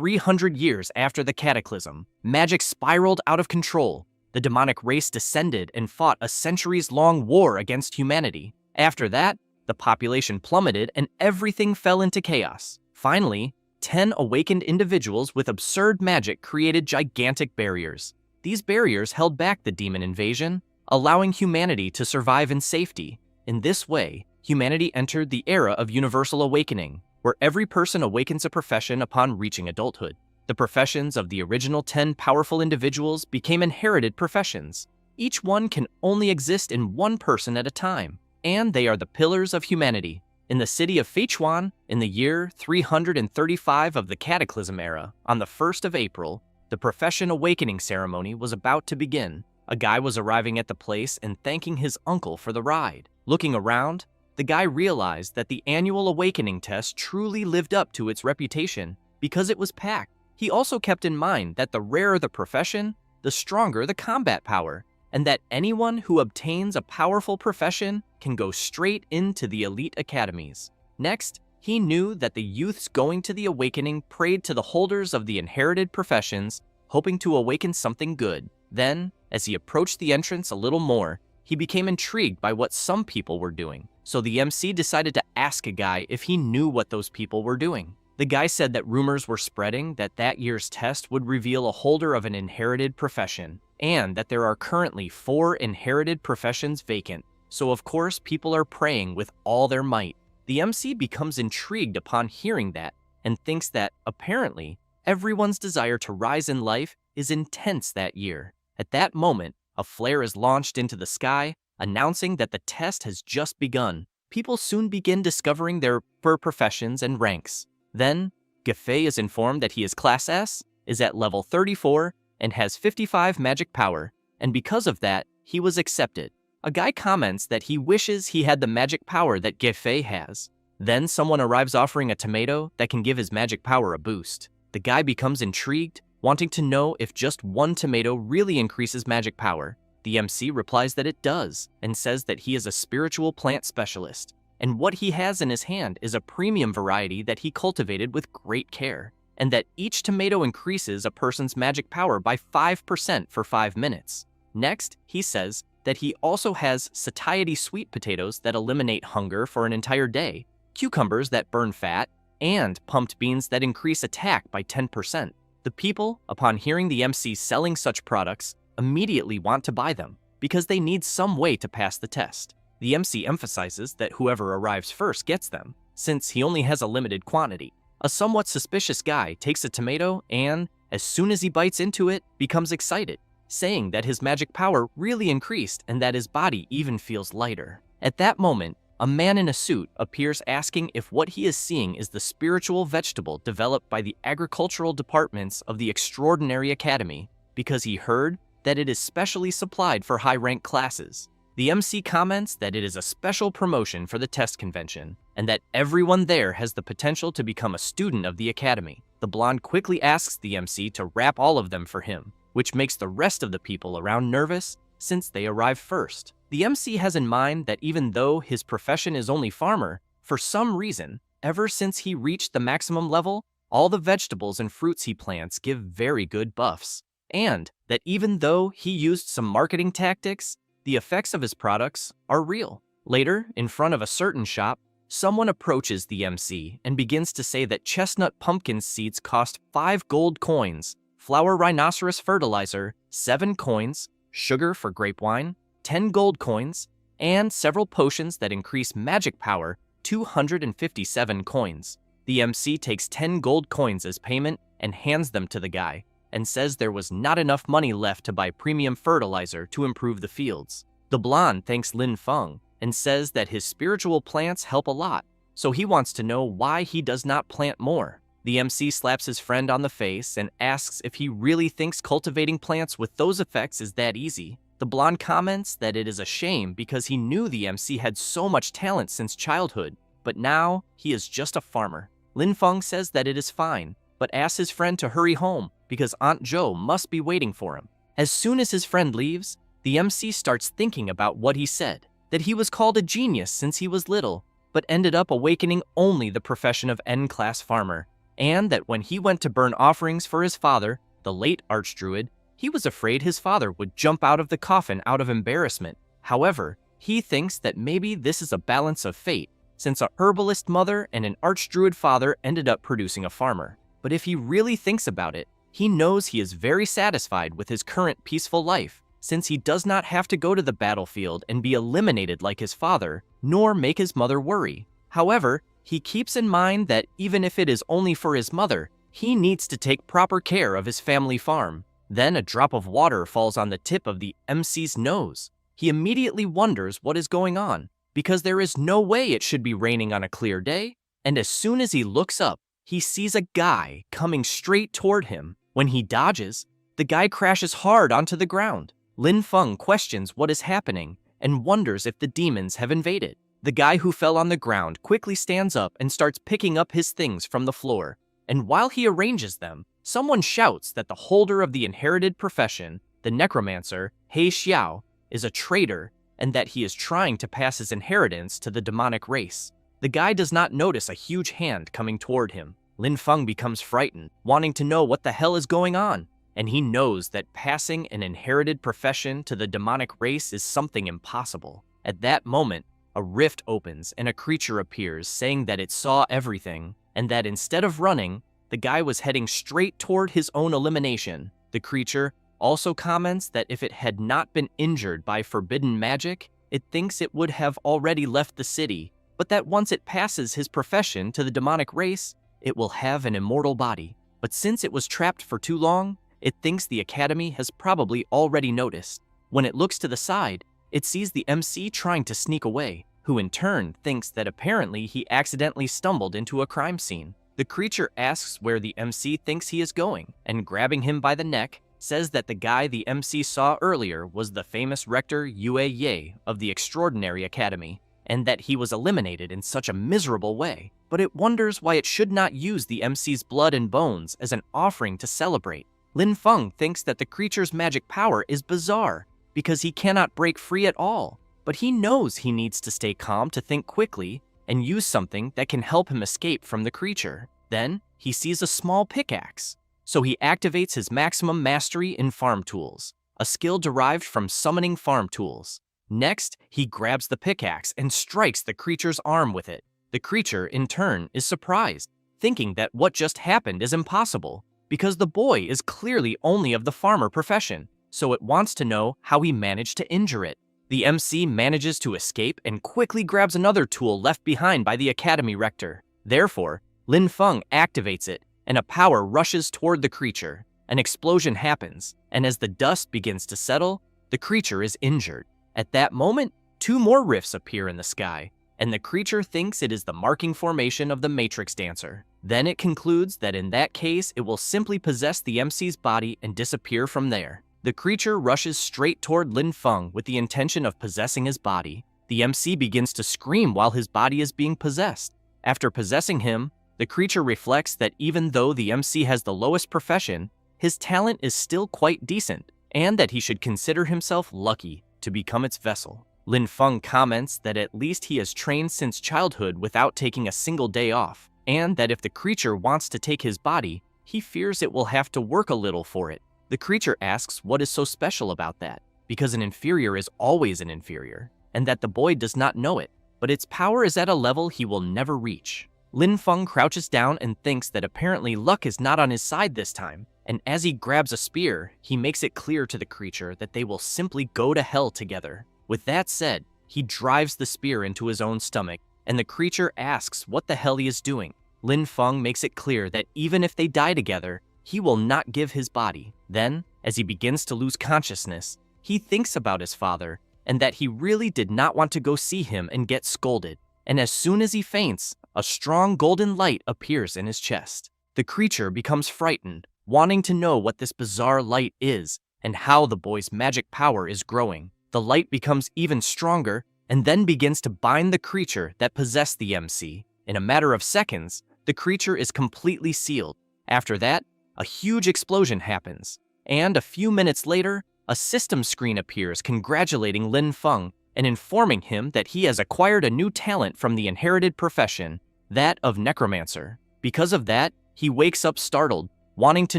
300 years after the cataclysm, magic spiraled out of control. The demonic race descended and fought a centuries-long war against humanity. After that, the population plummeted and everything fell into chaos. Finally, 10 awakened individuals with absurd magic created gigantic barriers. These barriers held back the demon invasion, allowing humanity to survive in safety. In this way, humanity entered the era of universal awakening, where every person awakens a profession upon reaching adulthood. The professions of the original 10 powerful individuals became inherited professions. Each one can only exist in one person at a time, and they are the pillars of humanity. In the city of Feichuan, in the year 335 of the Cataclysm era, on the 1st of April, the profession awakening ceremony was about to begin. A guy was arriving at the place and thanking his uncle for the ride. Looking around, the guy realized that the annual awakening test truly lived up to its reputation because it was packed. He also kept in mind that the rarer the profession, the stronger the combat power, and that anyone who obtains a powerful profession can go straight into the elite academies. Next, he knew that the youths going to the awakening prayed to the holders of the inherited professions, hoping to awaken something good. Then, as he approached the entrance a little more, he became intrigued by what some people were doing. So the MC decided to ask a guy if he knew what those people were doing. The guy said that rumors were spreading that that year's test would reveal a holder of an inherited profession, and that there are currently 4 inherited professions vacant. So of course people are praying with all their might. The MC becomes intrigued upon hearing that and thinks that, apparently, everyone's desire to rise in life is intense that year. At that moment, a flare is launched into the sky, announcing that the test has just begun. People soon begin discovering their professions and ranks. Then, Gefei is informed that he is Class S, is at level 34, and has 55 magic power, and because of that, he was accepted. A guy comments that he wishes he had the magic power that Gefei has. Then someone arrives offering a tomato that can give his magic power a boost. The guy becomes intrigued, wanting to know if just one tomato really increases magic power. The MC replies that it does, and says that he is a spiritual plant specialist, and what he has in his hand is a premium variety that he cultivated with great care, and that each tomato increases a person's magic power by 5% for 5 minutes. Next, he says that he also has satiety sweet potatoes that eliminate hunger for an entire day, cucumbers that burn fat, and pumped beans that increase attack by 10%. The people, upon hearing the MC selling such products, immediately want to buy them because they need some way to pass the test. The MC emphasizes that whoever arrives first gets them, since he only has a limited quantity. A somewhat suspicious guy takes a tomato and, as soon as he bites into it, becomes excited, saying that his magic power really increased and that his body even feels lighter. At that moment, a man in a suit appears asking if what he is seeing is the spiritual vegetable developed by the agricultural departments of the Extraordinary Academy, because he heard that it is specially supplied for high-rank classes. The MC comments that it is a special promotion for the test convention, and that everyone there has the potential to become a student of the academy. The blonde quickly asks the MC to wrap all of them for him, which makes the rest of the people around nervous since they arrive first. The MC has in mind that even though his profession is only farmer, for some reason, ever since he reached the maximum level, all the vegetables and fruits he plants give very good buffs, and that even though he used some marketing tactics, the effects of his products are real. Later, in front of a certain shop, someone approaches the MC and begins to say that chestnut pumpkin seeds cost 5 gold coins, flour rhinoceros fertilizer, 7 coins, sugar for grape wine, 10 gold coins, and several potions that increase magic power, 257 coins. The MC takes 10 gold coins as payment and hands them to the guy, and says there was not enough money left to buy premium fertilizer to improve the fields. The blonde thanks Lin Feng and says that his spiritual plants help a lot, so he wants to know why he does not plant more. The MC slaps his friend on the face and asks if he really thinks cultivating plants with those effects is that easy. The blonde comments that it is a shame because he knew the MC had so much talent since childhood, but now he is just a farmer. Lin Feng says that it is fine, but asks his friend to hurry home because Aunt Joe must be waiting for him. As soon as his friend leaves, the MC starts thinking about what he said, that he was called a genius since he was little, but ended up awakening only the profession of N-class farmer, and that when he went to burn offerings for his father, the late archdruid, he was afraid his father would jump out of the coffin out of embarrassment. However, he thinks that maybe this is a balance of fate, since a herbalist mother and an archdruid father ended up producing a farmer. But if he really thinks about it, he knows he is very satisfied with his current peaceful life, since he does not have to go to the battlefield and be eliminated like his father, nor make his mother worry. However, he keeps in mind that even if it is only for his mother, he needs to take proper care of his family farm. Then a drop of water falls on the tip of the MC's nose. He immediately wonders what is going on, because there is no way it should be raining on a clear day, and as soon as he looks up, he sees a guy coming straight toward him. When he dodges, the guy crashes hard onto the ground. Lin Feng questions what is happening and wonders if the demons have invaded. The guy who fell on the ground quickly stands up and starts picking up his things from the floor, and while he arranges them, someone shouts that the holder of the inherited profession, the Necromancer, He Xiao, is a traitor and that he is trying to pass his inheritance to the demonic race. The guy does not notice a huge hand coming toward him. Lin Feng becomes frightened, wanting to know what the hell is going on, and he knows that passing an inherited profession to the demonic race is something impossible. At that moment, a rift opens and a creature appears saying that it saw everything, and that instead of running, the guy was heading straight toward his own elimination. The creature also comments that if it had not been injured by forbidden magic, it thinks it would have already left the city, but that once it passes his profession to the demonic race, it will have an immortal body. But since it was trapped for too long, it thinks the Academy has probably already noticed. When it looks to the side, it sees the MC trying to sneak away, who in turn thinks that apparently he accidentally stumbled into a crime scene. The creature asks where the MC thinks he is going, and grabbing him by the neck, says that the guy the MC saw earlier was the famous rector Yue Ye of the Extraordinary Academy, and that he was eliminated in such a miserable way. But it wonders why it should not use the MC's blood and bones as an offering to celebrate. Lin Feng thinks that the creature's magic power is bizarre, because he cannot break free at all, but he knows he needs to stay calm to think quickly and use something that can help him escape from the creature. Then, he sees a small pickaxe, so he activates his maximum mastery in farm tools, a skill derived from summoning farm tools. Next, he grabs the pickaxe and strikes the creature's arm with it. The creature, in turn, is surprised, thinking that what just happened is impossible, because the boy is clearly only of the farmer profession, so it wants to know how he managed to injure it. The MC manages to escape and quickly grabs another tool left behind by the Academy Rector. Therefore, Lin Feng activates it, and a power rushes toward the creature. An explosion happens, and as the dust begins to settle, the creature is injured. At that moment, two more rifts appear in the sky, and the creature thinks it is the marking formation of the Matrix Dancer. Then it concludes that in that case, it will simply possess the MC's body and disappear from there. The creature rushes straight toward Lin Feng with the intention of possessing his body. The MC begins to scream while his body is being possessed. After possessing him, the creature reflects that even though the MC has the lowest profession, his talent is still quite decent, and that he should consider himself lucky to become its vessel. Lin Feng comments that at least he has trained since childhood without taking a single day off, and that if the creature wants to take his body, he fears it will have to work a little for it. The creature asks what is so special about that, because an inferior is always an inferior, and that the boy does not know it, but its power is at a level he will never reach. Lin Feng crouches down and thinks that apparently luck is not on his side this time, and as he grabs a spear, he makes it clear to the creature that they will simply go to hell together. With that said, he drives the spear into his own stomach, and the creature asks what the hell he is doing. Lin Feng makes it clear that even if they die together, he will not give his body. Then, as he begins to lose consciousness, he thinks about his father, and that he really did not want to go see him and get scolded. And as soon as he faints, a strong golden light appears in his chest. The creature becomes frightened, wanting to know what this bizarre light is and how the boy's magic power is growing. The light becomes even stronger and then begins to bind the creature that possessed the MC. In a matter of seconds, the creature is completely sealed. After that, a huge explosion happens, and a few minutes later, a system screen appears congratulating Lin Feng and informing him that he has acquired a new talent from the inherited profession, that of Necromancer. Because of that, He wakes up startled, wanting to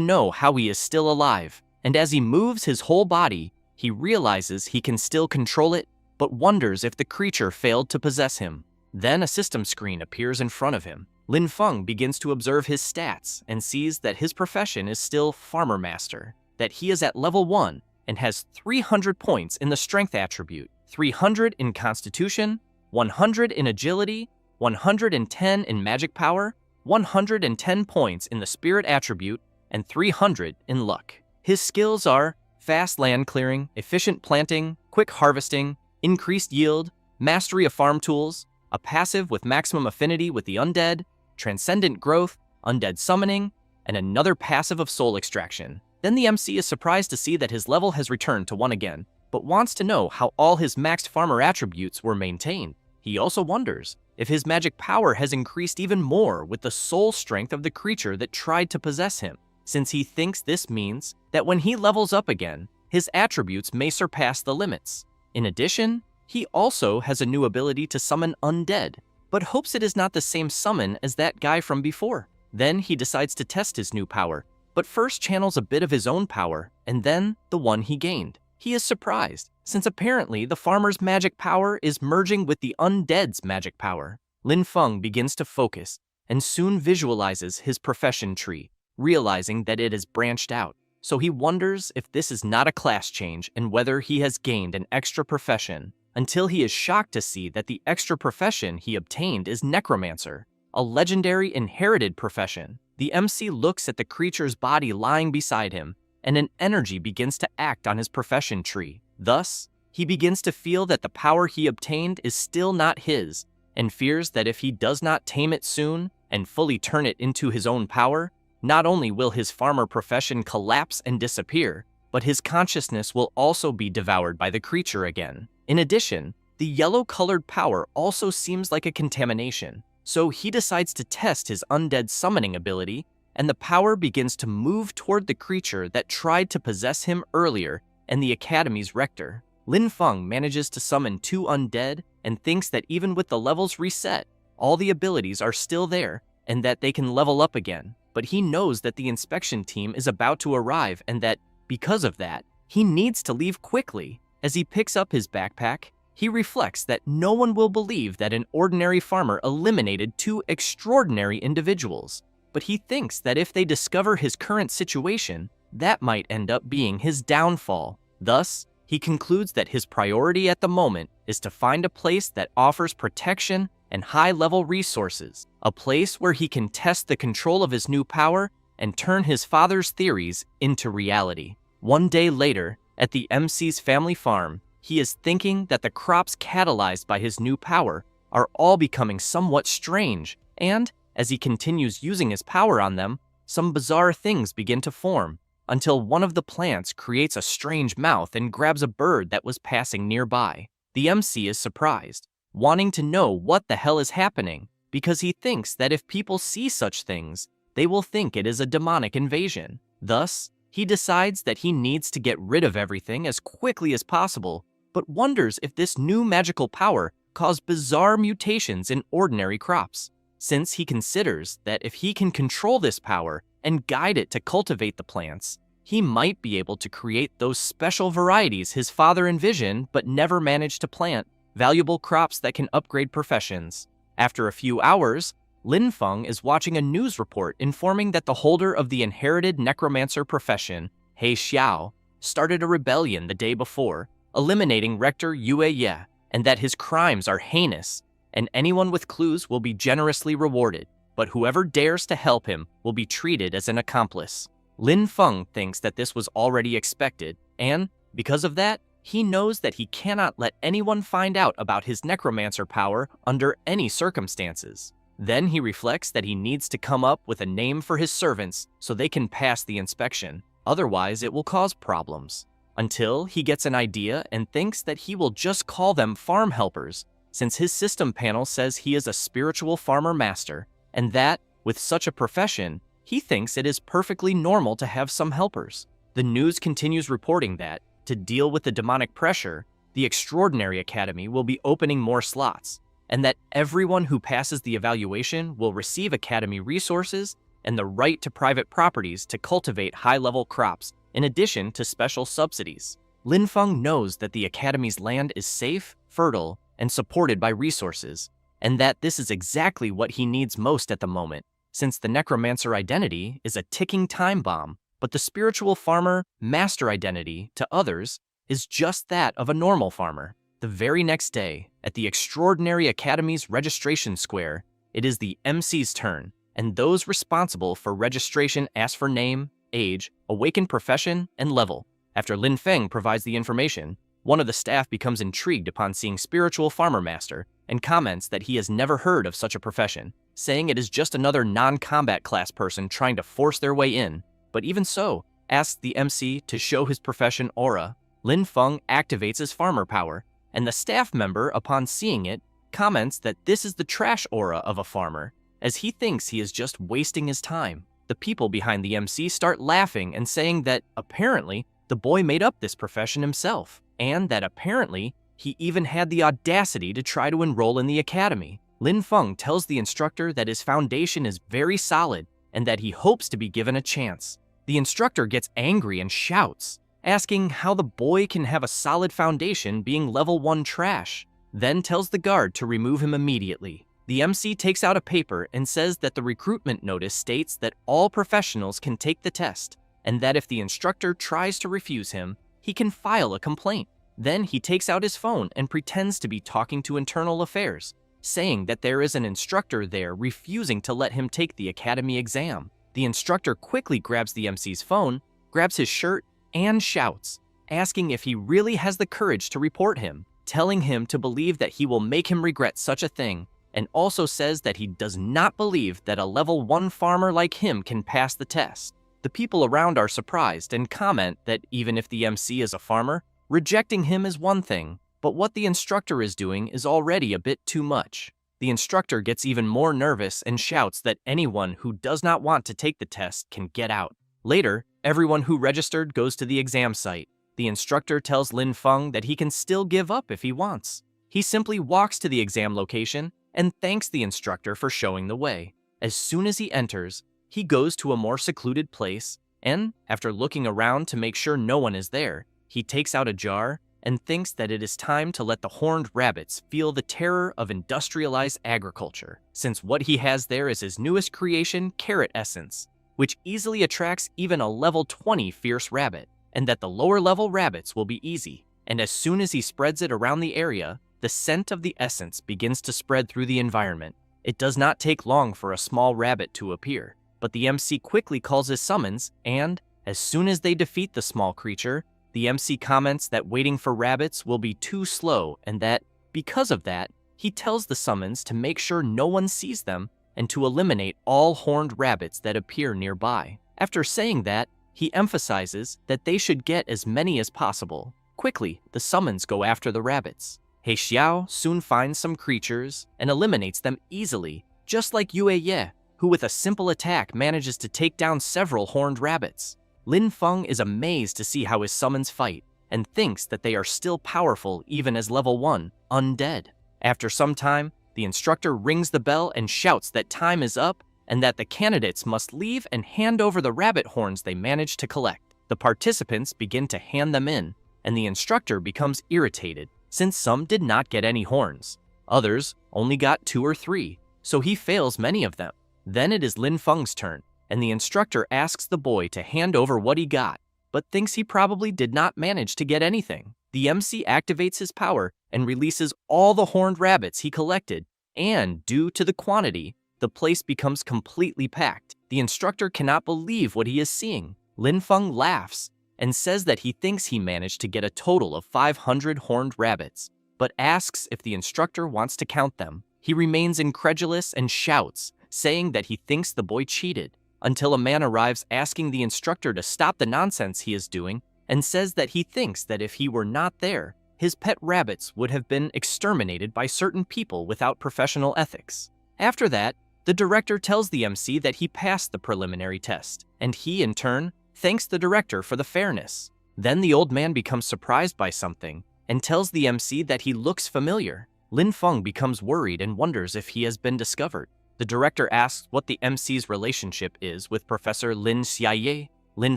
know how he is still alive, and as he moves his whole body, he realizes he can still control it, but wonders if the creature failed to possess him. Then a system screen appears in front of him. Lin Feng begins to observe his stats and sees that his profession is still Farmer Master, that he is at level 1 and has 300 points in the Strength attribute, 300 in Constitution, 100 in Agility, 110 in Magic Power, 110 points in the Spirit attribute, and 300 in Luck. His skills are fast land clearing, efficient planting, quick harvesting, increased yield, mastery of farm tools, a passive with maximum affinity with the undead, transcendent growth, undead summoning, and another passive of soul extraction. Then the MC is surprised to see that his level has returned to 1 again, but wants to know how all his maxed farmer attributes were maintained. He also wonders if his magic power has increased even more with the soul strength of the creature that tried to possess him, since he thinks this means that when he levels up again, his attributes may surpass the limits. In addition, he also has a new ability to summon undead, but hopes it is not the same summon as that guy from before. Then he decides to test his new power, but first channels a bit of his own power, and then the one he gained. He is surprised, since apparently the farmer's magic power is merging with the undead's magic power. Lin Feng begins to focus, and soon visualizes his profession tree, realizing that it is branched out. So he wonders if this is not a class change and whether he has gained an extra profession, until he is shocked to see that the extra profession he obtained is Necromancer, a legendary inherited profession. The MC looks at the creature's body lying beside him, and an energy begins to act on his profession tree. Thus, he begins to feel that the power he obtained is still not his, and fears that if he does not tame it soon and fully turn it into his own power, not only will his farmer profession collapse and disappear, but his consciousness will also be devoured by the creature again. In addition, the yellow-colored power also seems like a contamination, so he decides to test his undead summoning ability, and the power begins to move toward the creature that tried to possess him earlier and the Academy's rector. Lin Feng manages to summon 2 undead and thinks that even with the levels reset, all the abilities are still there and that they can level up again. But he knows that the inspection team is about to arrive and that, because of that, he needs to leave quickly. As he picks up his backpack, he reflects that no one will believe that an ordinary farmer eliminated 2 extraordinary individuals. But he thinks that if they discover his current situation, that might end up being his downfall. Thus, he concludes that his priority at the moment is to find a place that offers protection and high-level resources, a place where he can test the control of his new power and turn his father's theories into reality. One day later, at the MC's family farm, he is thinking that the crops catalyzed by his new power are all becoming somewhat strange, and, as he continues using his power on them, some bizarre things begin to form, until one of the plants creates a strange mouth and grabs a bird that was passing nearby. The MC is surprised, wanting to know what the hell is happening, because he thinks that if people see such things, they will think it is a demonic invasion. Thus, he decides that he needs to get rid of everything as quickly as possible, but wonders if this new magical power caused bizarre mutations in ordinary crops, since he considers that if he can control this power and guide it to cultivate the plants, he might be able to create those special varieties his father envisioned but never managed to plant, valuable crops that can upgrade professions. After a few hours, Lin Feng is watching a news report informing that the holder of the inherited necromancer profession, He Xiao, started a rebellion the day before, eliminating Rector Yue Ye, and that his crimes are heinous, and anyone with clues will be generously rewarded, but whoever dares to help him will be treated as an accomplice. Lin Feng thinks that this was already expected, and, because of that, he knows that he cannot let anyone find out about his necromancer power under any circumstances. Then he reflects that he needs to come up with a name for his servants so they can pass the inspection, otherwise it will cause problems. Until he gets an idea and thinks that he will just call them farm helpers, since his system panel says he is a spiritual farmer master, and that, with such a profession, he thinks it is perfectly normal to have some helpers. The news continues reporting that, to deal with the demonic pressure, the Extraordinary Academy will be opening more slots, and that everyone who passes the evaluation will receive Academy resources and the right to private properties to cultivate high-level crops, in addition to special subsidies. Lin Feng knows that the Academy's land is safe, fertile, and supported by resources, and that this is exactly what he needs most at the moment, since the Necromancer identity is a ticking time bomb, but the spiritual farmer master identity, to others, is just that of a normal farmer. The very next day, at the Extraordinary Academy's registration square, it is the MC's turn, and those responsible for registration ask for name, age, awakened profession, and level. After Lin Feng provides the information, one of the staff becomes intrigued upon seeing Spiritual Farmer Master and comments that he has never heard of such a profession, saying it is just another non-combat class person trying to force their way in. But even so, asks the MC to show his profession aura. Lin Feng activates his farmer power, and the staff member, upon seeing it, comments that this is the trash aura of a farmer, as he thinks he is just wasting his time. The people behind the MC start laughing and saying that, apparently, the boy made up this profession himself, and that apparently, he even had the audacity to try to enroll in the academy. Lin Feng tells the instructor that his foundation is very solid and that he hopes to be given a chance. The instructor gets angry and shouts, asking how the boy can have a solid foundation being level 1 trash, then tells the guard to remove him immediately. The MC takes out a paper and says that the recruitment notice states that all professionals can take the test, and that if the instructor tries to refuse him, he can file a complaint. Then he takes out his phone and pretends to be talking to internal affairs, saying that there is an instructor there refusing to let him take the academy exam. The instructor quickly grabs the MC's phone, grabs his shirt, and shouts, asking if he really has the courage to report him, telling him to believe that he will make him regret such a thing, and also says that he does not believe that a level 1 farmer like him can pass the test. The people around are surprised and comment that even if the MC is a farmer, rejecting him is one thing, but what the instructor is doing is already a bit too much. The instructor gets even more nervous and shouts that anyone who does not want to take the test can get out. Later, everyone who registered goes to the exam site. The instructor tells Lin Feng that he can still give up if he wants. He simply walks to the exam location and thanks the instructor for showing the way. As soon as he enters, he goes to a more secluded place, and, after looking around to make sure no one is there, he takes out a jar and thinks that it is time to let the horned rabbits feel the terror of industrialized agriculture, since what he has there is his newest creation, carrot essence, which easily attracts even a level 20 fierce rabbit, and that the lower level rabbits will be easy. And as soon as he spreads it around the area, the scent of the essence begins to spread through the environment. It does not take long for a small rabbit to appear, but the MC quickly calls his summons, and, as soon as they defeat the small creature, the MC comments that waiting for rabbits will be too slow and that, because of that, he tells the summons to make sure no one sees them and to eliminate all horned rabbits that appear nearby. After saying that, he emphasizes that they should get as many as possible. Quickly, the summons go after the rabbits. He Xiao soon finds some creatures and eliminates them easily, just like Yue Ye, who with a simple attack manages to take down several horned rabbits. Lin Feng is amazed to see how his summons fight and thinks that they are still powerful even as level 1, undead. After some time, the instructor rings the bell and shouts that time is up and that the candidates must leave and hand over the rabbit horns they managed to collect. The participants begin to hand them in, and the instructor becomes irritated since some did not get any horns. Others only got 2 or 3, so he fails many of them. Then it is Lin Feng's turn, and the instructor asks the boy to hand over what he got, but thinks he probably did not manage to get anything. The MC activates his power and releases all the horned rabbits he collected, and due to the quantity, the place becomes completely packed. The instructor cannot believe what he is seeing. Lin Feng laughs and says that he thinks he managed to get a total of 500 horned rabbits, but asks if the instructor wants to count them. He remains incredulous and shouts, saying that he thinks the boy cheated, until a man arrives asking the instructor to stop the nonsense he is doing and says that he thinks that if he were not there, his pet rabbits would have been exterminated by certain people without professional ethics. After that, the director tells the MC that he passed the preliminary test, and he, in turn, thanks the director for the fairness. Then the old man becomes surprised by something and tells the MC that he looks familiar. Lin Feng becomes worried and wonders if he has been discovered. The director asks what the MC's relationship is with Professor Lin Xiaoye. Lin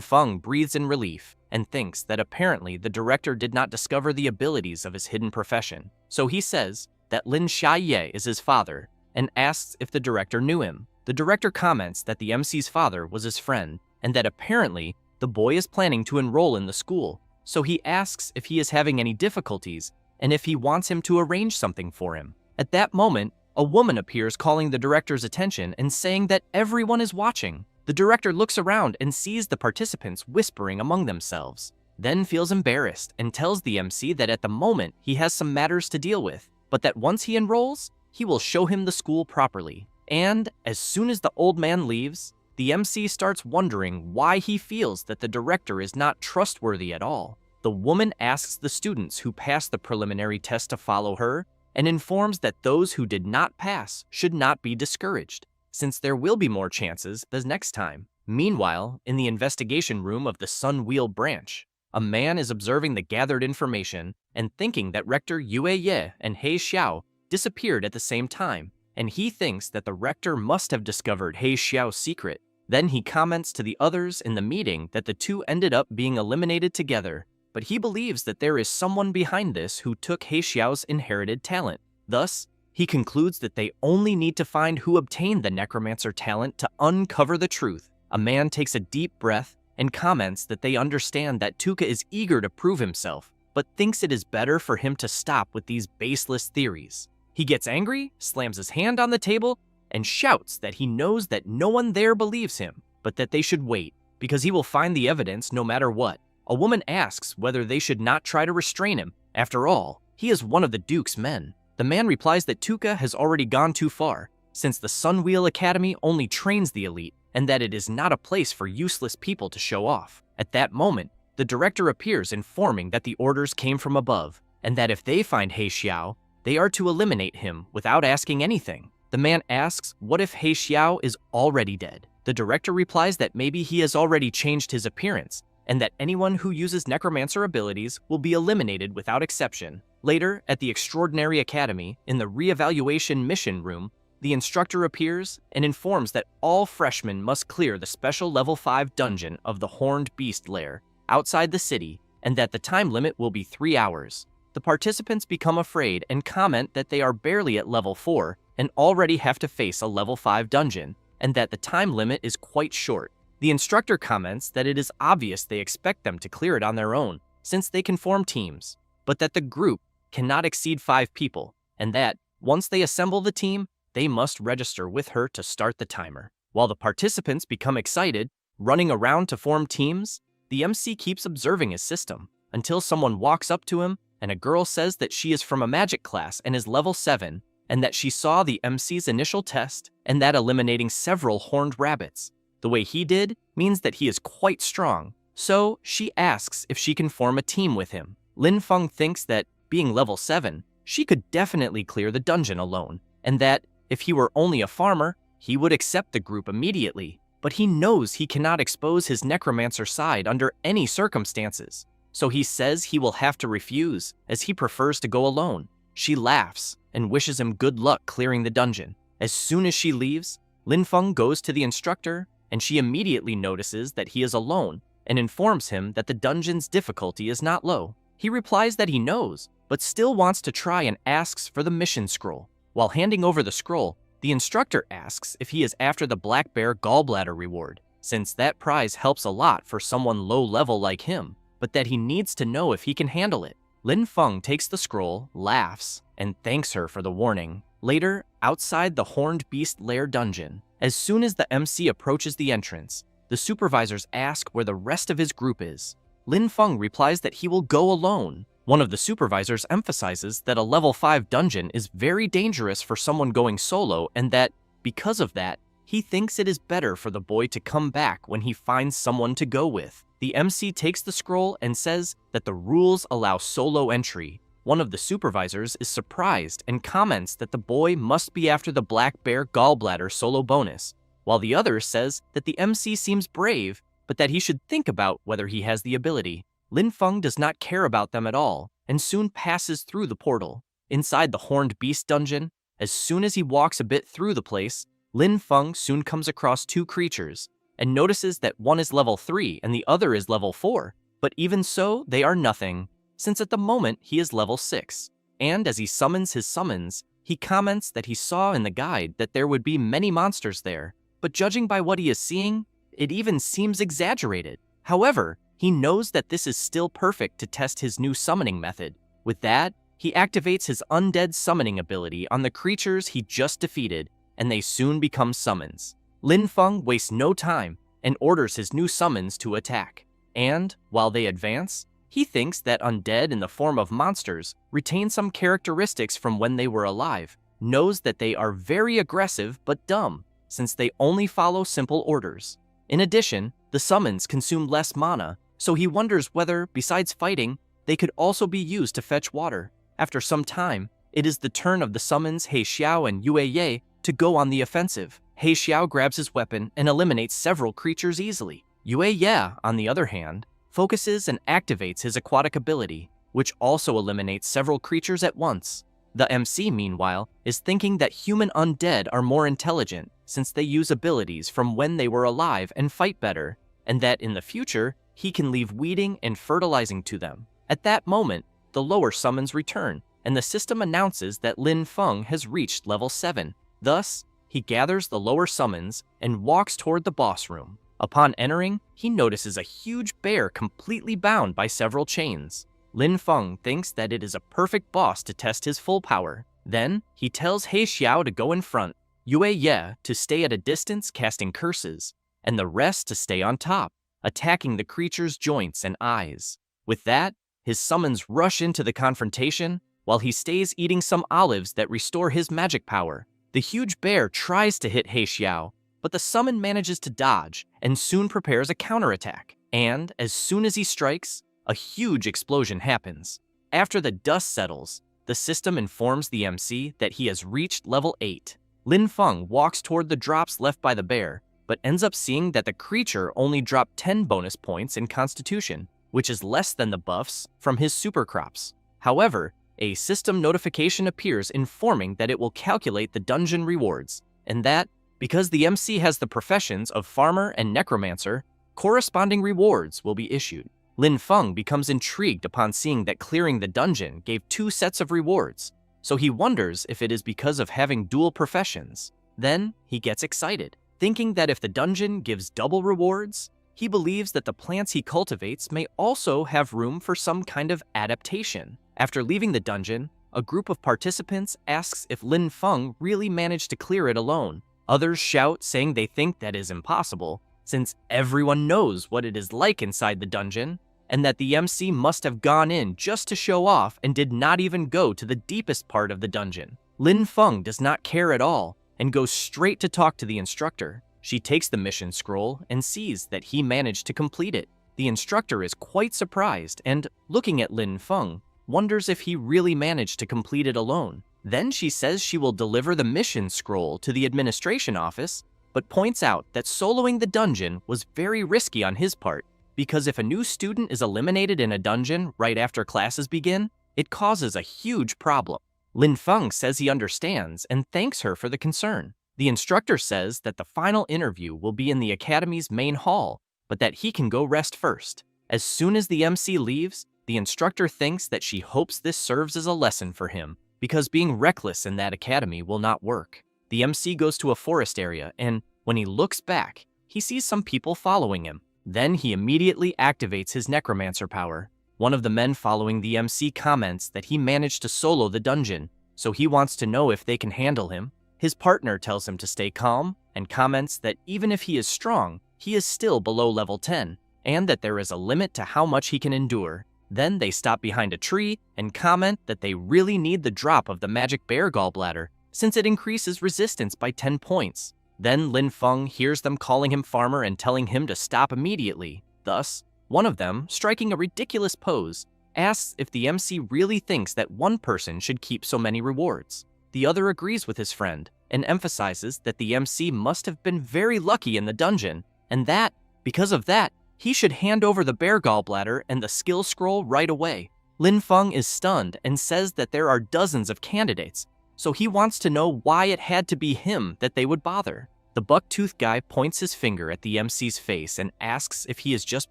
Feng breathes in relief and thinks that apparently the director did not discover the abilities of his hidden profession. So he says that Lin Xiaoye is his father and asks if the director knew him. The director comments that the MC's father was his friend and that apparently the boy is planning to enroll in the school. So he asks if he is having any difficulties and if he wants him to arrange something for him. At that moment, a woman appears calling the director's attention and saying that everyone is watching. The director looks around and sees the participants whispering among themselves, then feels embarrassed and tells the MC that at the moment he has some matters to deal with, but that once he enrolls, he will show him the school properly. And as soon as the old man leaves, the MC starts wondering why he feels that the director is not trustworthy at all. The woman asks the students who passed the preliminary test to follow her and informs that those who did not pass should not be discouraged, since there will be more chances the next time. Meanwhile, in the investigation room of the Sun Wheel branch, a man is observing the gathered information and thinking that Rector Yue Ye and He Xiao disappeared at the same time, and he thinks that the rector must have discovered He Xiao's secret. Then he comments to the others in the meeting that the two ended up being eliminated together, but he believes that there is someone behind this who took He Xiao's inherited talent. Thus, he concludes that they only need to find who obtained the Necromancer talent to uncover the truth. A man takes a deep breath and comments that they understand that Tuka is eager to prove himself, but thinks it is better for him to stop with these baseless theories. He gets angry, slams his hand on the table, and shouts that he knows that no one there believes him, but that they should wait, because he will find the evidence no matter what. A woman asks whether they should not try to restrain him. After all, he is one of the Duke's men. The man replies that Tuka has already gone too far, since the Sunwheel Academy only trains the elite, and that it is not a place for useless people to show off. At that moment, the director appears informing that the orders came from above, and that if they find He Xiao, they are to eliminate him without asking anything. The man asks what if He Xiao is already dead. The director replies that maybe he has already changed his appearance, and that anyone who uses necromancer abilities will be eliminated without exception. Later, at the Extraordinary Academy, in the re-evaluation mission room, the instructor appears and informs that all freshmen must clear the special level 5 dungeon of the Horned Beast Lair outside the city, and that the time limit will be 3 hours. The participants become afraid and comment that they are barely at level 4 and already have to face a level 5 dungeon, and that the time limit is quite short. The instructor comments that it is obvious they expect them to clear it on their own, since they can form teams, but that the group cannot exceed 5 people, and that, once they assemble the team, they must register with her to start the timer. While the participants become excited, running around to form teams, the MC keeps observing his system, until someone walks up to him and a girl says that she is from a magic class and is level 7, and that she saw the MC's initial test, and that eliminating several horned rabbits the way he did means that he is quite strong. So she asks if she can form a team with him. Lin Feng thinks that, being level 7, she could definitely clear the dungeon alone, and that, if he were only a farmer, he would accept the group immediately. But he knows he cannot expose his necromancer side under any circumstances, so he says he will have to refuse, as he prefers to go alone. She laughs and wishes him good luck clearing the dungeon. As soon as she leaves, Lin Feng goes to the instructor, and she immediately notices that he is alone and informs him that the dungeon's difficulty is not low. He replies that he knows, but still wants to try and asks for the mission scroll. While handing over the scroll, the instructor asks if he is after the Black Bear Gallbladder reward, since that prize helps a lot for someone low level like him, but that he needs to know if he can handle it. Lin Feng takes the scroll, laughs, and thanks her for the warning. Later, outside the Horned Beast Lair dungeon, as soon as the MC approaches the entrance, the supervisors ask where the rest of his group is. Lin Feng replies that he will go alone. One of the supervisors emphasizes that a level 5 dungeon is very dangerous for someone going solo, and that, because of that, he thinks it is better for the boy to come back when he finds someone to go with. The MC takes the scroll and says that the rules allow solo entry. One of the supervisors is surprised and comments that the boy must be after the Black Bear Gallbladder solo bonus, while the other says that the MC seems brave, but that he should think about whether he has the ability. Lin Feng does not care about them at all, and soon passes through the portal. Inside the Horned Beast dungeon, as soon as he walks a bit through the place, Lin Feng soon comes across two creatures and notices that one is level 3 and the other is level 4, but even so, they are nothing, since at the moment he is level 6. And as he summons his summons, he comments that he saw in the guide that there would be many monsters there, but judging by what he is seeing, it even seems exaggerated. However, he knows that this is still perfect to test his new summoning method. With that, he activates his undead summoning ability on the creatures he just defeated, and they soon become summons. Lin Feng wastes no time and orders his new summons to attack. And, while they advance, he thinks that undead in the form of monsters retain some characteristics from when they were alive, knows that they are very aggressive but dumb, since they only follow simple orders. In addition, the summons consume less mana, so he wonders whether, besides fighting, they could also be used to fetch water. After some time, it is the turn of the summons He Xiao and Yue Ye to go on the offensive. He Xiao grabs his weapon and eliminates several creatures easily. Yue Ye, on the other hand, focuses and activates his aquatic ability, which also eliminates several creatures at once. The MC, meanwhile, is thinking that human undead are more intelligent since they use abilities from when they were alive and fight better, and that in the future, he can leave weeding and fertilizing to them. At that moment, the lower summons return, and the system announces that Lin Feng has reached level 7. Thus, he gathers the lower summons and walks toward the boss room. Upon entering, he notices a huge bear completely bound by several chains. Lin Feng thinks that it is a perfect boss to test his full power. Then, he tells He Xiao to go in front, Yue Ye to stay at a distance casting curses, and the rest to stay on top, attacking the creature's joints and eyes. With that, his summons rush into the confrontation, while he stays eating some olives that restore his magic power. The huge bear tries to hit He Xiao, but the summon manages to dodge and soon prepares a counterattack. And as soon as he strikes, a huge explosion happens. After the dust settles, the system informs the MC that he has reached level 8. Lin Feng walks toward the drops left by the bear, but ends up seeing that the creature only dropped 10 bonus points in Constitution, which is less than the buffs from his super crops. However, a system notification appears informing that it will calculate the dungeon rewards, and that, because the MC has the professions of farmer and necromancer, corresponding rewards will be issued. Lin Feng becomes intrigued upon seeing that clearing the dungeon gave 2 sets of rewards, so he wonders if it is because of having dual professions. Then, he gets excited, thinking that if the dungeon gives double rewards, he believes that the plants he cultivates may also have room for some kind of adaptation. After leaving the dungeon, a group of participants asks if Lin Feng really managed to clear it alone. Others shout, saying they think that is impossible, since everyone knows what it is like inside the dungeon, and that the MC must have gone in just to show off and did not even go to the deepest part of the dungeon. Lin Feng does not care at all and goes straight to talk to the instructor. She takes the mission scroll and sees that he managed to complete it. The instructor is quite surprised and, looking at Lin Feng, wonders if he really managed to complete it alone. Then she says she will deliver the mission scroll to the administration office, but points out that soloing the dungeon was very risky on his part, because if a new student is eliminated in a dungeon right after classes begin, it causes a huge problem. Lin Feng says he understands and thanks her for the concern. The instructor says that the final interview will be in the academy's main hall, but that he can go rest first. As soon as the MC leaves, the instructor thinks that she hopes this serves as a lesson for him, because being reckless in that academy will not work. The MC goes to a forest area, and when he looks back, he sees some people following him. Then he immediately activates his Necromancer power. One of the men following the MC comments that he managed to solo the dungeon, so he wants to know if they can handle him. His partner tells him to stay calm, and comments that even if he is strong, he is still below level 10, and that there is a limit to how much he can endure. Then they stop behind a tree and comment that they really need the drop of the magic bear gallbladder, since it increases resistance by 10 points. Then Lin Feng hears them calling him farmer and telling him to stop immediately. Thus, one of them, striking a ridiculous pose, asks if the MC really thinks that one person should keep so many rewards. The other agrees with his friend and emphasizes that the MC must have been very lucky in the dungeon, and that, because of that, he should hand over the bear gallbladder and the skill scroll right away. Lin Feng is stunned and says that there are dozens of candidates, so he wants to know why it had to be him that they would bother. The buck-toothed guy points his finger at the MC's face and asks if he is just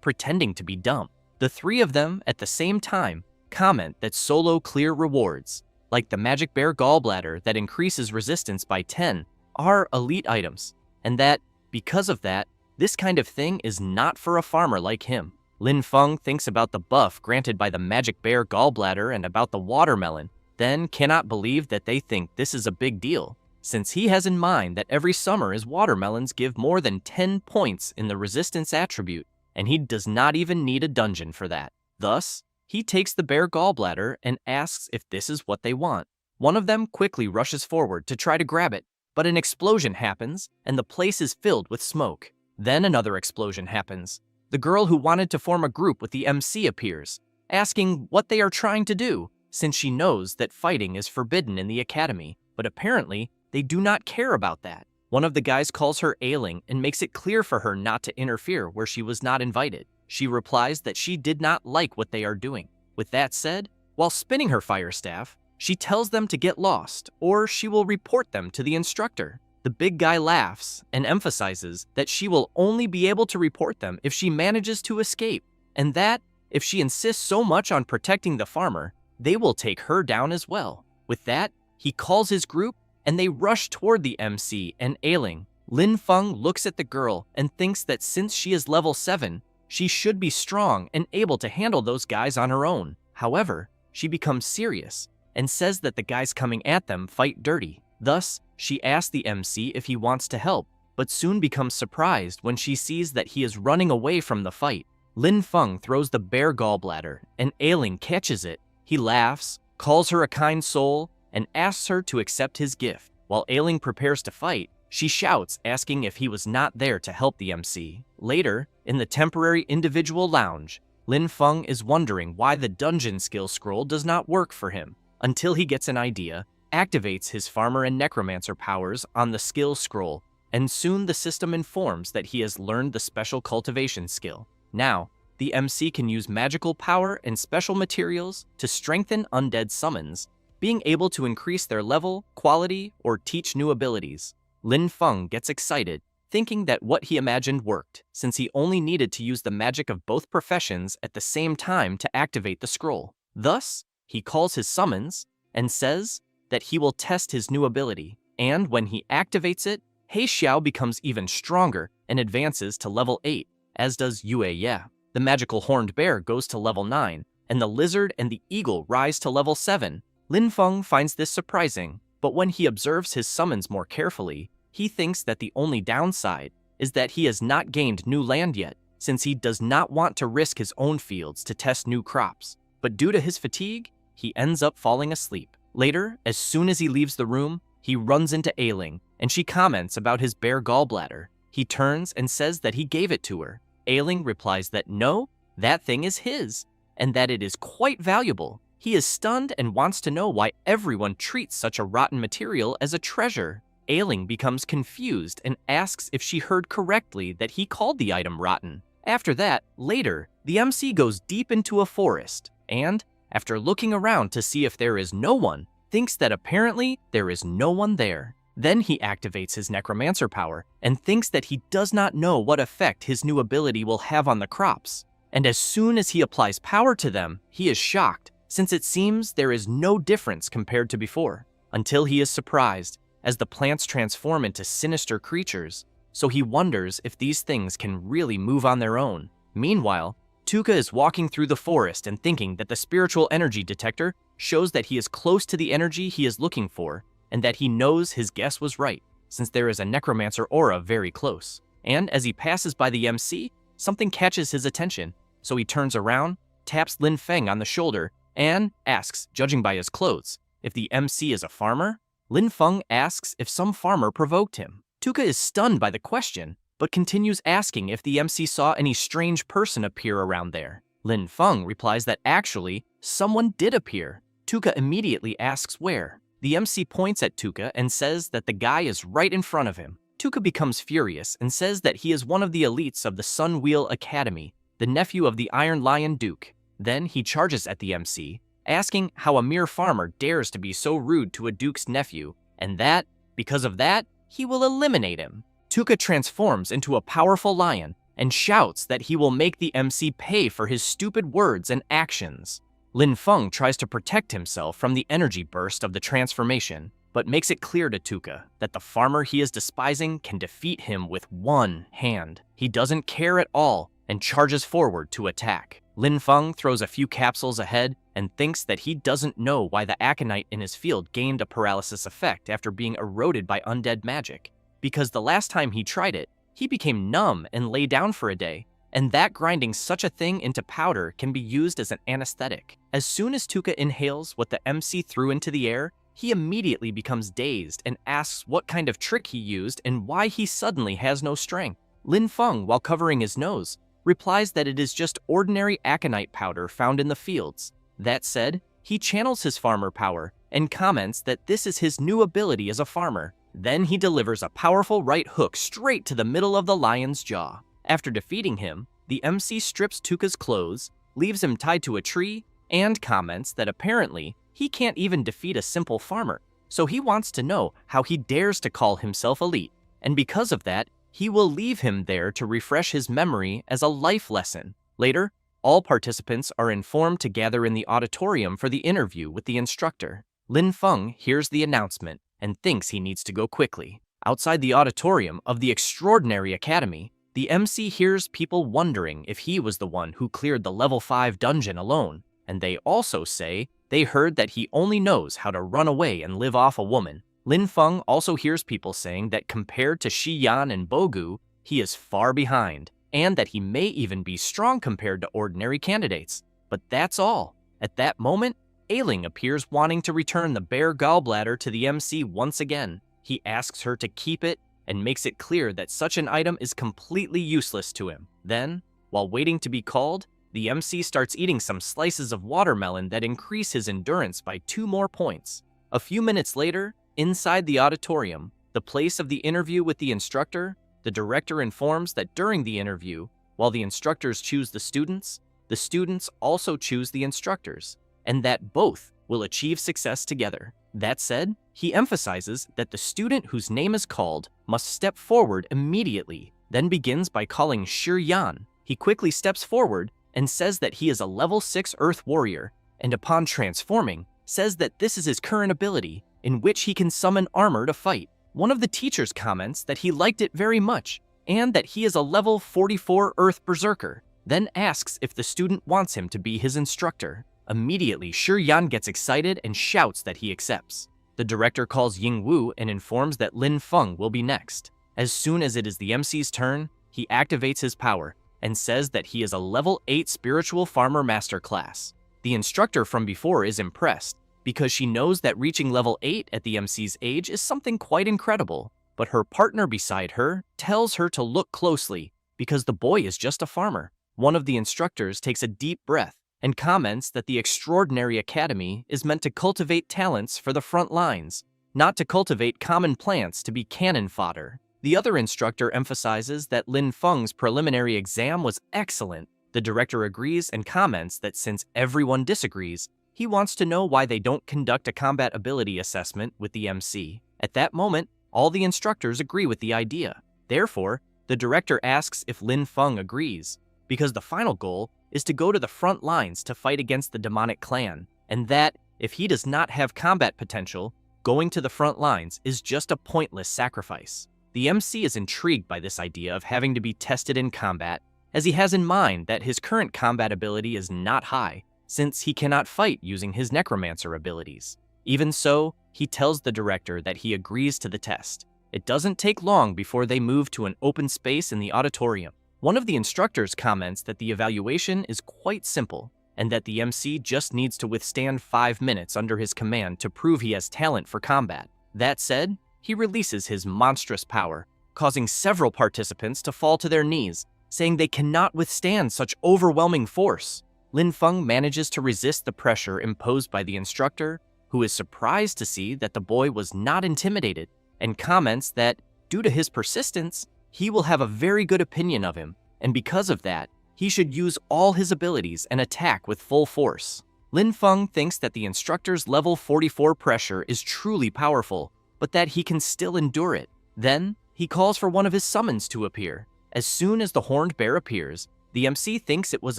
pretending to be dumb. The three of them, at the same time, comment that solo clear rewards, like the magic bear gallbladder that increases resistance by 10, are elite items, and that, because of that, this kind of thing is not for a farmer like him. Lin Feng thinks about the buff granted by the magic bear gallbladder and about the watermelon, then cannot believe that they think this is a big deal, since he has in mind that every summer his watermelons give more than 10 points in the resistance attribute, and he does not even need a dungeon for that. Thus, he takes the bear gallbladder and asks if this is what they want. One of them quickly rushes forward to try to grab it, but an explosion happens and the place is filled with smoke. Then another explosion happens. The girl who wanted to form a group with the MC appears, asking what they are trying to do, since she knows that fighting is forbidden in the academy, but apparently they do not care about that. One of the guys calls her ailing and makes it clear for her not to interfere where she was not invited. She replies that she did not like what they are doing. With that said, while spinning her fire staff, she tells them to get lost, or she will report them to the instructor. The big guy laughs and emphasizes that she will only be able to report them if she manages to escape, and that, if she insists so much on protecting the farmer, they will take her down as well. With that, he calls his group, and they rush toward the MC and ailing. Lin Feng looks at the girl and thinks that since she is level 7, she should be strong and able to handle those guys on her own. However, she becomes serious and says that the guys coming at them fight dirty. Thus, she asks the MC if he wants to help, but soon becomes surprised when she sees that he is running away from the fight. Lin Feng throws the bear gallbladder, and Ailing catches it. He laughs, calls her a kind soul, and asks her to accept his gift. While Ailing prepares to fight, she shouts, asking if he was not there to help the MC. Later, in the temporary individual lounge, Lin Feng is wondering why the dungeon skill scroll does not work for him, until he gets an idea, activates his farmer and necromancer powers on the skill scroll, and soon the system informs that he has learned the special cultivation skill. Now, the MC can use magical power and special materials to strengthen undead summons, being able to increase their level, quality, or teach new abilities. Lin Feng gets excited, thinking that what he imagined worked, since he only needed to use the magic of both professions at the same time to activate the scroll. Thus, he calls his summons and says that he will test his new ability, and when he activates it, He Xiao becomes even stronger and advances to level 8, as does Yue Ye. The magical horned bear goes to level 9, and the lizard and the eagle rise to level 7. Lin Feng finds this surprising, but when he observes his summons more carefully, he thinks that the only downside is that he has not gained new land yet, since he does not want to risk his own fields to test new crops. But due to his fatigue, he ends up falling asleep. Later, as soon as he leaves the room, he runs into Ailing, and she comments about his bear gallbladder. He turns and says that he gave it to her. Ailing replies that no, that thing is his, and that it is quite valuable. He is stunned and wants to know why everyone treats such a rotten material as a treasure. Ailing becomes confused and asks if she heard correctly that he called the item rotten. After that, later, the MC goes deep into a forest, and, after looking around to see if there is no one, thinks that apparently there is no one there. Then he activates his Necromancer power and thinks that he does not know what effect his new ability will have on the crops. And as soon as he applies power to them, he is shocked, since it seems there is no difference compared to before, until he is surprised as the plants transform into sinister creatures, so he wonders if these things can really move on their own. Meanwhile, Tuka is walking through the forest and thinking that the spiritual energy detector shows that he is close to the energy he is looking for, and that he knows his guess was right, since there is a necromancer aura very close. And as he passes by the MC, something catches his attention, so he turns around, taps Lin Feng on the shoulder, and asks, judging by his clothes, if the MC is a farmer. Lin Feng asks if some farmer provoked him. Tuka is stunned by the question, but continues asking if the MC saw any strange person appear around there. Lin Feng replies that actually, someone did appear. Tuka immediately asks where. The MC points at Tuka and says that the guy is right in front of him. Tuka becomes furious and says that he is one of the elites of the Sun Wheel Academy, the nephew of the Iron Lion Duke. Then he charges at the MC, asking how a mere farmer dares to be so rude to a duke's nephew, and that, because of that, he will eliminate him. Tuka transforms into a powerful lion and shouts that he will make the MC pay for his stupid words and actions. Lin Feng tries to protect himself from the energy burst of the transformation, but makes it clear to Tuka that the farmer he is despising can defeat him with one hand. He doesn't care at all and charges forward to attack. Lin Feng throws a few capsules ahead and thinks that he doesn't know why the aconite in his field gained a paralysis effect after being eroded by undead magic, because the last time he tried it, he became numb and lay down for a day, and that grinding such a thing into powder can be used as an anesthetic. As soon as Tuka inhales what the MC threw into the air, he immediately becomes dazed and asks what kind of trick he used and why he suddenly has no strength. Lin Feng, while covering his nose, replies that it is just ordinary aconite powder found in the fields. That said, he channels his farmer power and comments that this is his new ability as a farmer. Then he delivers a powerful right hook straight to the middle of the lion's jaw. After defeating him, the MC strips Tuka's clothes, leaves him tied to a tree, and comments that apparently he can't even defeat a simple farmer, so he wants to know how he dares to call himself elite, and because of that, he will leave him there to refresh his memory as a life lesson. Later, all participants are informed to gather in the auditorium for the interview with the instructor. Lin Feng hears the announcement and thinks he needs to go quickly. Outside the auditorium of the Extraordinary Academy, the MC hears people wondering if he was the one who cleared the level 5 dungeon alone, and they also say they heard that he only knows how to run away and live off a woman. Lin Feng also hears people saying that compared to Shi Yan and Bogu, he is far behind, and that he may even be strong compared to ordinary candidates. But that's all. At that moment, Ailing appears wanting to return the bare gallbladder to the MC once again. He asks her to keep it and makes it clear that such an item is completely useless to him. Then, while waiting to be called, the MC starts eating some slices of watermelon that increase his endurance by 2 more points. A few minutes later, inside the auditorium, the place of the interview with the instructor, the director informs that during the interview, while the instructors choose the students also choose the instructors, and that both will achieve success together. That said, he emphasizes that the student whose name is called must step forward immediately, then begins by calling Shi Yan. He quickly steps forward and says that he is a level 6 Earth Warrior, and upon transforming, says that this is his current ability, in which he can summon armor to fight. One of the teachers comments that he liked it very much, and that he is a level 44 Earth Berserker, then asks if the student wants him to be his instructor. Immediately, Shi Yan gets excited and shouts that he accepts. The director calls Ying Wu and informs that Lin Feng will be next. As soon as it is the MC's turn, he activates his power and says that he is a level 8 Spiritual Farmer Master class. The instructor from before is impressed, because she knows that reaching level 8 at the MC's age is something quite incredible, but her partner beside her tells her to look closely because the boy is just a farmer. One of the instructors takes a deep breath and comments that the Extraordinary Academy is meant to cultivate talents for the front lines, not to cultivate common plants to be cannon fodder. The other instructor emphasizes that Lin Feng's preliminary exam was excellent. The director agrees and comments that since everyone disagrees, he wants to know why they don't conduct a combat ability assessment with the MC. At that moment, all the instructors agree with the idea. Therefore, the director asks if Lin Feng agrees, because the final goal is to go to the front lines to fight against the demonic clan, and that, if he does not have combat potential, going to the front lines is just a pointless sacrifice. The MC is intrigued by this idea of having to be tested in combat, as he has in mind that his current combat ability is not high, since he cannot fight using his Necromancer abilities. Even so, he tells the director that he agrees to the test. It doesn't take long before they move to an open space in the auditorium. One of the instructors comments that the evaluation is quite simple, and that the MC just needs to withstand 5 minutes under his command to prove he has talent for combat. That said, he releases his monstrous power, causing several participants to fall to their knees, saying they cannot withstand such overwhelming force. Lin Feng manages to resist the pressure imposed by the instructor, who is surprised to see that the boy was not intimidated, and comments that, due to his persistence, he will have a very good opinion of him, and because of that, he should use all his abilities and attack with full force. Lin Feng thinks that the instructor's level 44 pressure is truly powerful, but that he can still endure it. Then, he calls for one of his summons to appear. As soon as the horned bear appears, the MC thinks it was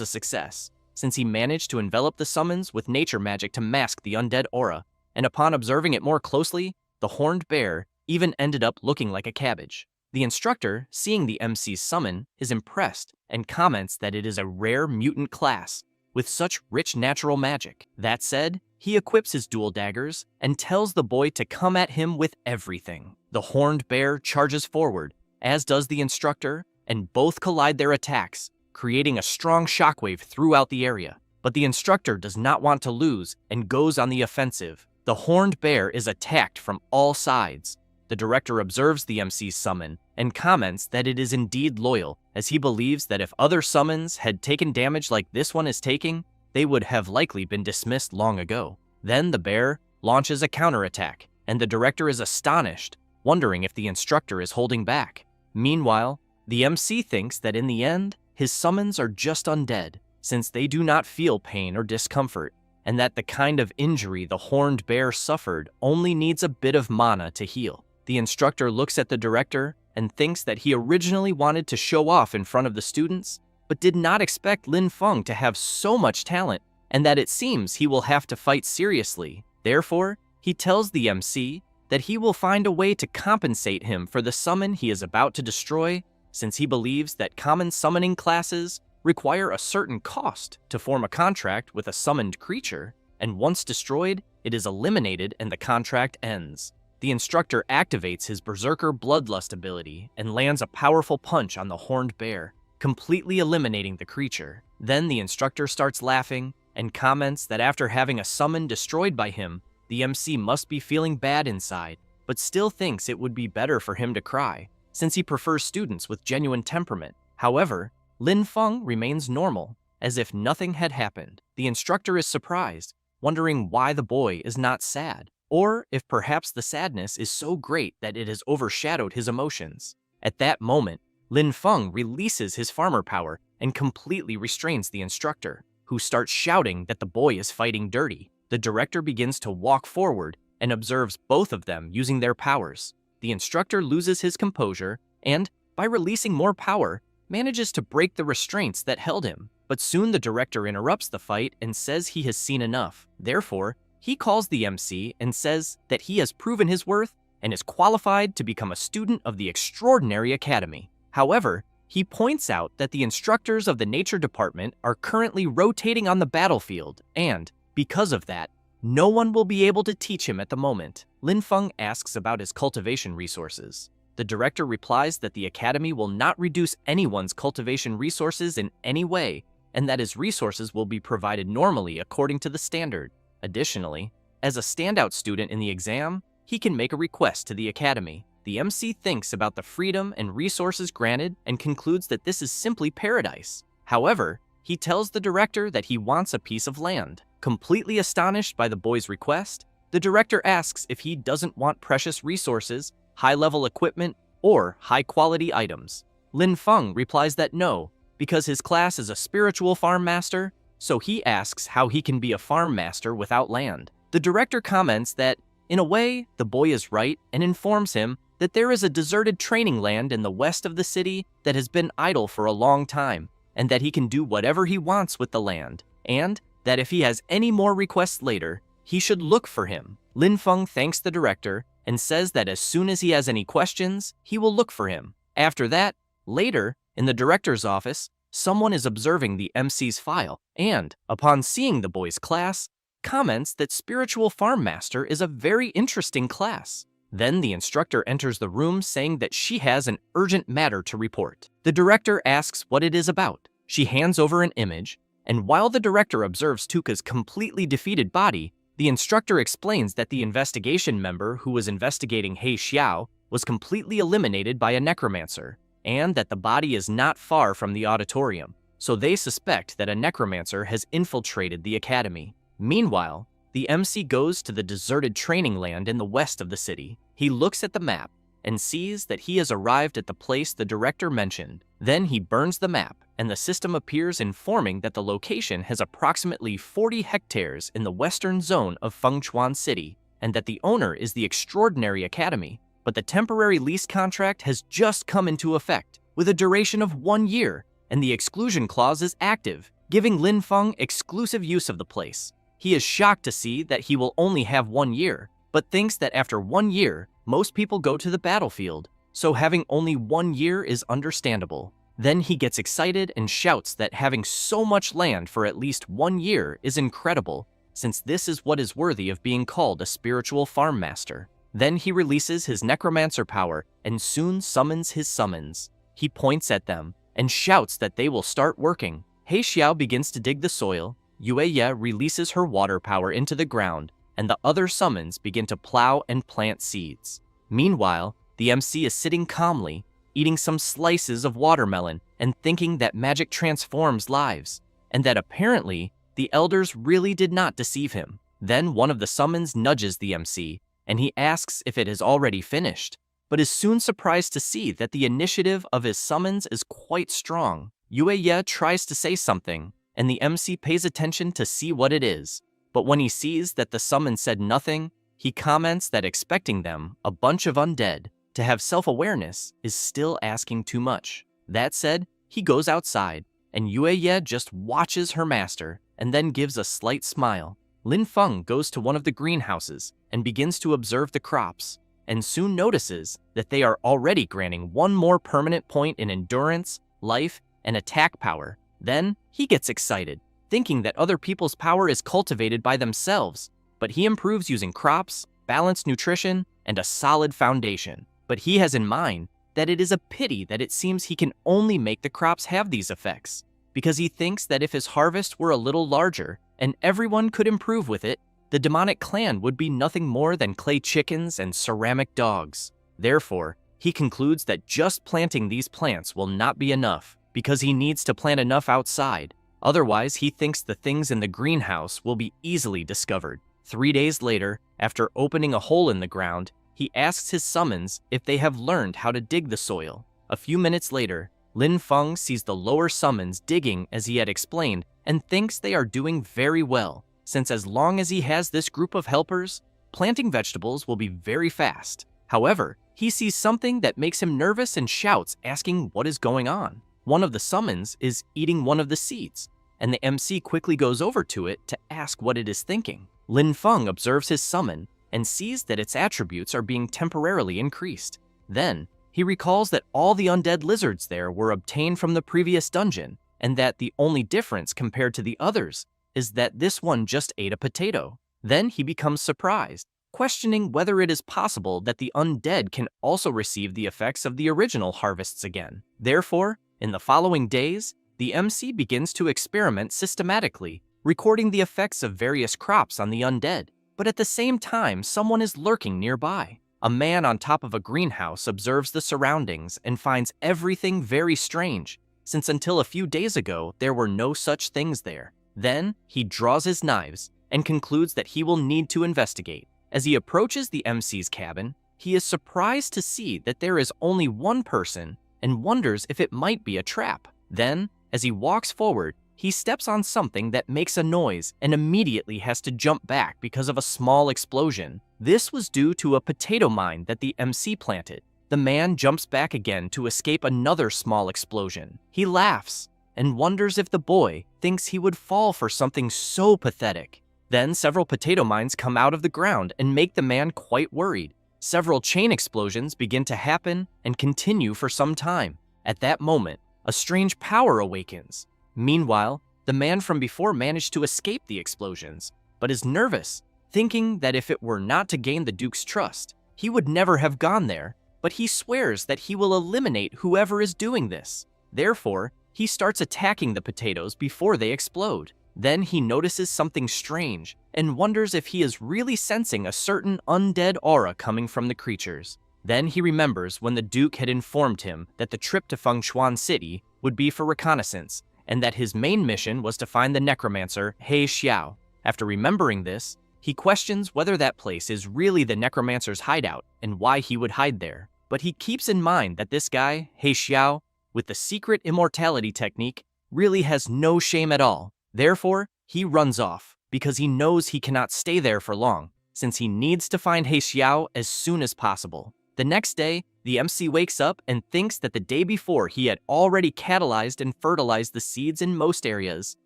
a success, since he managed to envelop the summons with nature magic to mask the undead aura, and upon observing it more closely, the horned bear even ended up looking like a cabbage. The instructor, seeing the MC's summon, is impressed and comments that it is a rare mutant class with such rich natural magic. That said, he equips his dual daggers and tells the boy to come at him with everything. The horned bear charges forward, as does the instructor, and both collide their attacks, creating a strong shockwave throughout the area. But the instructor does not want to lose and goes on the offensive. The horned bear is attacked from all sides. The director observes the MC's summon and comments that it is indeed loyal, as he believes that if other summons had taken damage like this one is taking, they would have likely been dismissed long ago. Then the bear launches a counterattack, and the director is astonished, wondering if the instructor is holding back. Meanwhile, the MC thinks that in the end, his summons are just undead, since they do not feel pain or discomfort, and that the kind of injury the horned bear suffered only needs a bit of mana to heal. The instructor looks at the director and thinks that he originally wanted to show off in front of the students, but did not expect Lin Feng to have so much talent, and that it seems he will have to fight seriously. Therefore, he tells the MC that he will find a way to compensate him for the summon he is about to destroy, since he believes that common summoning classes require a certain cost to form a contract with a summoned creature, and once destroyed, it is eliminated and the contract ends. The instructor activates his Berserker Bloodlust ability and lands a powerful punch on the horned bear, completely eliminating the creature. Then the instructor starts laughing and comments that after having a summon destroyed by him, the MC must be feeling bad inside, but still thinks it would be better for him to cry, since he prefers students with genuine temperament. However, Lin Feng remains normal, as if nothing had happened. The instructor is surprised, wondering why the boy is not sad, or if perhaps the sadness is so great that it has overshadowed his emotions. At that moment, Lin Feng releases his farmer power and completely restrains the instructor, who starts shouting that the boy is fighting dirty. The director begins to walk forward and observes both of them using their powers. The instructor loses his composure and, by releasing more power, manages to break the restraints that held him. But soon the director interrupts the fight and says he has seen enough. Therefore, he calls the MC and says that he has proven his worth and is qualified to become a student of the Extraordinary Academy. However, he points out that the instructors of the Nature Department are currently rotating on the battlefield, and, because of that, no one will be able to teach him at the moment. Lin Feng asks about his cultivation resources. The director replies that the Academy will not reduce anyone's cultivation resources in any way, and that his resources will be provided normally according to the standard. Additionally, as a standout student in the exam, he can make a request to the Academy. The MC thinks about the freedom and resources granted and concludes that this is simply paradise. However, he tells the director that he wants a piece of land. Completely astonished by the boy's request, the director asks if he doesn't want precious resources, high-level equipment, or high-quality items. Lin Feng replies that no, because his class is a spiritual farm master, so he asks how he can be a farm master without land. The director comments that, in a way, the boy is right and informs him that there is a deserted training land in the west of the city that has been idle for a long time, and that he can do whatever he wants with the land, and that if he has any more requests later, he should look for him. Lin Feng thanks the director and says that as soon as he has any questions, he will look for him. After that, later, in the director's office, someone is observing the MC's file and, upon seeing the boy's class, comments that Spiritual Farm Master is a very interesting class. Then the instructor enters the room saying that she has an urgent matter to report. The director asks what it is about. She hands over an image, and while the director observes Tuka's completely defeated body, the instructor explains that the investigation member who was investigating He Xiao was completely eliminated by a necromancer, and that the body is not far from the auditorium, so they suspect that a necromancer has infiltrated the academy. Meanwhile, the MC goes to the deserted training land in the west of the city. He looks at the map and sees that he has arrived at the place the director mentioned. Then he burns the map, and the system appears informing that the location has approximately 40 hectares in the western zone of Fengchuan City, and that the owner is the Extraordinary Academy. But the temporary lease contract has just come into effect, with a duration of 1 year, and the exclusion clause is active, giving Lin Feng exclusive use of the place. He is shocked to see that he will only have 1 year, but thinks that after 1 year, most people go to the battlefield, so having only 1 year is understandable. Then he gets excited and shouts that having so much land for at least 1 year is incredible, since this is what is worthy of being called a spiritual farm master. Then he releases his Necromancer power and soon summons his summons. He points at them and shouts that they will start working. He Xiao begins to dig the soil, Yue Ye releases her water power into the ground, and the other summons begin to plow and plant seeds. Meanwhile, the MC is sitting calmly, eating some slices of watermelon and thinking that magic transforms lives, and that apparently the elders really did not deceive him. Then one of the summons nudges the MC, and he asks if it is already finished, but is soon surprised to see that the initiative of his summons is quite strong. Yue Ye tries to say something, and the MC pays attention to see what it is. But when he sees that the summon said nothing, he comments that expecting them, a bunch of undead, to have self-awareness is still asking too much. That said, he goes outside, and Yue Ye just watches her master, and then gives a slight smile. Lin Feng goes to one of the greenhouses and begins to observe the crops, and soon notices that they are already granting 1 more permanent point in endurance, life, and attack power. Then he gets excited, thinking that other people's power is cultivated by themselves, but he improves using crops, balanced nutrition, and a solid foundation. But he has in mind that it is a pity that it seems he can only make the crops have these effects, because he thinks that if his harvest were a little larger and everyone could improve with it, the demonic clan would be nothing more than clay chickens and ceramic dogs. Therefore, he concludes that just planting these plants will not be enough, because he needs to plant enough outside. Otherwise, he thinks the things in the greenhouse will be easily discovered. 3 days later, after opening a hole in the ground, he asks his summons if they have learned how to dig the soil. A few minutes later, Lin Feng sees the lower summons digging as he had explained and thinks they are doing very well, since as long as he has this group of helpers, planting vegetables will be very fast. However, he sees something that makes him nervous and shouts, asking what is going on. One of the summons is eating one of the seeds, and the MC quickly goes over to it to ask what it is thinking. Lin Feng observes his summon and sees that its attributes are being temporarily increased. Then, he recalls that all the undead lizards there were obtained from the previous dungeon, and that the only difference compared to the others is that this one just ate a potato. Then he becomes surprised, questioning whether it is possible that the undead can also receive the effects of the original harvests again. Therefore, in the following days, the MC begins to experiment systematically, recording the effects of various crops on the undead. But at the same time, someone is lurking nearby. A man on top of a greenhouse observes the surroundings and finds everything very strange, since until a few days ago, there were no such things there. Then, he draws his knives and concludes that he will need to investigate. As he approaches the MC's cabin, he is surprised to see that there is only one person and wonders if it might be a trap. Then, as he walks forward, he steps on something that makes a noise and immediately has to jump back because of a small explosion. This was due to a potato mine that the MC planted. The man jumps back again to escape another small explosion. He laughs and wonders if the boy thinks he would fall for something so pathetic. Then several potato mines come out of the ground and make the man quite worried. Several chain explosions begin to happen and continue for some time. At that moment, a strange power awakens. Meanwhile, the man from before managed to escape the explosions, but is nervous, thinking that if it were not to gain the Duke's trust, he would never have gone there, but he swears that he will eliminate whoever is doing this. Therefore, he starts attacking the potatoes before they explode. Then he notices something strange and wonders if he is really sensing a certain undead aura coming from the creatures. Then he remembers when the Duke had informed him that the trip to Fengchuan City would be for reconnaissance, and that his main mission was to find the Necromancer, He Xiao. After remembering this, he questions whether that place is really the Necromancer's hideout and why he would hide there. But he keeps in mind that this guy, He Xiao, with the secret immortality technique, really has no shame at all. Therefore, he runs off, because he knows he cannot stay there for long, since he needs to find He Xiao as soon as possible. The next day, the MC wakes up and thinks that the day before he had already catalyzed and fertilized the seeds in most areas,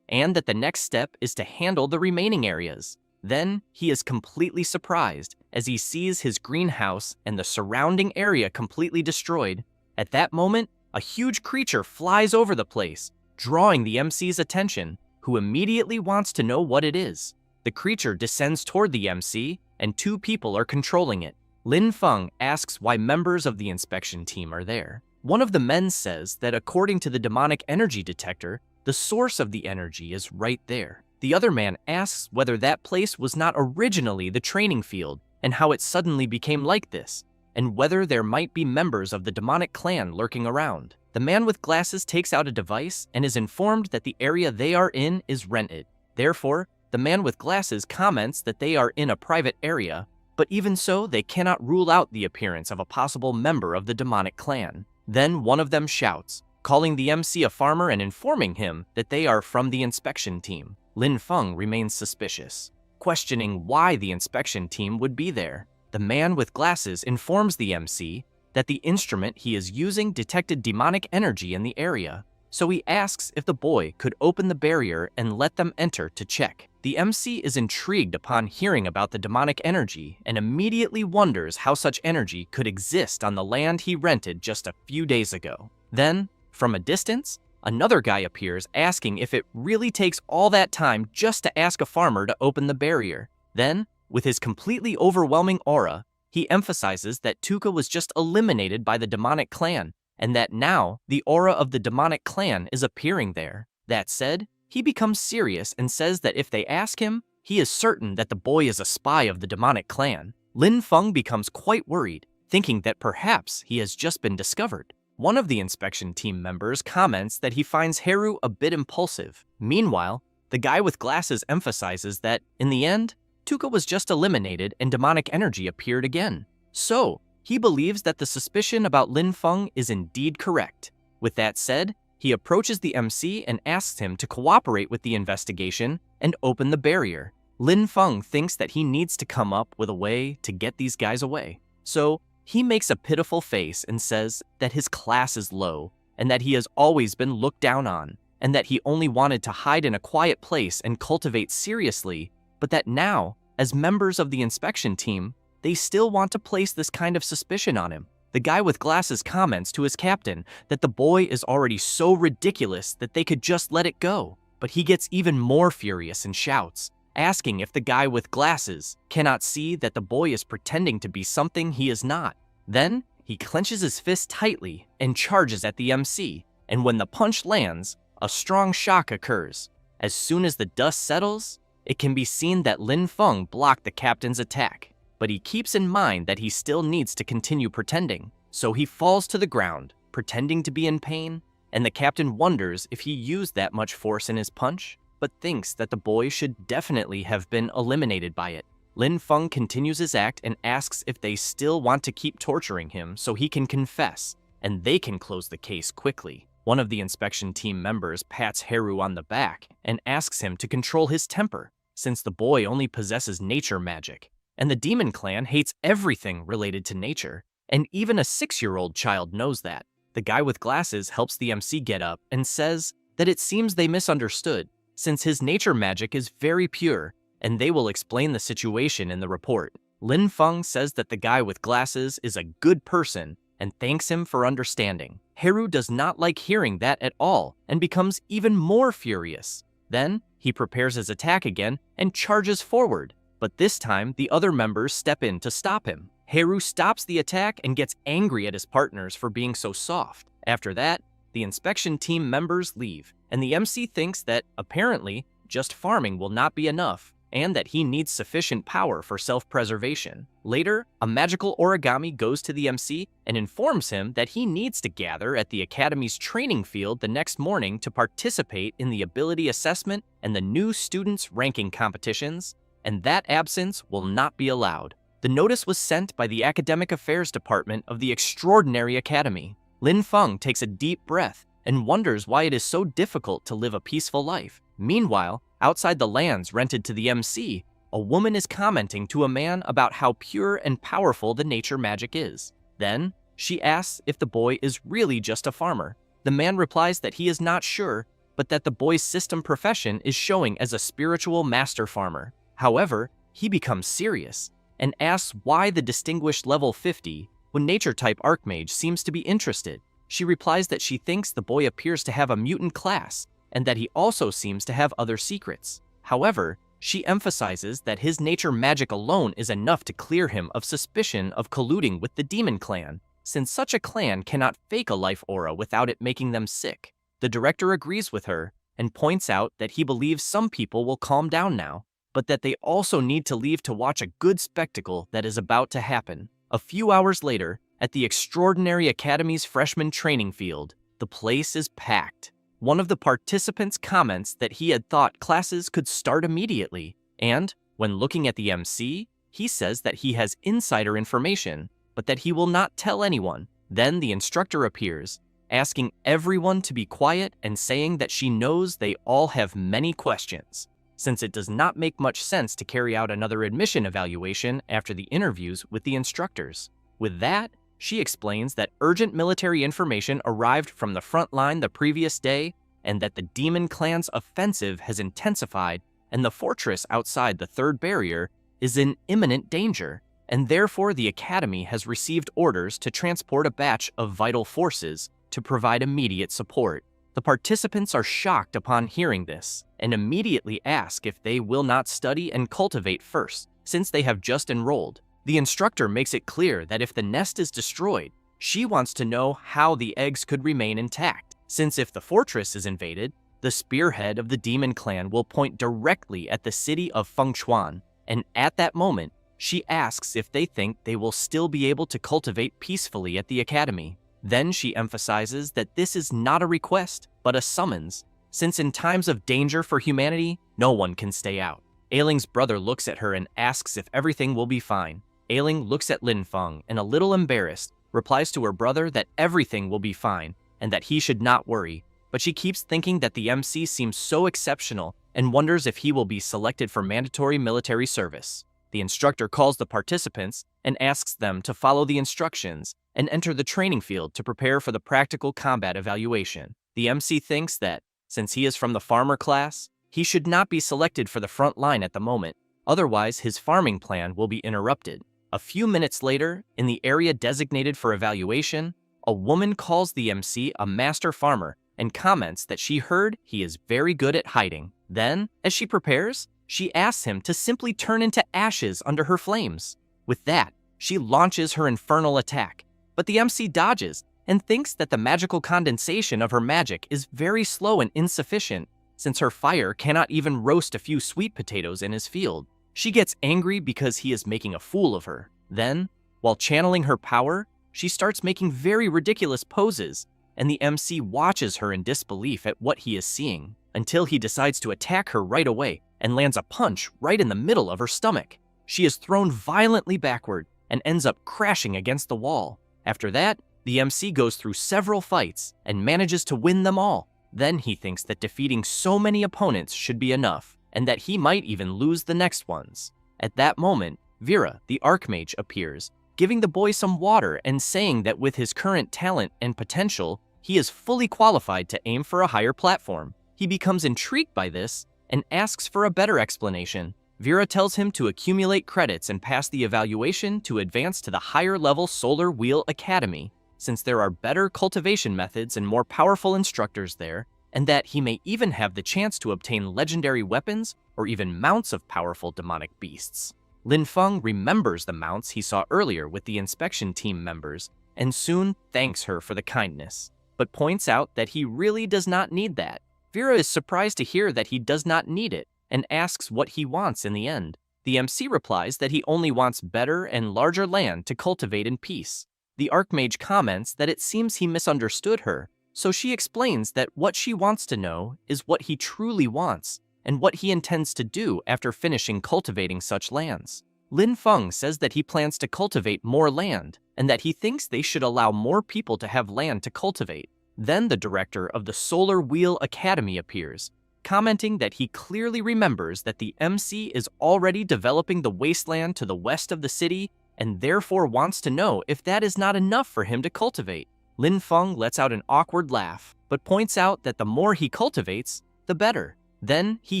and that the next step is to handle the remaining areas. Then, he is completely surprised as he sees his greenhouse and the surrounding area completely destroyed. At that moment, a huge creature flies over the place, drawing the MC's attention, who immediately wants to know what it is. The creature descends toward the MC, and two people are controlling it. Lin Feng asks why members of the inspection team are there. One of the men says that according to the demonic energy detector, the source of the energy is right there. The other man asks whether that place was not originally the training field and how it suddenly became like this, and whether there might be members of the demonic clan lurking around. The man with glasses takes out a device and is informed that the area they are in is rented. Therefore, the man with glasses comments that they are in a private area, but even so, they cannot rule out the appearance of a possible member of the demonic clan. Then one of them shouts, calling the MC a farmer and informing him that they are from the inspection team. Lin Feng remains suspicious, questioning why the inspection team would be there. The man with glasses informs the MC that the instrument he is using detected demonic energy in the area, so he asks if the boy could open the barrier and let them enter to check. The MC is intrigued upon hearing about the demonic energy and immediately wonders how such energy could exist on the land he rented just a few days ago. Then, from a distance, another guy appears asking if it really takes all that time just to ask a farmer to open the barrier. Then, with his completely overwhelming aura, he emphasizes that Tuka was just eliminated by the demonic clan, and that now the aura of the demonic clan is appearing there. That said, he becomes serious and says that if they ask him, he is certain that the boy is a spy of the demonic clan. Lin Feng becomes quite worried, thinking that perhaps he has just been discovered. One of the inspection team members comments that he finds Haru a bit impulsive. Meanwhile, the guy with glasses emphasizes that, in the end, Tuka was just eliminated and demonic energy appeared again. So, he believes that the suspicion about Lin Feng is indeed correct. With that said, he approaches the MC and asks him to cooperate with the investigation and open the barrier. Lin Feng thinks that he needs to come up with a way to get these guys away. So, he makes a pitiful face and says that his class is low and that he has always been looked down on, and that he only wanted to hide in a quiet place and cultivate seriously, but that now, as members of the inspection team, they still want to place this kind of suspicion on him. The guy with glasses comments to his captain that the boy is already so ridiculous that they could just let it go, but he gets even more furious and shouts, asking if the guy with glasses cannot see that the boy is pretending to be something he is not. Then, he clenches his fist tightly and charges at the MC, and when the punch lands, a strong shock occurs. As soon as the dust settles, it can be seen that Lin Feng blocked the captain's attack, but he keeps in mind that he still needs to continue pretending, so he falls to the ground, pretending to be in pain, and the captain wonders if he used that much force in his punch, but thinks that the boy should definitely have been eliminated by it. Lin Feng continues his act and asks if they still want to keep torturing him so he can confess, and they can close the case quickly. One of the inspection team members pats Haru on the back and asks him to control his temper, since the boy only possesses nature magic, and the demon clan hates everything related to nature, and even a 6-year-old child knows that. The guy with glasses helps the MC get up and says that it seems they misunderstood, since his nature magic is very pure, and they will explain the situation in the report. Lin Feng says that the guy with glasses is a good person and thanks him for understanding. Haru does not like hearing that at all and becomes even more furious. Then, he prepares his attack again and charges forward, but this time the other members step in to stop him. Haru stops the attack and gets angry at his partners for being so soft. After that, the inspection team members leave, and the MC thinks that, apparently, just farming will not be enough, and that he needs sufficient power for self-preservation. Later, a magical origami goes to the MC and informs him that he needs to gather at the Academy's training field the next morning to participate in the ability assessment and the new students' ranking competitions, and that absence will not be allowed. The notice was sent by the Academic Affairs Department of the Extraordinary Academy. Lin Feng takes a deep breath and wonders why it is so difficult to live a peaceful life. Meanwhile, outside the lands rented to the MC, a woman is commenting to a man about how pure and powerful the nature magic is. Then, she asks if the boy is really just a farmer. The man replies that he is not sure, but that the boy's system profession is showing as a spiritual master farmer. However, he becomes serious and asks why the distinguished level 50 when nature-type Archmage seems to be interested. She replies that she thinks the boy appears to have a mutant class and that he also seems to have other secrets. However, she emphasizes that his nature magic alone is enough to clear him of suspicion of colluding with the demon clan, since such a clan cannot fake a life aura without it making them sick. The director agrees with her and points out that he believes some people will calm down now, but that they also need to leave to watch a good spectacle that is about to happen. A few hours later, at the Extraordinary Academy's freshman training field, the place is packed. One of the participants comments that he had thought classes could start immediately, and, when looking at the MC, he says that he has insider information, but that he will not tell anyone. Then the instructor appears, asking everyone to be quiet and saying that she knows they all have many questions, since it does not make much sense to carry out another admission evaluation after the interviews with the instructors. With that, she explains that urgent military information arrived from the front line the previous day and that the demon clan's offensive has intensified and the fortress outside the third barrier is in imminent danger, and therefore the academy has received orders to transport a batch of vital forces to provide immediate support. The participants are shocked upon hearing this and immediately ask if they will not study and cultivate first, since they have just enrolled. The instructor makes it clear that if the nest is destroyed, she wants to know how the eggs could remain intact, since if the fortress is invaded, the spearhead of the demon clan will point directly at the city of Fengchuan, and at that moment, she asks if they think they will still be able to cultivate peacefully at the academy. Then she emphasizes that this is not a request, but a summons, since in times of danger for humanity, no one can stay out. Ailing's brother looks at her and asks if everything will be fine. Ailing looks at Lin Feng and, a little embarrassed, replies to her brother that everything will be fine and that he should not worry, but she keeps thinking that the MC seems so exceptional and wonders if he will be selected for mandatory military service. The instructor calls the participants and asks them to follow the instructions and enter the training field to prepare for the practical combat evaluation. The MC thinks that, since he is from the farmer class, he should not be selected for the front line at the moment, otherwise his farming plan will be interrupted. A few minutes later, in the area designated for evaluation, a woman calls the MC a master farmer and comments that she heard he is very good at hiding. Then, as she prepares, she asks him to simply turn into ashes under her flames. With that, she launches her infernal attack, but the MC dodges and thinks that the magical condensation of her magic is very slow and insufficient, since her fire cannot even roast a few sweet potatoes in his field. She gets angry because he is making a fool of her. Then, while channeling her power, she starts making very ridiculous poses, and the MC watches her in disbelief at what he is seeing, until he decides to attack her right away and lands a punch right in the middle of her stomach. She is thrown violently backward and ends up crashing against the wall. After that, the MC goes through several fights and manages to win them all. Then he thinks that defeating so many opponents should be enough, and that he might even lose the next ones. At that moment, Vera, the Archmage, appears, giving the boy some water and saying that with his current talent and potential, he is fully qualified to aim for a higher platform. He becomes intrigued by this and asks for a better explanation. Vera tells him to accumulate credits and pass the evaluation to advance to the higher level Solar Wheel Academy, since there are better cultivation methods and more powerful instructors there, and that he may even have the chance to obtain legendary weapons or even mounts of powerful demonic beasts. Lin Feng remembers the mounts he saw earlier with the inspection team members and soon thanks her for the kindness, but points out that he really does not need that. Vera is surprised to hear that he does not need it and asks what he wants in the end. The MC replies that he only wants better and larger land to cultivate in peace. The Archmage comments that it seems he misunderstood her, so she explains that what she wants to know is what he truly wants and what he intends to do after finishing cultivating such lands. Lin Feng says that he plans to cultivate more land, and that he thinks they should allow more people to have land to cultivate. Then the director of the Solar Wheel Academy appears, commenting that he clearly remembers that the MC is already developing the wasteland to the west of the city and therefore wants to know if that is not enough for him to cultivate. Lin Feng lets out an awkward laugh, but points out that the more he cultivates, the better. Then he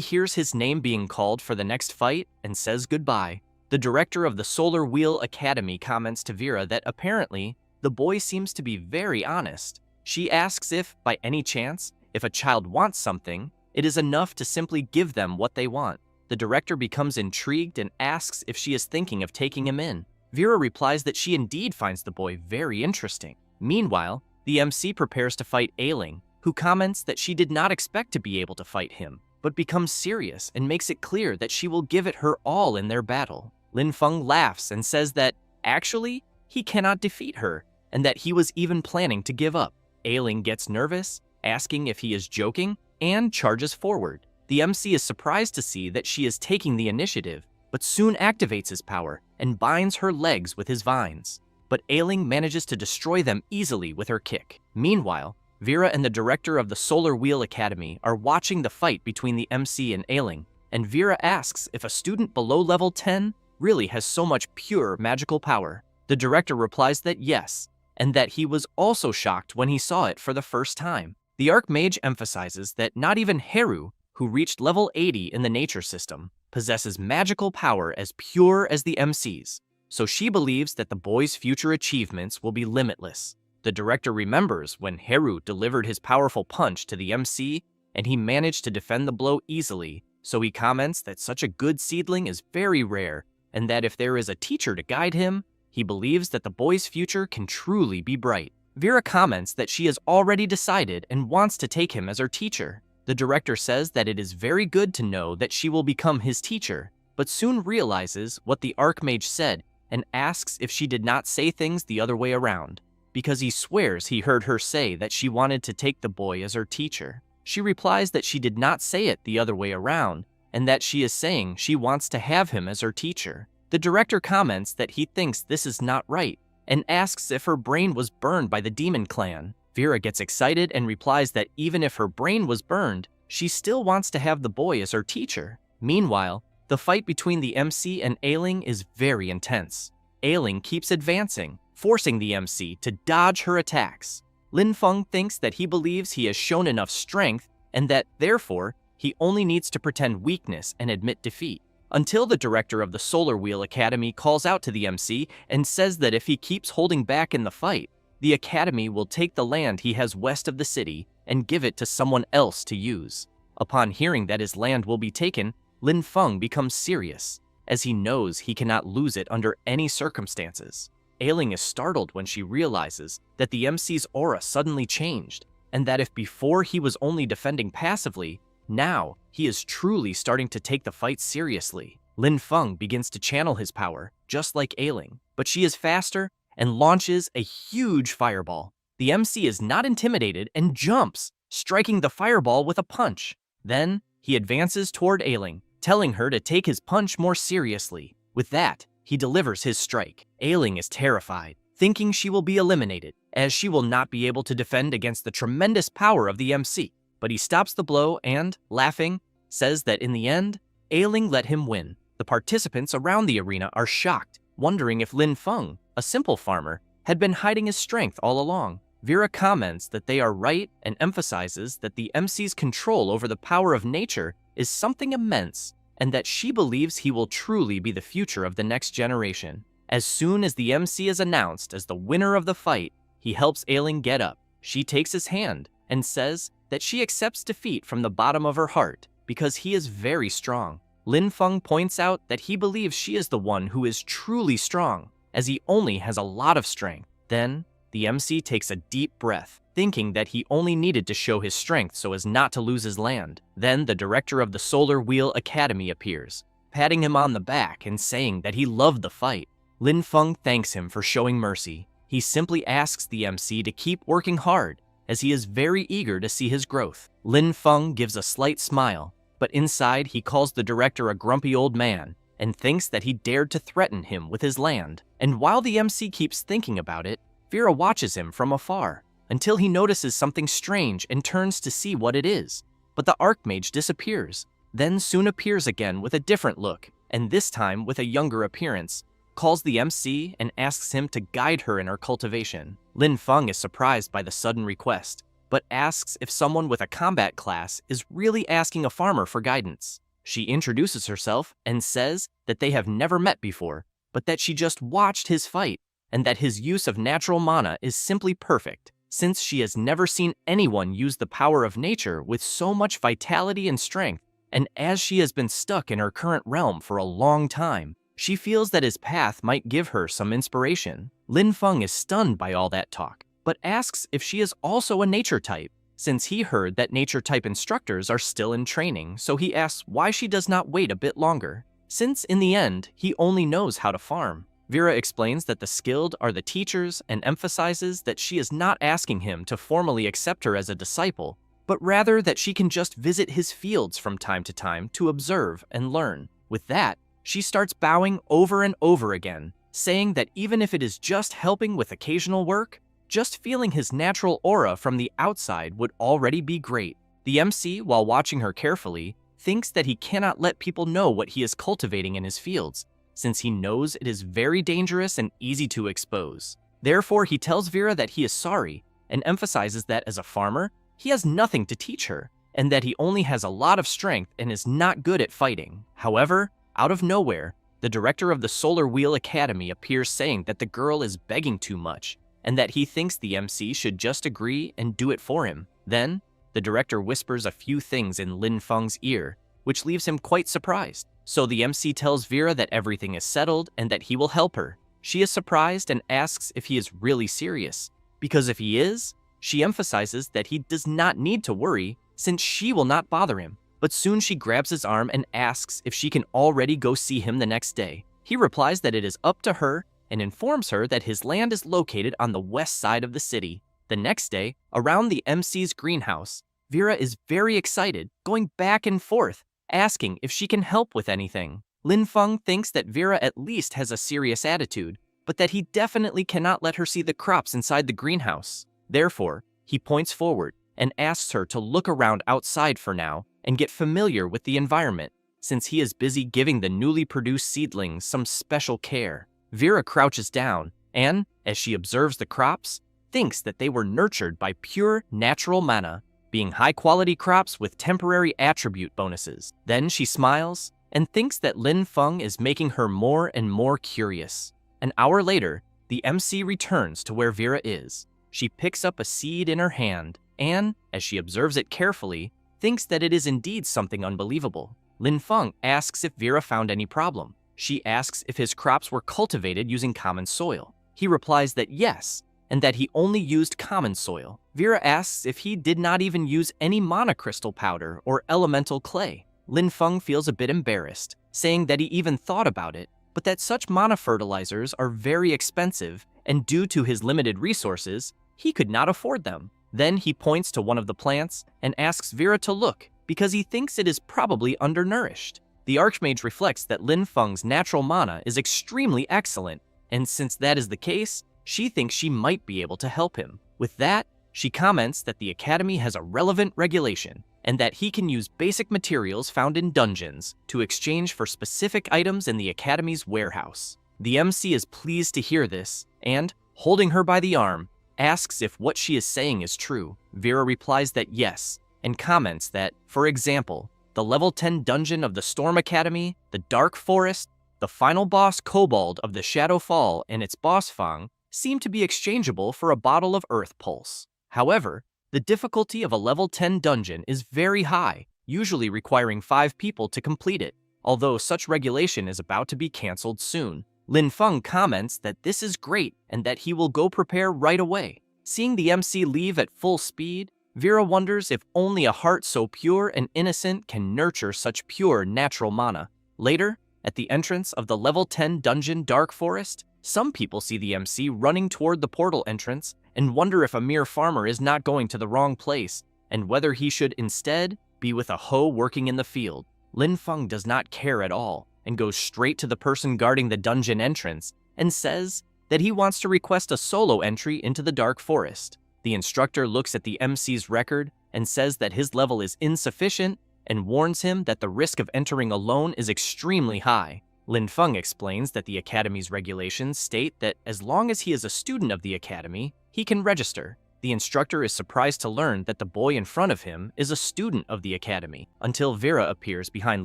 hears his name being called for the next fight and says goodbye. The director of the Solar Wheel Academy comments to Vera that apparently the boy seems to be very honest. She asks if, by any chance, if a child wants something, it is enough to simply give them what they want. The director becomes intrigued and asks if she is thinking of taking him in. Vera replies that she indeed finds the boy very interesting. Meanwhile, the MC prepares to fight Ailing, who comments that she did not expect to be able to fight him, but becomes serious and makes it clear that she will give it her all in their battle. Lin Feng laughs and says that, actually, he cannot defeat her, and that he was even planning to give up. Ailing gets nervous, asking if he is joking, and charges forward. The MC is surprised to see that she is taking the initiative, but soon activates his power and binds her legs with his vines. But Ailing manages to destroy them easily with her kick. Meanwhile, Vera and the director of the Solar Wheel Academy are watching the fight between the MC and Ailing, and Vera asks if a student below level 10 really has so much pure magical power. The director replies that yes, and that he was also shocked when he saw it for the first time. The Archmage emphasizes that not even Heru, who reached level 80 in the nature system, possesses magical power as pure as the MC's, so she believes that the boy's future achievements will be limitless. The director remembers when Heru delivered his powerful punch to the MC and he managed to defend the blow easily, so he comments that such a good seedling is very rare and that if there is a teacher to guide him, he believes that the boy's future can truly be bright. Vera comments that she has already decided and wants to take him as her teacher. The director says that it is very good to know that she will become his teacher, but soon realizes what the Archmage said and asks if she did not say things the other way around, because he swears he heard her say that she wanted to take the boy as her teacher. She replies that she did not say it the other way around, and that she is saying she wants to have him as her teacher. The director comments that he thinks this is not right, and asks if her brain was burned by the demon clan. Vera gets excited and replies that even if her brain was burned, she still wants to have the boy as her teacher. Meanwhile, the fight between the MC and Ailing is very intense. Ailing keeps advancing, forcing the MC to dodge her attacks. Lin Feng thinks that he believes he has shown enough strength and that, therefore, he only needs to pretend weakness and admit defeat. Until the director of the Solar Wheel Academy calls out to the MC and says that if he keeps holding back in the fight, the Academy will take the land he has west of the city and give it to someone else to use. Upon hearing that his land will be taken, Lin Feng becomes serious, as he knows he cannot lose it under any circumstances. Ailing is startled when she realizes that the MC's aura suddenly changed, and that if before he was only defending passively, now he is truly starting to take the fight seriously. Lin Feng begins to channel his power, just like Ailing, but she is faster and launches a huge fireball. The MC is not intimidated and jumps, striking the fireball with a punch. Then he advances toward Ailing, telling her to take his punch more seriously. With that, he delivers his strike. Ailing is terrified, thinking she will be eliminated, as she will not be able to defend against the tremendous power of the MC. But he stops the blow and, laughing, says that in the end, Ailing let him win. The participants around the arena are shocked, wondering if Lin Feng, a simple farmer, had been hiding his strength all along. Vera comments that they are right and emphasizes that the MC's control over the power of nature is something immense, and that she believes he will truly be the future of the next generation. As soon as the MC is announced as the winner of the fight, he helps Ailing get up. She takes his hand and says that she accepts defeat from the bottom of her heart because he is very strong. Lin Feng points out that he believes she is the one who is truly strong, as he only has a lot of strength. Then, the MC takes a deep breath, thinking that he only needed to show his strength so as not to lose his land. Then the director of the Solar Wheel Academy appears, patting him on the back and saying that he loved the fight. Lin Feng thanks him for showing mercy. He simply asks the MC to keep working hard, as he is very eager to see his growth. Lin Feng gives a slight smile, but inside he calls the director a grumpy old man and thinks that he dared to threaten him with his land. And while the MC keeps thinking about it, Vera watches him from afar until he notices something strange and turns to see what it is. But the Archmage disappears, then soon appears again with a different look, and this time with a younger appearance, calls the MC and asks him to guide her in her cultivation. Lin Feng is surprised by the sudden request, but asks if someone with a combat class is really asking a farmer for guidance. She introduces herself and says that they have never met before, but that she just watched his fight, and that his use of natural mana is simply perfect, since she has never seen anyone use the power of nature with so much vitality and strength, and as she has been stuck in her current realm for a long time, she feels that his path might give her some inspiration. Lin Feng is stunned by all that talk, but asks if she is also a nature type, since he heard that nature type instructors are still in training, so he asks why she does not wait a bit longer, since in the end, he only knows how to farm. Vera explains that the skilled are the teachers and emphasizes that she is not asking him to formally accept her as a disciple, but rather that she can just visit his fields from time to time to observe and learn. With that, she starts bowing over and over again, saying that even if it is just helping with occasional work, just feeling his natural aura from the outside would already be great. The MC, while watching her carefully, thinks that he cannot let people know what he is cultivating in his fields, since he knows it is very dangerous and easy to expose. Therefore, he tells Vera that he is sorry and emphasizes that as a farmer, he has nothing to teach her, and that he only has a lot of strength and is not good at fighting. However, out of nowhere, the director of the Solar Wheel Academy appears saying that the girl is begging too much, and that he thinks the MC should just agree and do it for him. Then, the director whispers a few things in Lin Feng's ear, which leaves him quite surprised. So the MC tells Vera that everything is settled and that he will help her. She is surprised and asks if he is really serious, because if he is, she emphasizes that he does not need to worry since she will not bother him. But soon she grabs his arm and asks if she can already go see him the next day. He replies that it is up to her and informs her that his land is located on the west side of the city. The next day, around the MC's greenhouse, Vera is very excited, going back and forth, asking if she can help with anything. Lin Feng thinks that Vera at least has a serious attitude, but that he definitely cannot let her see the crops inside the greenhouse. Therefore, he points forward and asks her to look around outside for now and get familiar with the environment, since he is busy giving the newly produced seedlings some special care. Vera crouches down and, as she observes the crops, thinks that they were nurtured by pure natural mana, being high-quality crops with temporary attribute bonuses. Then she smiles and thinks that Lin Feng is making her more and more curious. An hour later, the MC returns to where Vera is. She picks up a seed in her hand and, as she observes it carefully, thinks that it is indeed something unbelievable. Lin Feng asks if Vera found any problem. She asks if his crops were cultivated using common soil. He replies that yes, and that he only used common soil. Vera asks if he did not even use any monocrystal powder or elemental clay. Lin Feng feels a bit embarrassed, saying that he even thought about it, but that such monofertilizers are very expensive, and due to his limited resources, he could not afford them. Then he points to one of the plants and asks Vera to look, because he thinks it is probably undernourished. The Archmage reflects that Lin Feng's natural mana is extremely excellent, and since that is the case, she thinks she might be able to help him. With that, she comments that the Academy has a relevant regulation, and that he can use basic materials found in dungeons to exchange for specific items in the Academy's warehouse. The MC is pleased to hear this, and, holding her by the arm, asks if what she is saying is true. Vera replies that yes, and comments that, for example, the level 10 dungeon of the Storm Academy, the Dark Forest, the final boss Kobold of the Shadow Fall, and its boss Fang seem to be exchangeable for a bottle of Earth Pulse. However, the difficulty of a level 10 dungeon is very high, usually requiring 5 people to complete it, although such regulation is about to be cancelled soon. Lin Feng comments that this is great and that he will go prepare right away. Seeing the MC leave at full speed, Vera wonders if only a heart so pure and innocent can nurture such pure natural mana. Later, at the entrance of the level 10 dungeon Dark Forest, some people see the MC running toward the portal entrance and wonder if a mere farmer is not going to the wrong place, and whether he should instead be with a hoe working in the field. Lin Feng does not care at all, and goes straight to the person guarding the dungeon entrance and says that he wants to request a solo entry into the dark forest. The instructor looks at the MC's record and says that his level is insufficient and warns him that the risk of entering alone is extremely high. Lin Feng explains that the Academy's regulations state that as long as he is a student of the Academy, he can register. The instructor is surprised to learn that the boy in front of him is a student of the Academy, until Vera appears behind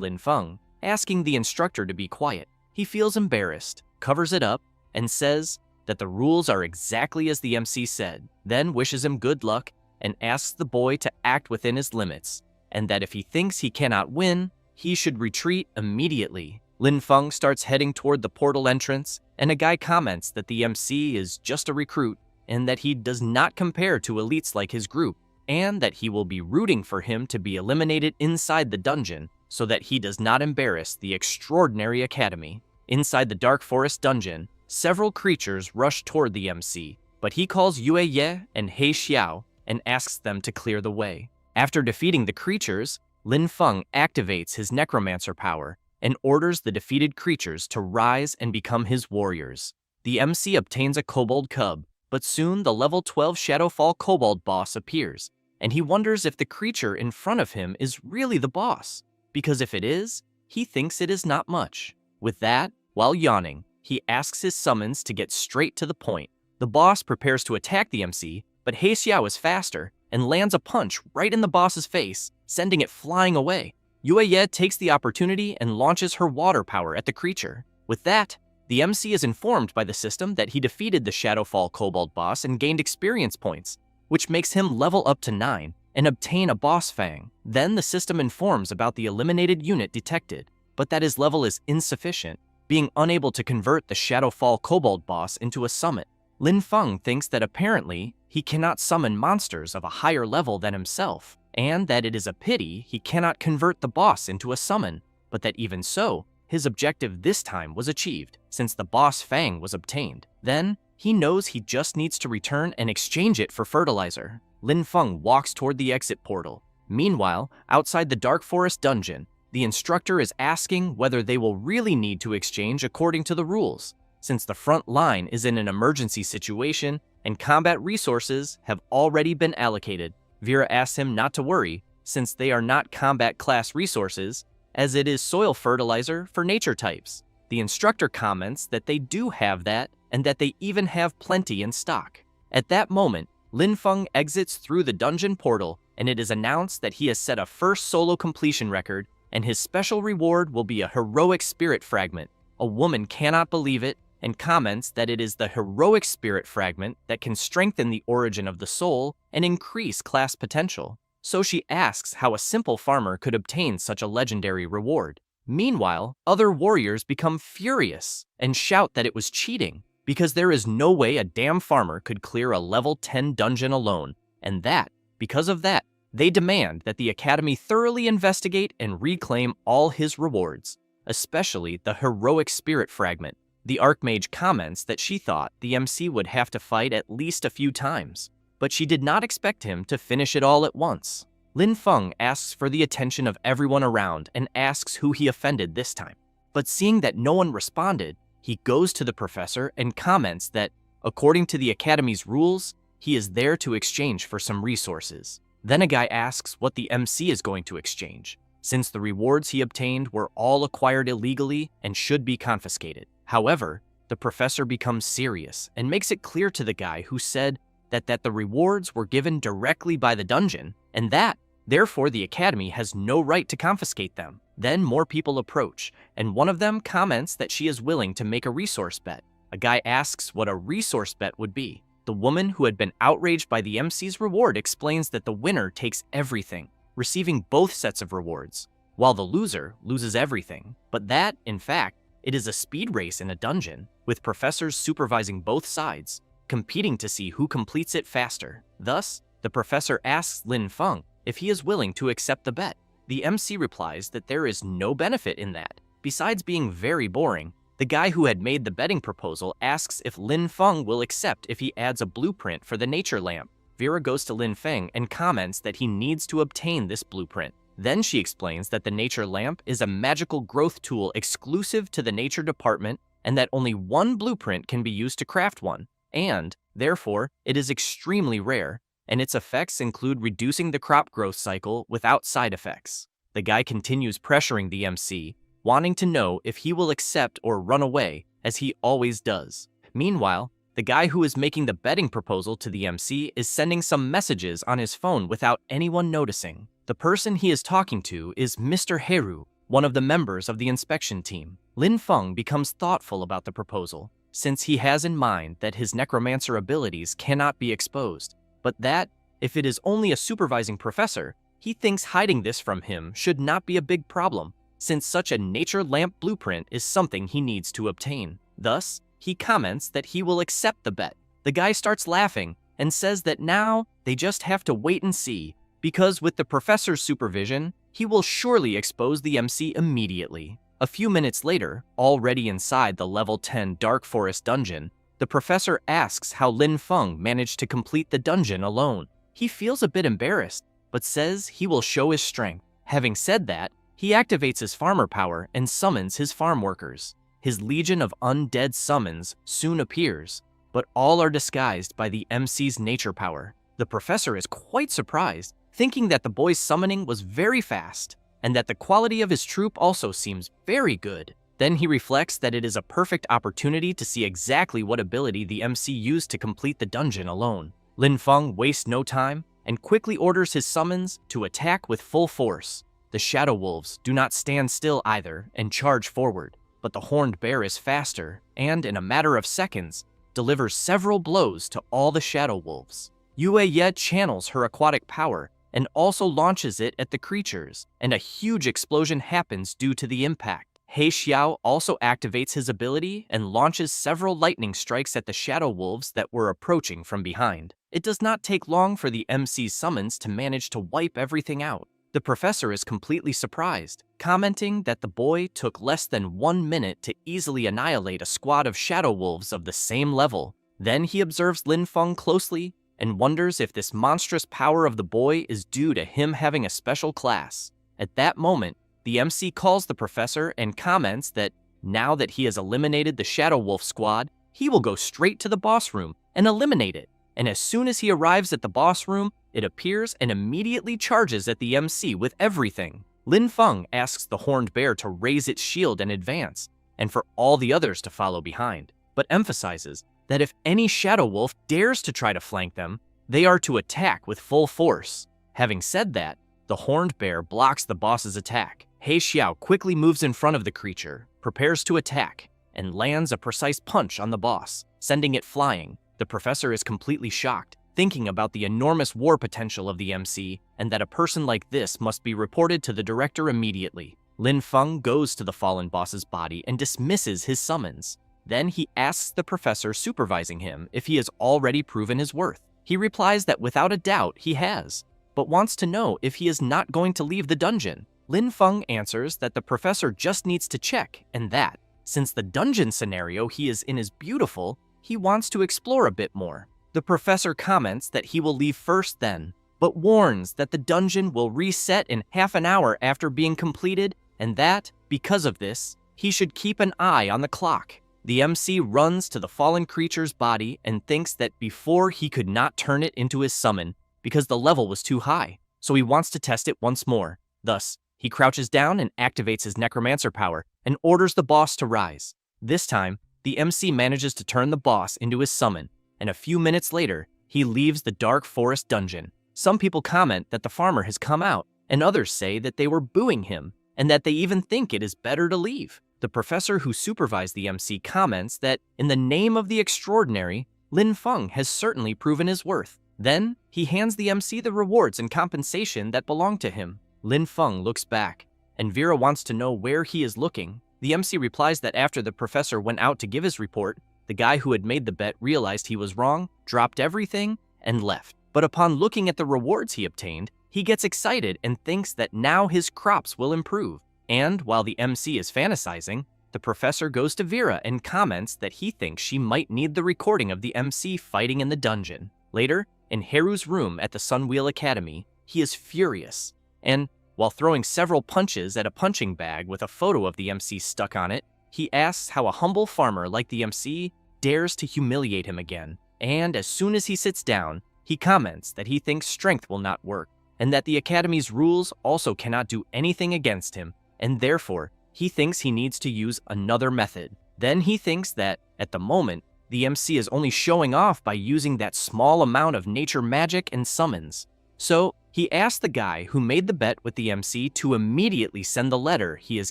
Lin Feng, asking the instructor to be quiet. He feels embarrassed, covers it up, and says that the rules are exactly as the MC said, then wishes him good luck and asks the boy to act within his limits, and that if he thinks he cannot win, he should retreat immediately. Lin Feng starts heading toward the portal entrance, and a guy comments that the MC is just a recruit and that he does not compare to elites like his group, and that he will be rooting for him to be eliminated inside the dungeon so that he does not embarrass the extraordinary Academy. Inside the Dark Forest dungeon, several creatures rush toward the MC, but he calls Yue Ye and He Xiao and asks them to clear the way. After defeating the creatures, Lin Feng activates his Necromancer power and orders the defeated creatures to rise and become his warriors. The MC obtains a kobold cub, but soon the level 12 Shadowfall kobold boss appears, and he wonders if the creature in front of him is really the boss, because if it is, he thinks it is not much. With that, while yawning, he asks his summons to get straight to the point. The boss prepares to attack the MC, but He Xiao is faster and lands a punch right in the boss's face, sending it flying away. Yue Ye takes the opportunity and launches her water power at the creature. With that, the MC is informed by the system that he defeated the Shadowfall Kobold boss and gained experience points, which makes him level up to 9 and obtain a boss fang. Then the system informs about the eliminated unit detected, but that his level is insufficient, being unable to convert the Shadowfall Kobold boss into a summit. Lin Feng thinks that apparently he cannot summon monsters of a higher level than himself, and that it is a pity he cannot convert the boss into a summon, but that even so, his objective this time was achieved, since the boss fang was obtained. Then, he knows he just needs to return and exchange it for fertilizer. Lin Feng walks toward the exit portal. Meanwhile, outside the Dark Forest dungeon, the instructor is asking whether they will really need to exchange according to the rules, since the front line is in an emergency situation and combat resources have already been allocated. Vera asks him not to worry, since they are not combat class resources, as it is soil fertilizer for nature types. The instructor comments that they do have that and that they even have plenty in stock. At that moment, Lin Feng exits through the dungeon portal, and it is announced that he has set a first solo completion record, and his special reward will be a heroic spirit fragment. A woman cannot believe it and comments that it is the heroic spirit fragment that can strengthen the origin of the soul and increase class potential. So she asks how a simple farmer could obtain such a legendary reward. Meanwhile, other warriors become furious and shout that it was cheating, because there is no way a damn farmer could clear a level 10 dungeon alone, and that, because of that, they demand that the Academy thoroughly investigate and reclaim all his rewards, especially the heroic spirit fragment. The Archmage comments that she thought the MC would have to fight at least a few times, but she did not expect him to finish it all at once. Lin Feng asks for the attention of everyone around and asks who he offended this time. But seeing that no one responded, he goes to the professor and comments that, according to the Academy's rules, he is there to exchange for some resources. Then a guy asks what the MC is going to exchange, since the rewards he obtained were all acquired illegally and should be confiscated. However, the professor becomes serious and makes it clear to the guy who said that the rewards were given directly by the dungeon, and that, therefore, the Academy has no right to confiscate them. Then more people approach, and one of them comments that she is willing to make a resource bet. A guy asks what a resource bet would be. The woman who had been outraged by the MC's reward explains that the winner takes everything, receiving both sets of rewards, while the loser loses everything. But that, in fact, it is a speed race in a dungeon, with professors supervising both sides, competing to see who completes it faster. Thus, the professor asks Lin Feng if he is willing to accept the bet. The MC replies that there is no benefit in that. Besides being very boring, the guy who had made the betting proposal asks if Lin Feng will accept if he adds a blueprint for the nature lamp. Vera goes to Lin Feng and comments that he needs to obtain this blueprint. Then she explains that the nature lamp is a magical growth tool exclusive to the nature department and that only one blueprint can be used to craft one, and, therefore, it is extremely rare, and its effects include reducing the crop growth cycle without side effects. The guy continues pressuring the MC, wanting to know if he will accept or run away, as he always does. Meanwhile, the guy who is making the betting proposal to the MC is sending some messages on his phone without anyone noticing. The person he is talking to is Mr. Heru, one of the members of the inspection team. Lin Feng becomes thoughtful about the proposal, since he has in mind that his necromancer abilities cannot be exposed, but that, if it is only a supervising professor, he thinks hiding this from him should not be a big problem, since such a nature lamp blueprint is something he needs to obtain. Thus, he comments that he will accept the bet. The guy starts laughing and says that now they just have to wait and see, because with the professor's supervision, he will surely expose the MC immediately. A few minutes later, already inside the level 10 Dark Forest dungeon, the professor asks how Lin Feng managed to complete the dungeon alone. He feels a bit embarrassed, but says he will show his strength. Having said that, he activates his farmer power and summons his farm workers. His legion of undead summons soon appears, but all are disguised by the MC's nature power. The professor is quite surprised, thinking that the boy's summoning was very fast, and that the quality of his troop also seems very good. Then he reflects that it is a perfect opportunity to see exactly what ability the MC used to complete the dungeon alone. Lin Feng wastes no time and quickly orders his summons to attack with full force. The Shadow Wolves do not stand still either and charge forward, but the Horned Bear is faster and, in a matter of seconds, delivers several blows to all the Shadow Wolves. Yue Ye channels her aquatic power and also launches it at the creatures, and a huge explosion happens due to the impact. He Xiao also activates his ability and launches several lightning strikes at the Shadow Wolves that were approaching from behind. It does not take long for the MC's summons to manage to wipe everything out. The professor is completely surprised, commenting that the boy took less than 1 minute to easily annihilate a squad of Shadow Wolves of the same level. Then he observes Lin Feng closely and wonders if this monstrous power of the boy is due to him having a special class. At that moment, the MC calls the professor and comments that now that he has eliminated the Shadow Wolf squad, he will go straight to the boss room and eliminate it. And as soon as he arrives at the boss room, it appears and immediately charges at the MC with everything. Lin Feng asks the Horned Bear to raise its shield and advance, and for all the others to follow behind, but emphasizes that if any Shadow Wolf dares to try to flank them, they are to attack with full force. Having said that, the Horned Bear blocks the boss's attack. He Xiao quickly moves in front of the creature, prepares to attack, and lands a precise punch on the boss, sending it flying. The professor is completely shocked, thinking about the enormous war potential of the MC and that a person like this must be reported to the director immediately. Lin Feng goes to the fallen boss's body and dismisses his summons. Then he asks the professor supervising him if he has already proven his worth. He replies that without a doubt he has, but wants to know if he is not going to leave the dungeon. Lin Feng answers that the professor just needs to check, and that, since the dungeon scenario he is in is beautiful, he wants to explore a bit more. The professor comments that he will leave first then, but warns that the dungeon will reset in half an hour after being completed, and that, because of this, he should keep an eye on the clock. The MC runs to the fallen creature's body and thinks that before he could not turn it into his summon because the level was too high, so he wants to test it once more. Thus, he crouches down and activates his Necromancer power and orders the boss to rise. This time, the MC manages to turn the boss into his summon, and a few minutes later, he leaves the Dark Forest dungeon. Some people comment that the farmer has come out, and others say that they were booing him, and that they even think it is better to leave. The professor who supervised the MC comments that, in the name of the extraordinary, Lin Feng has certainly proven his worth. Then, he hands the MC the rewards and compensation that belong to him. Lin Feng looks back, and Vera wants to know where he is looking. The MC replies that after the professor went out to give his report, the guy who had made the bet realized he was wrong, dropped everything, and left. But upon looking at the rewards he obtained, he gets excited and thinks that now his crops will improve. And while the MC is fantasizing, the professor goes to Vera and comments that he thinks she might need the recording of the MC fighting in the dungeon. Later, in Haru's room at the Sunwheel Academy, he is furious and While throwing several punches at a punching bag with a photo of the MC stuck on it, he asks how a humble farmer like the MC dares to humiliate him again. And as soon as he sits down, he comments that he thinks strength will not work, and that the Academy's rules also cannot do anything against him, and therefore, he thinks he needs to use another method. Then he thinks that, at the moment, the MC is only showing off by using that small amount of nature magic and summons. So, he asks the guy who made the bet with the MC to immediately send the letter he is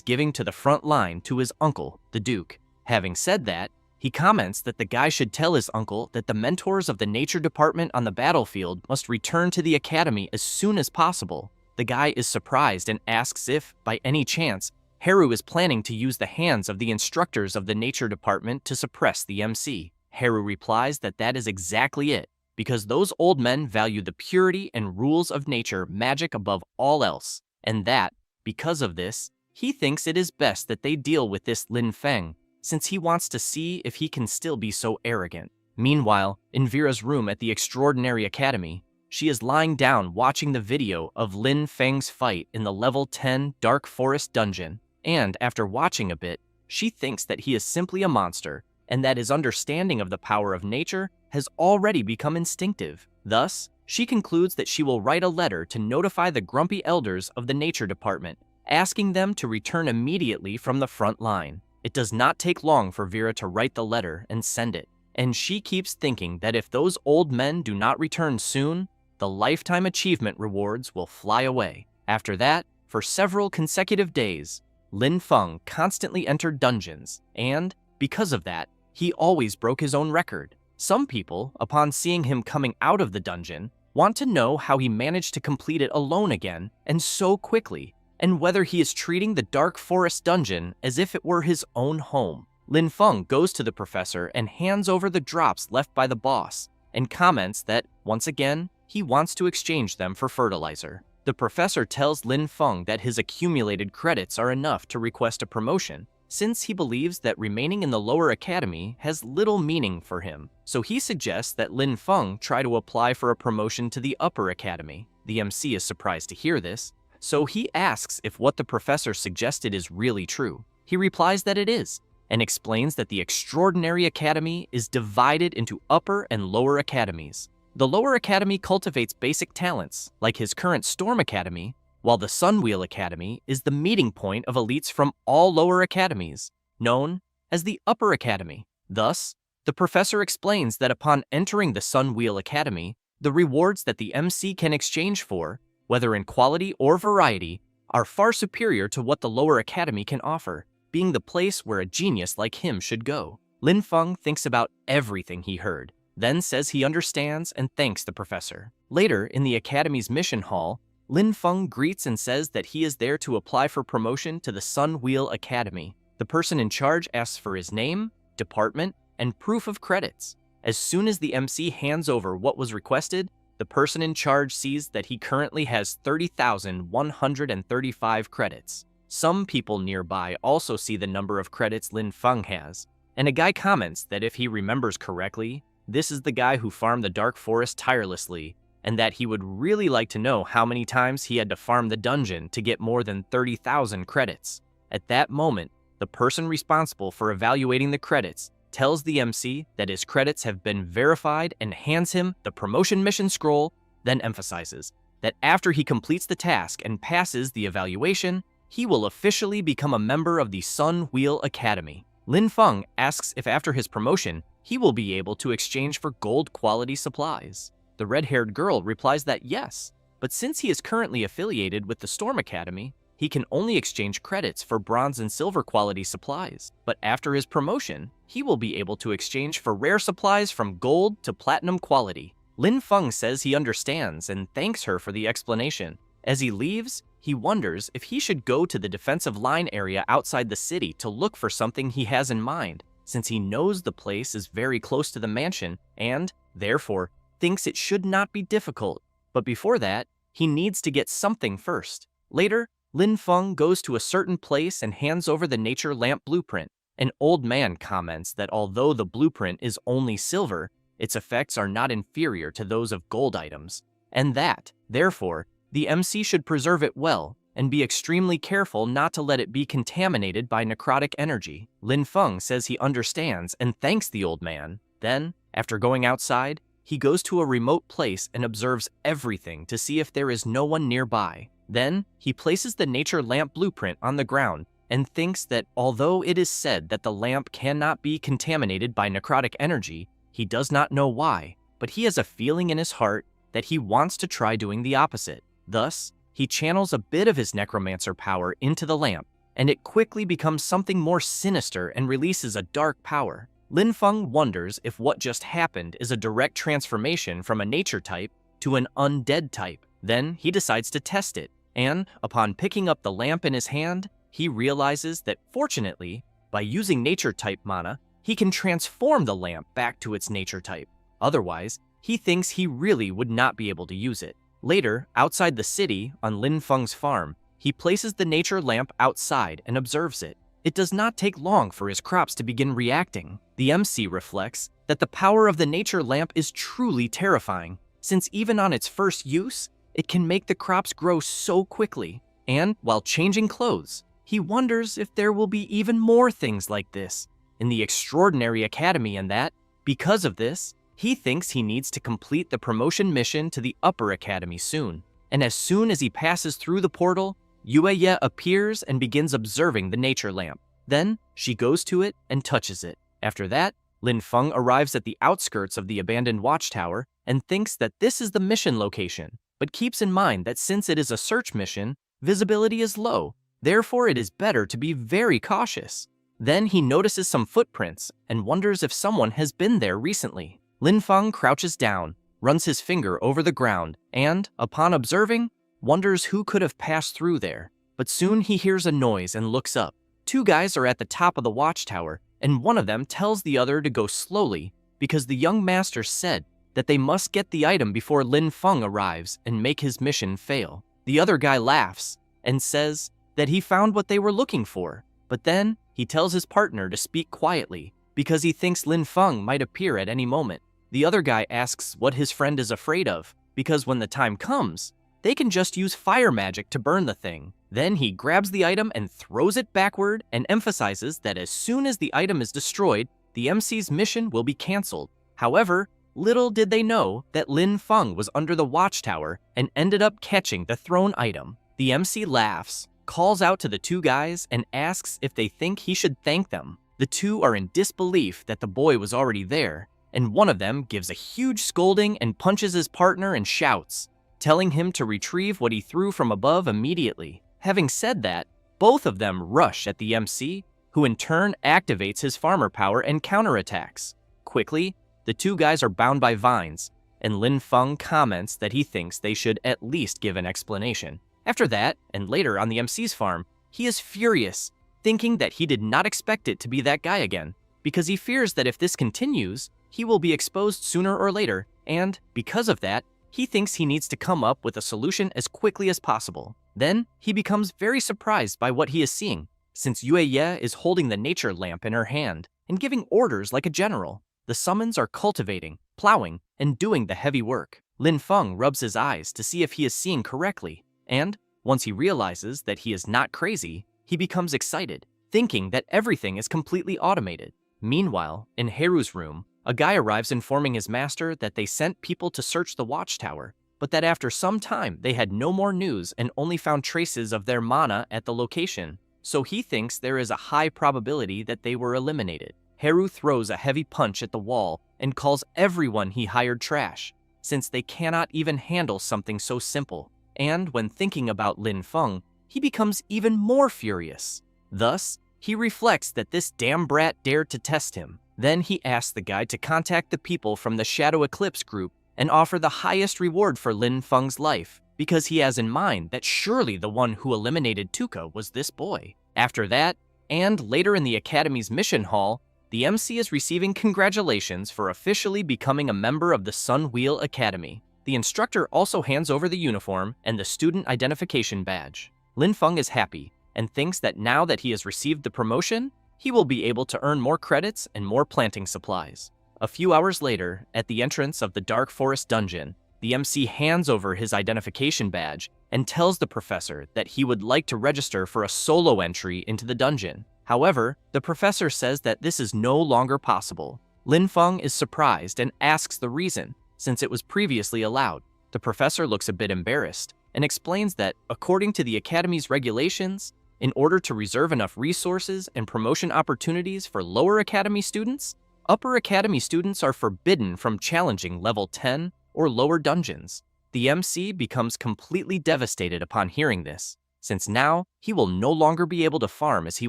giving to the front line to his uncle, the Duke. Having said that, he comments that the guy should tell his uncle that the mentors of the nature department on the battlefield must return to the academy as soon as possible. The guy is surprised and asks if, by any chance, Haru is planning to use the hands of the instructors of the nature department to suppress the MC. Haru replies that that is exactly it, because those old men value the purity and rules of nature magic above all else, and that, because of this, he thinks it is best that they deal with this Lin Feng, since he wants to see if he can still be so arrogant. Meanwhile, in Vera's room at the Extraordinary Academy, she is lying down watching the video of Lin Feng's fight in the level 10 Dark Forest dungeon, and after watching a bit, she thinks that he is simply a monster, and that his understanding of the power of nature has already become instinctive. Thus, she concludes that she will write a letter to notify the grumpy elders of the nature department, asking them to return immediately from the front line. It does not take long for Vera to write the letter and send it, and she keeps thinking that if those old men do not return soon, the lifetime achievement rewards will fly away. After that, for several consecutive days, Lin Feng constantly entered dungeons, and, because of that, he always broke his own record. Some people, upon seeing him coming out of the dungeon, want to know how he managed to complete it alone again, and so quickly, and whether he is treating the Dark Forest dungeon as if it were his own home. Lin Feng goes to the professor and hands over the drops left by the boss, and comments that, once again, he wants to exchange them for fertilizer. The professor tells Lin Feng that his accumulated credits are enough to request a promotion, since he believes that remaining in the lower academy has little meaning for him. So he suggests that Lin Feng try to apply for a promotion to the upper academy. The MC is surprised to hear this, so he asks if what the professor suggested is really true. He replies that it is, and explains that the Extraordinary Academy is divided into upper and lower academies. The lower academy cultivates basic talents, like his current Storm Academy, while the Sunwheel Academy is the meeting point of elites from all lower academies, known as the Upper Academy. Thus, the professor explains that upon entering the Sunwheel Academy, the rewards that the MC can exchange for, whether in quality or variety, are far superior to what the lower academy can offer, being the place where a genius like him should go. Lin Feng thinks about everything he heard, then says he understands and thanks the professor. Later, in the academy's mission hall, Lin Feng greets and says that he is there to apply for promotion to the Sunwheel Academy. The person in charge asks for his name, department, and proof of credits. As soon as the MC hands over what was requested, the person in charge sees that he currently has 30,135 credits. Some people nearby also see the number of credits Lin Feng has, and a guy comments that if he remembers correctly, this is the guy who farmed the Dark Forest tirelessly, and that he would really like to know how many times he had to farm the dungeon to get more than 30,000 credits. At that moment, the person responsible for evaluating the credits tells the MC that his credits have been verified and hands him the promotion mission scroll, then emphasizes that after he completes the task and passes the evaluation, he will officially become a member of the Sunwheel Academy. Lin Feng asks if after his promotion, he will be able to exchange for gold quality supplies. The red-haired girl replies that yes, but since he is currently affiliated with the Storm Academy, he can only exchange credits for bronze and silver quality supplies. But after his promotion, he will be able to exchange for rare supplies from gold to platinum quality. Lin Feng says he understands and thanks her for the explanation. As he leaves, he wonders if he should go to the defensive line area outside the city to look for something he has in mind, since he knows the place is very close to the mansion and, therefore, thinks it should not be difficult. But before that, he needs to get something first. Later, Lin Feng goes to a certain place and hands over the nature lamp blueprint. An old man comments that although the blueprint is only silver, its effects are not inferior to those of gold items, and that, therefore, the MC should preserve it well and be extremely careful not to let it be contaminated by necrotic energy. Lin Feng says he understands and thanks the old man. Then, after going outside, he goes to a remote place and observes everything to see if there is no one nearby. Then, he places the nature lamp blueprint on the ground and thinks that although it is said that the lamp cannot be contaminated by necrotic energy, he does not know why, but he has a feeling in his heart that he wants to try doing the opposite. Thus, he channels a bit of his necromancer power into the lamp, and it quickly becomes something more sinister and releases a dark power. Lin Feng wonders if what just happened is a direct transformation from a nature type to an undead type. Then he decides to test it, and upon picking up the lamp in his hand, he realizes that fortunately, by using nature type mana, he can transform the lamp back to its nature type. Otherwise, he thinks he really would not be able to use it. Later, outside the city, on Lin Feng's farm, he places the nature lamp outside and observes it. It does not take long for his crops to begin reacting. The MC reflects that the power of the nature lamp is truly terrifying, since even on its first use, it can make the crops grow so quickly. And while changing clothes, he wonders if there will be even more things like this in the extraordinary academy, and that, because of this, he thinks he needs to complete the promotion mission to the upper academy soon. And as soon as he passes through the portal, Yueye appears and begins observing the nature lamp. Then, she goes to it and touches it. After that, Lin Feng arrives at the outskirts of the abandoned watchtower and thinks that this is the mission location, but keeps in mind that since it is a search mission, visibility is low. Therefore, it is better to be very cautious. Then he notices some footprints and wonders if someone has been there recently. Lin Feng crouches down, runs his finger over the ground, and, upon observing, wonders who could have passed through there. But soon he hears a noise and looks up. Two guys are at the top of the watchtower, and one of them tells the other to go slowly because the young master said that they must get the item before Lin Feng arrives and make his mission fail. The other guy laughs and says that he found what they were looking for, but then he tells his partner to speak quietly because he thinks Lin Feng might appear at any moment. The other guy asks what his friend is afraid of, because when the time comes, they can just use fire magic to burn the thing. Then he grabs the item and throws it backward and emphasizes that as soon as the item is destroyed, the MC's mission will be cancelled. However, little did they know that Lin Feng was under the watchtower and ended up catching the thrown item. The MC laughs, calls out to the two guys, and asks if they think he should thank them. The two are in disbelief that the boy was already there, and one of them gives a huge scolding and punches his partner and shouts, telling him to retrieve what he threw from above immediately. Having said that, both of them rush at the MC, who in turn activates his farmer power and counterattacks. Quickly, the two guys are bound by vines, and Lin Feng comments that he thinks they should at least give an explanation. After that, and later on the MC's farm, he is furious, thinking that he did not expect it to be that guy again, because he fears that if this continues, he will be exposed sooner or later, and because of that, he thinks he needs to come up with a solution as quickly as possible. Then, he becomes very surprised by what he is seeing, since Yueye is holding the nature lamp in her hand and giving orders like a general. The summons are cultivating, plowing, and doing the heavy work. Lin Feng rubs his eyes to see if he is seeing correctly, and once he realizes that he is not crazy, he becomes excited, thinking that everything is completely automated. Meanwhile, in Haru's room, a guy arrives informing his master that they sent people to search the watchtower, but that after some time they had no more news and only found traces of their mana at the location, so he thinks there is a high probability that they were eliminated. Haru throws a heavy punch at the wall and calls everyone he hired trash, since they cannot even handle something so simple. And when thinking about Lin Feng, he becomes even more furious. Thus, he reflects that this damn brat dared to test him. Then he asks the guy to contact the people from the Shadow Eclipse group and offer the highest reward for Lin Feng's life, because he has in mind that surely the one who eliminated Tuka was this boy. After that, and later in the Academy's mission hall, the MC is receiving congratulations for officially becoming a member of the Sun Wheel Academy. The instructor also hands over the uniform and the student identification badge. Lin Feng is happy and thinks that now that he has received the promotion, he will be able to earn more credits and more planting supplies. A few hours later, at the entrance of the Dark Forest dungeon, the MC hands over his identification badge and tells the professor that he would like to register for a solo entry into the dungeon. However, the professor says that this is no longer possible. Lin Feng is surprised and asks the reason, since it was previously allowed. The professor looks a bit embarrassed and explains that, according to the Academy's regulations, in order to reserve enough resources and promotion opportunities for lower Academy students, upper Academy students are forbidden from challenging level 10 or lower dungeons. The MC becomes completely devastated upon hearing this, since now he will no longer be able to farm as he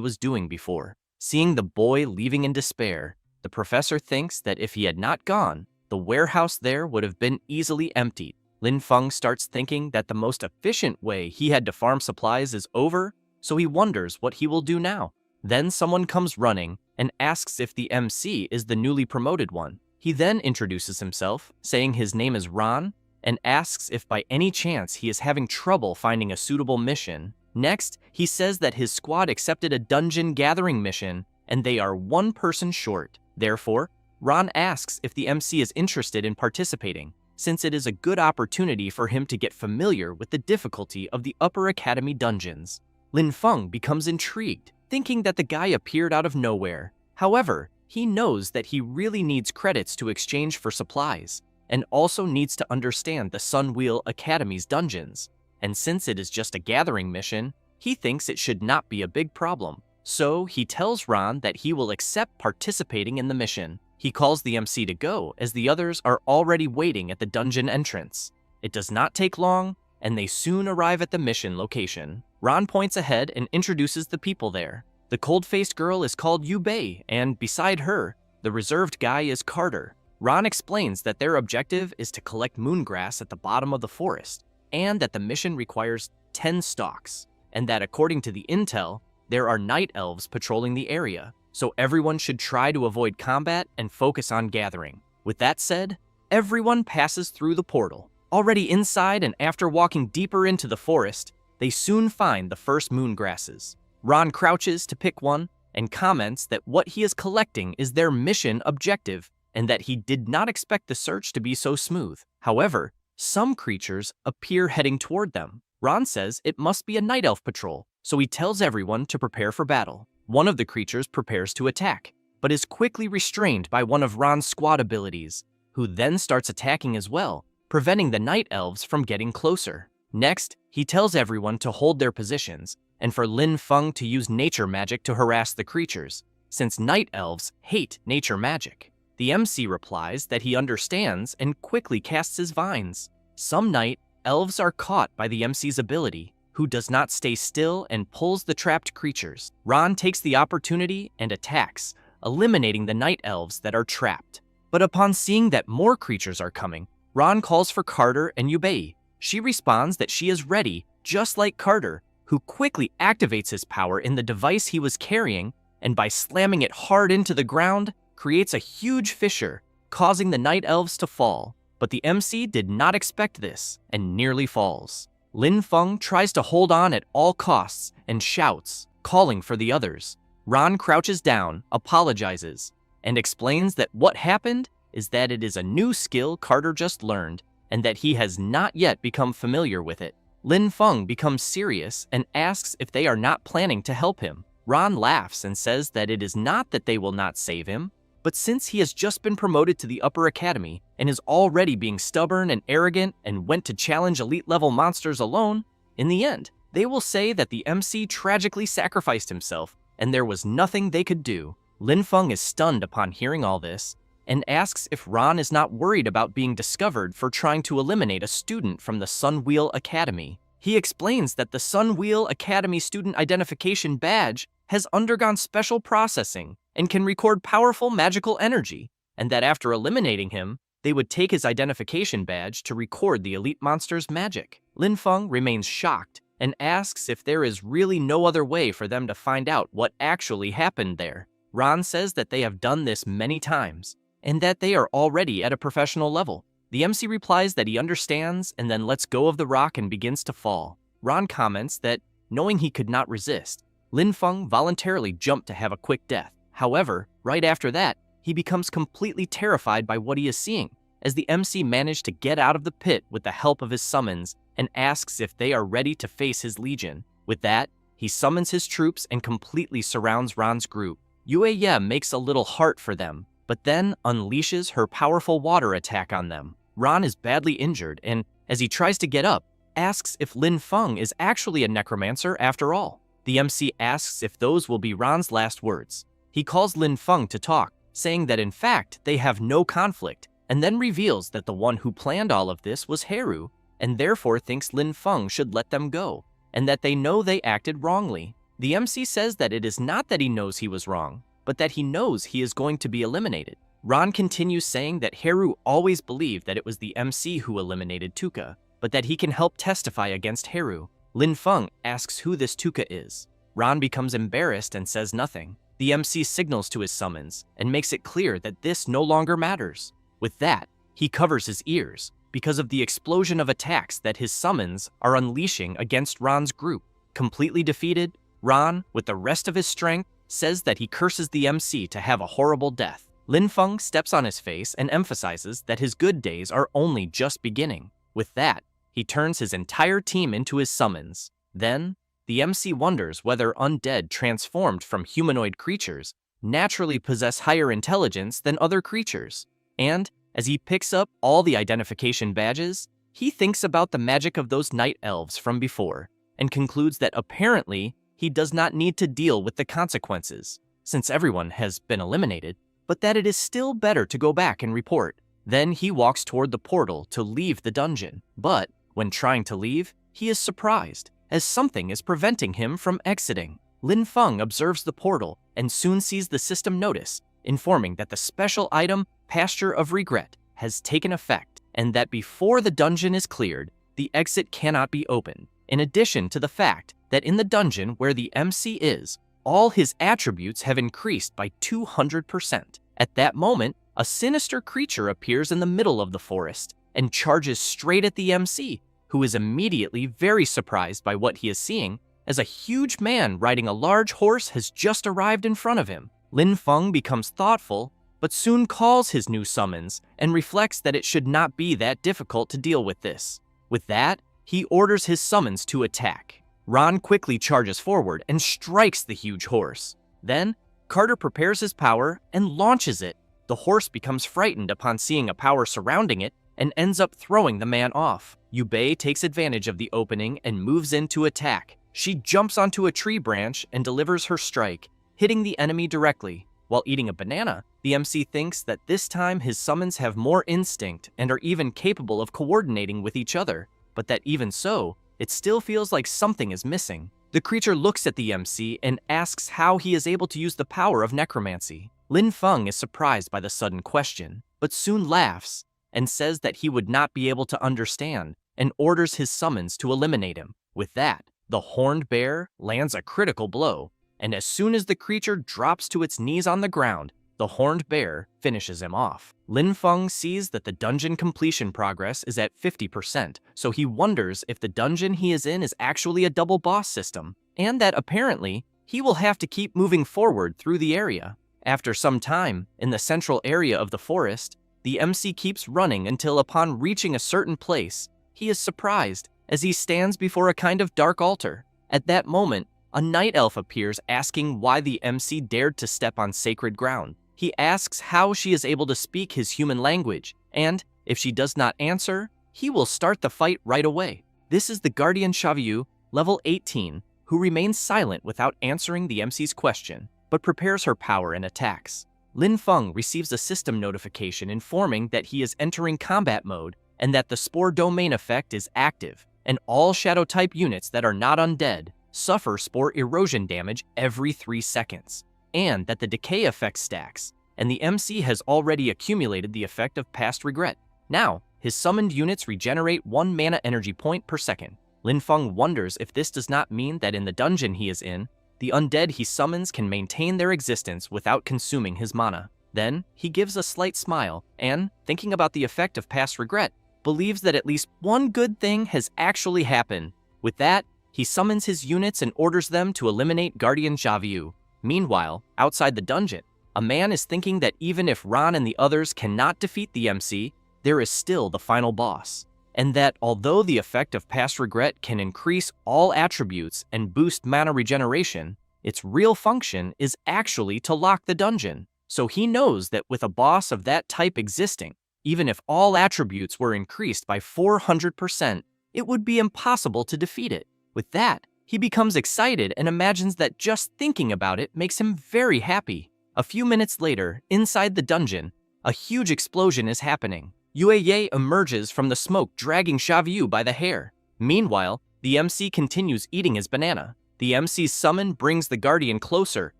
was doing before. Seeing the boy leaving in despair, the professor thinks that if he had not gone, the warehouse there would have been easily emptied. Lin Feng starts thinking that the most efficient way he had to farm supplies is over, so he wonders what he will do now. Then someone comes running and asks if the MC is the newly promoted one. He then introduces himself, saying his name is Ron, and asks if by any chance he is having trouble finding a suitable mission. Next, he says that his squad accepted a dungeon gathering mission and they are one person short. Therefore, Ron asks if the MC is interested in participating, since it is a good opportunity for him to get familiar with the difficulty of the upper academy dungeons. Lin Feng becomes intrigued, thinking that the guy appeared out of nowhere. However, he knows that he really needs credits to exchange for supplies, and also needs to understand the Sunwheel Academy's dungeons. And since it is just a gathering mission, he thinks it should not be a big problem. So he tells Ron that he will accept participating in the mission. He calls the MC to go, as the others are already waiting at the dungeon entrance. It does not take long, and they soon arrive at the mission location. Ron points ahead and introduces the people there. The cold-faced girl is called Yubei, and beside her, the reserved guy is Carter. Ron explains that their objective is to collect moongrass at the bottom of the forest, and that the mission requires 10 stalks, and that according to the intel, there are night elves patrolling the area, so everyone should try to avoid combat and focus on gathering. With that said, everyone passes through the portal. Already inside and after walking deeper into the forest, they soon find the first moongrasses. Ron crouches to pick one and comments that what he is collecting is their mission objective and that he did not expect the search to be so smooth. However, some creatures appear heading toward them. Ron says it must be a night elf patrol, so he tells everyone to prepare for battle. One of the creatures prepares to attack, but is quickly restrained by one of Ron's squad abilities, who then starts attacking as well, preventing the night elves from getting closer. Next, he tells everyone to hold their positions, and for Lin Feng to use nature magic to harass the creatures, since night elves hate nature magic. The MC replies that he understands and quickly casts his vines. Some night elves are caught by the MC's ability, who does not stay still and pulls the trapped creatures. Ron takes the opportunity and attacks, eliminating the night elves that are trapped. But upon seeing that more creatures are coming, Ron calls for Carter and Yubei. She responds that she is ready, just like Carter, who quickly activates his power in the device he was carrying, and by slamming it hard into the ground, creates a huge fissure, causing the night elves to fall. But the MC did not expect this, and nearly falls. Lin Feng tries to hold on at all costs and shouts, calling for the others. Ron crouches down, apologizes, and explains that what happened is that it is a new skill Carter just learned, and that he has not yet become familiar with it. Lin Feng becomes serious and asks if they are not planning to help him. Ron laughs and says that it is not that they will not save him, but since he has just been promoted to the upper academy and is already being stubborn and arrogant and went to challenge elite-level monsters alone, in the end, they will say that the MC tragically sacrificed himself and there was nothing they could do. Lin Feng is stunned upon hearing all this and asks if Ron is not worried about being discovered for trying to eliminate a student from the Sunwheel Academy. He explains that the Sunwheel Academy student identification badge has undergone special processing and can record powerful magical energy, and that after eliminating him, they would take his identification badge to record the elite monster's magic. Lin Feng remains shocked and asks if there is really no other way for them to find out what actually happened there. Ron says that they have done this many times, and that they are already at a professional level. The MC replies that he understands and then lets go of the rock and begins to fall. Ron comments that, knowing he could not resist, Lin Feng voluntarily jumped to have a quick death. However, right after that, he becomes completely terrified by what he is seeing, as the MC managed to get out of the pit with the help of his summons and asks if they are ready to face his legion. With that, he summons his troops and completely surrounds Ran's group. Yueye makes a little heart for them, but then unleashes her powerful water attack on them. Ran is badly injured and, as he tries to get up, asks if Lin Feng is actually a necromancer after all. The MC asks if those will be Ran's last words. He calls Lin Feng to talk, saying that in fact they have no conflict, and then reveals that the one who planned all of this was Haru, and therefore thinks Lin Feng should let them go, and that they know they acted wrongly. The MC says that it is not that he knows he was wrong, but that he knows he is going to be eliminated. Ran continues saying that Haru always believed that it was the MC who eliminated Tuka, but that he can help testify against Haru. Lin Feng asks who this Tuka is. Ran becomes embarrassed and says nothing. The MC signals to his summons and makes it clear that this no longer matters. With that, he covers his ears because of the explosion of attacks that his summons are unleashing against Ran's group. Completely defeated, Ran, with the rest of his strength, says that he curses the MC to have a horrible death. Lin Feng steps on his face and emphasizes that his good days are only just beginning. With that, he turns his entire team into his summons. Then, the MC wonders whether undead transformed from humanoid creatures naturally possess higher intelligence than other creatures. And, as he picks up all the identification badges, he thinks about the magic of those night elves from before, and concludes that apparently he does not need to deal with the consequences, since everyone has been eliminated, but that it is still better to go back and report. Then he walks toward the portal to leave the dungeon, but when trying to leave, he is surprised, as something is preventing him from exiting. Lin Feng observes the portal and soon sees the system notice, informing that the special item, Pasture of Regret, has taken effect, and that before the dungeon is cleared, the exit cannot be opened. In addition to the fact that in the dungeon where the MC is, all his attributes have increased by 200%. At that moment, a sinister creature appears in the middle of the forest and charges straight at the MC, who is immediately very surprised by what he is seeing, as a huge man riding a large horse has just arrived in front of him. Lin Feng becomes thoughtful, but soon calls his new summons and reflects that it should not be that difficult to deal with this. With that, he orders his summons to attack. Ran quickly charges forward and strikes the huge horse. Then, Carter prepares his power and launches it. The horse becomes frightened upon seeing a power surrounding it and ends up throwing the man off. Yubei takes advantage of the opening and moves in to attack. She jumps onto a tree branch and delivers her strike, hitting the enemy directly. While eating a banana, the MC thinks that this time his summons have more instinct and are even capable of coordinating with each other, but that even so, it still feels like something is missing. The creature looks at the MC and asks how he is able to use the power of necromancy. Lin Feng is surprised by the sudden question, but soon laughs and says that he would not be able to understand and orders his summons to eliminate him. With that, the horned bear lands a critical blow, and as soon as the creature drops to its knees on the ground, the horned bear finishes him off. Lin Feng sees that the dungeon completion progress is at 50%, so he wonders if the dungeon he is in is actually a double boss system, and that apparently he will have to keep moving forward through the area. After some time, in the central area of the forest, the MC keeps running until upon reaching a certain place, he is surprised as he stands before a kind of dark altar. At that moment, a night elf appears asking why the MC dared to step on sacred ground. He asks how she is able to speak his human language, and if she does not answer, he will start the fight right away. This is the Guardian Shaviu, level 18, who remains silent without answering the MC's question, but prepares her power and attacks. Lin Feng receives a system notification informing that he is entering combat mode and that the Spore Domain effect is active, and all Shadow-type units that are not undead suffer Spore erosion damage every 3 seconds, and that the decay effect stacks, and the MC has already accumulated the effect of past regret. Now, his summoned units regenerate 1 mana energy point per second. Lin Feng wonders if this does not mean that in the dungeon he is in, the undead he summons can maintain their existence without consuming his mana. Then, he gives a slight smile and, thinking about the effect of past regret, believes that at least one good thing has actually happened. With that, he summons his units and orders them to eliminate Guardian Javiu. Meanwhile, outside the dungeon, a man is thinking that even if Ran and the others cannot defeat the MC, there is still the final boss. and that although the effect of past regret can increase all attributes and boost mana regeneration, its real function is actually to lock the dungeon. So he knows that with a boss of that type existing, even if all attributes were increased by 400%, it would be impossible to defeat it. With that, he becomes excited and imagines that just thinking about it makes him very happy. A few minutes later, inside the dungeon, a huge explosion is happening. Yueye emerges from the smoke, dragging Xiaoyu by the hair. Meanwhile, the MC continues eating his banana. The MC's summon brings the guardian closer